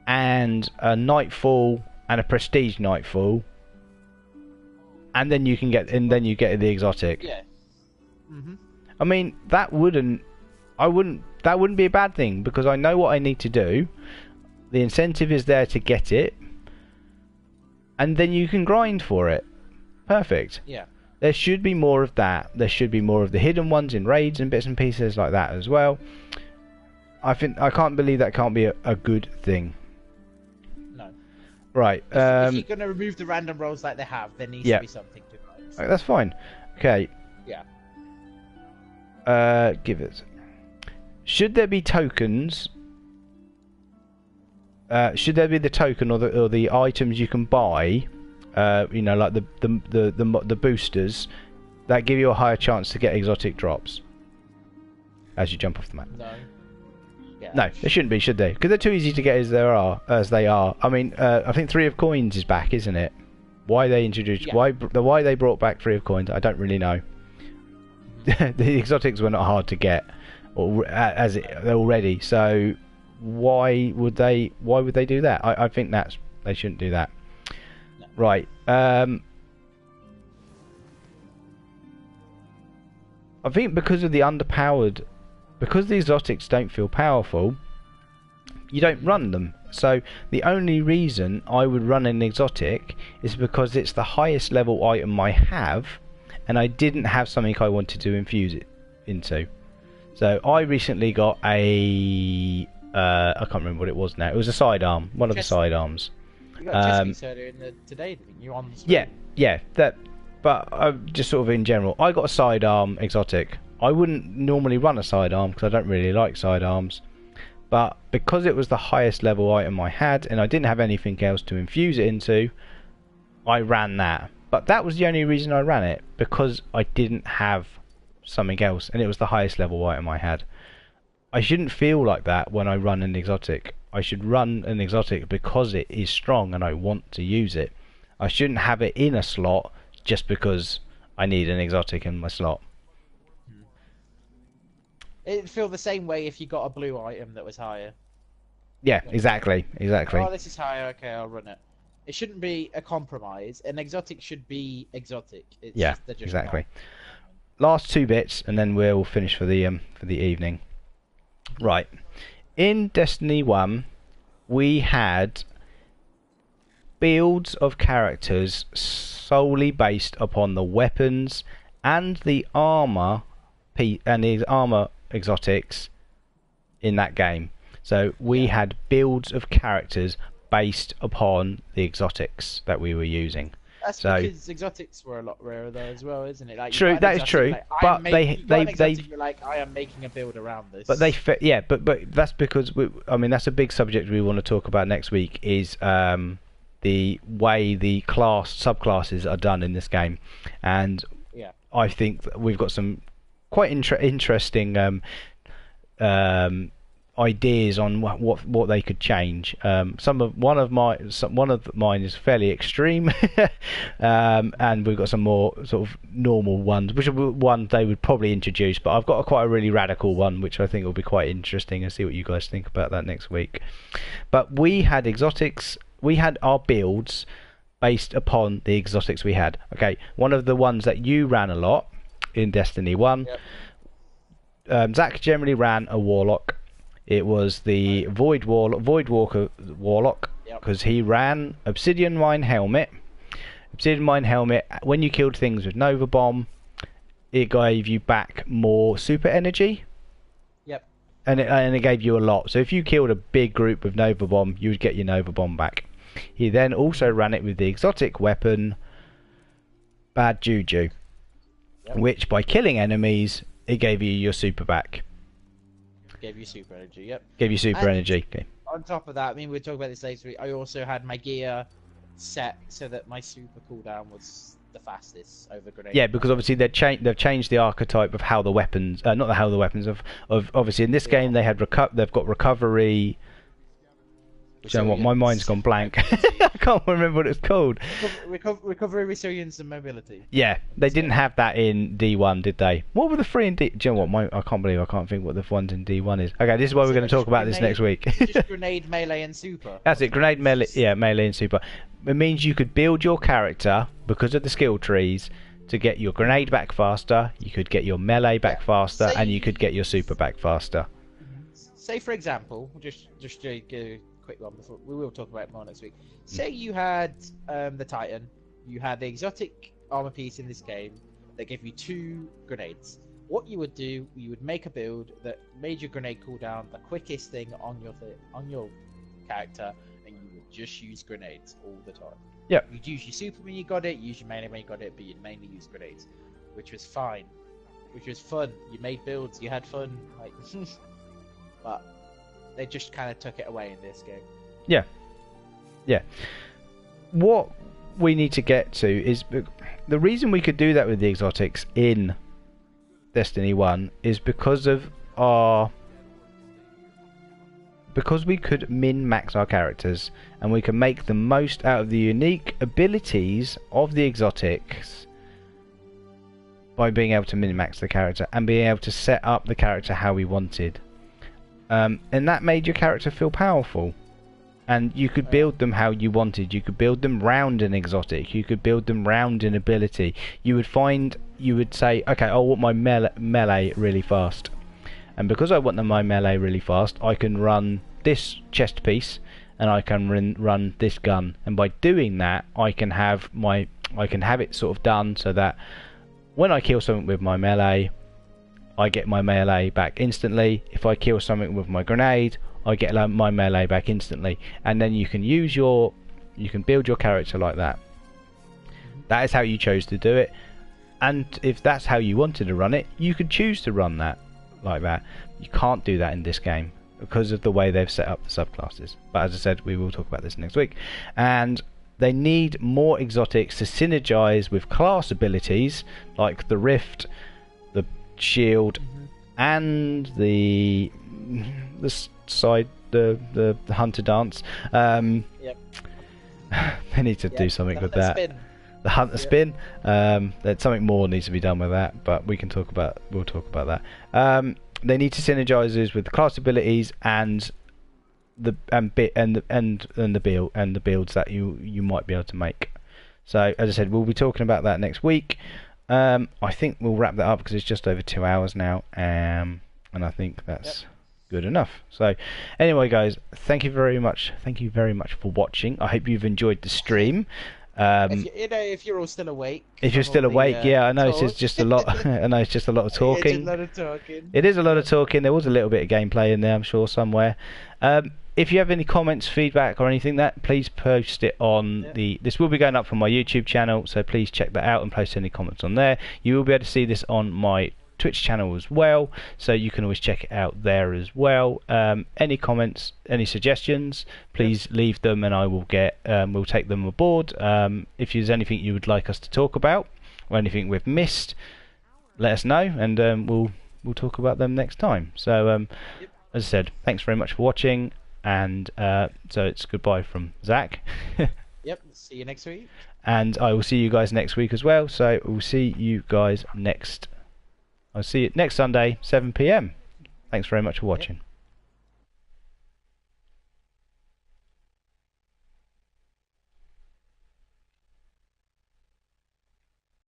and a Nightfall and a Prestige Nightfall, and then you get the exotic. Yeah. Mhm. I mean, that wouldn't be a bad thing, because I know what I need to do. The incentive is there to get it, and then you can grind for it. Perfect. Yeah. There should be more of that. There should be more of the hidden ones in raids and bits and pieces like that as well. I can't believe that can't be a good thing. No. Right. If you're gonna remove the random rolls like they have, there needs to be something to it. That's fine. Okay. Yeah. Give it. Should there be tokens? Should there be the token or the items you can buy? Like the boosters that give you a higher chance to get exotic drops as you jump off the map. No. Yeah. No, they shouldn't be, should they? Because they're too easy to get as they are. I mean, I think 3 of Coins is back, isn't it? Why they introduced why they brought back 3 of Coins, I don't really know. The exotics were not hard to get, already. So why would they do that? I think they shouldn't do that. No. Right. I think because of the underpowered, because the exotics don't feel powerful, you don't run them. So the only reason I would run an exotic is because it's the highest level item I have, and I didn't have something I wanted to infuse it into. So I recently got I can't remember what it was now. It was a sidearm, one of the sidearms. You got a chest piece earlier today, didn't you? On the screen. Yeah. But just sort of in general, I got a sidearm exotic. I wouldn't normally run a sidearm because I don't really like sidearms. But because it was the highest level item I had, and I didn't have anything else to infuse it into, I ran that. But that was the only reason I ran it, because I didn't have something else, and it was the highest level item I had. I shouldn't feel like that when I run an exotic. I should run an exotic because it is strong and I want to use it. I shouldn't have it in a slot just because I need an exotic in my slot. It'd feel the same way if you got a blue item that was higher. Yeah, exactly. Oh, this is higher, okay, I'll run it. It shouldn't be a compromise. An exotic should be exotic. It's Yeah, just, they're just exactly. Last 2 bits, and then we'll finish for the evening. Right. In Destiny 1, we had builds of characters solely based upon the weapons and the armor exotics in that game. So we had builds of characters based upon the exotics that we were using. That's because exotics were a lot rarer though as well, isn't it? Like, true, that is true. Like, but they you're like, I am making a build around this. But but that's because that's a big subject we want to talk about next week. Is the way the subclasses are done in this game, and I think that we've got some quite interesting ideas on what they could change. One of mine is fairly extreme, and we've got some more sort of normal ones, which are ones they would probably introduce. But I've got quite a really radical one, which I think will be quite interesting, and see what you guys think about that next week. But we had exotics. We had our builds based upon the exotics we had. Okay, one of the ones that you ran a lot in Destiny 1. Yep. Zach generally ran a warlock. It was the Voidwalker warlock, because he ran Obsidian Mine Helmet. Obsidian Mine Helmet, when you killed things with Nova Bomb, it gave you back more super energy. Yep. And it gave you a lot. So if you killed a big group with Nova Bomb, you would get your Nova Bomb back. He then also ran it with the exotic weapon Bad Juju, which by killing enemies, it gave you your super back. Gave you super energy, yep. Gave you super energy. Okay. On top of that, I mean, we'll talk about this later. I also had my gear set so that my super cooldown was the fastest over grenade. Yeah, because obviously they've changed the archetype of how the weapons, of obviously in this game they've got recovery. Do you know what? My mind's gone blank. I can't remember what it's called. Recovery, resilience, and mobility. Yeah, they didn't have that in D1, did they? What were the 3 in D? Do you know what? I can't believe I can't think what the ones in D1 is. Okay, this is why we're going to talk about this next week. Just grenade, melee, and super. That's it. Grenade, melee, melee, and super. It means you could build your character because of the skill trees to get your grenade back faster. You could get your melee back faster, and you could get your super back faster. Say for example, just to go quick one before we will talk about it more next week. Say you had the Titan, you had the exotic armor piece in this game that gave you 2 grenades. What you would do, you would make a build that made your grenade cooldown the quickest thing on your character, and you would just use grenades all the time. Yeah. You'd use your super when you got it, use your melee when you got it, but you'd mainly use grenades, which was fine, which was fun. You made builds, you had fun, like, but they just kind of took it away in this game. Yeah. What we need to get to is the reason we could do that with the exotics in Destiny 1 is because we could min-max our characters, and we can make the most out of the unique abilities of the exotics by being able to min-max the character and being able to set up the character how we wanted. And that made your character feel powerful. And you could build them how you wanted. You could build them round an exotic. You could build them round an ability. You would say, okay, I want my melee really fast. And because I want my melee really fast, I can run this chest piece and I can run this gun. And by doing that, I can have it sort of done so that when I kill something with my melee, I get my melee back instantly. If I kill something with my grenade, I get my melee back instantly. And then you can build your character like that. That is how you chose to do it. And if that's how you wanted to run it, you could choose to run that like that. You can't do that in this game because of the way they've set up the subclasses. But as I said, we will talk about this next week. And they need more exotics to synergize with class abilities like the Rift, the shield, and the side the hunter dance. Yep. They need to do something with that. Spin. The hunter spin. There's something more needs to be done with that, but we'll talk about that. They need to synergize this with the class abilities and the builds that you might be able to make. So as I said, we'll be talking about that next week. I think we'll wrap that up because it's just over 2 hours now, and I think that's good enough. So anyway, guys, thank you very much for watching. I hope you've enjoyed the stream. If you're all still awake. If you're still awake, I know it's just a lot. I know it's just a lot of talking. It's a lot of talking. It is a lot of talking. There was a little bit of gameplay in there, I'm sure, somewhere. If you have any comments, feedback, or anything, please post it on this will be going up from my YouTube channel, so please check that out and post any comments on there. You will be able to see this on my Twitch channel as well, so you can always check it out there as well. Any comments, any suggestions, please leave them, and I will we'll take them aboard. If there's anything you would like us to talk about or anything we've missed, let us know, and we'll talk about them next time. So as I said, thanks very much for watching, and so it's goodbye from Zach. Yep, see you next week. And I will see you guys next week as well, so we'll see you guys I'll see you next Sunday, 7 PM. Thanks very much for watching. Yep.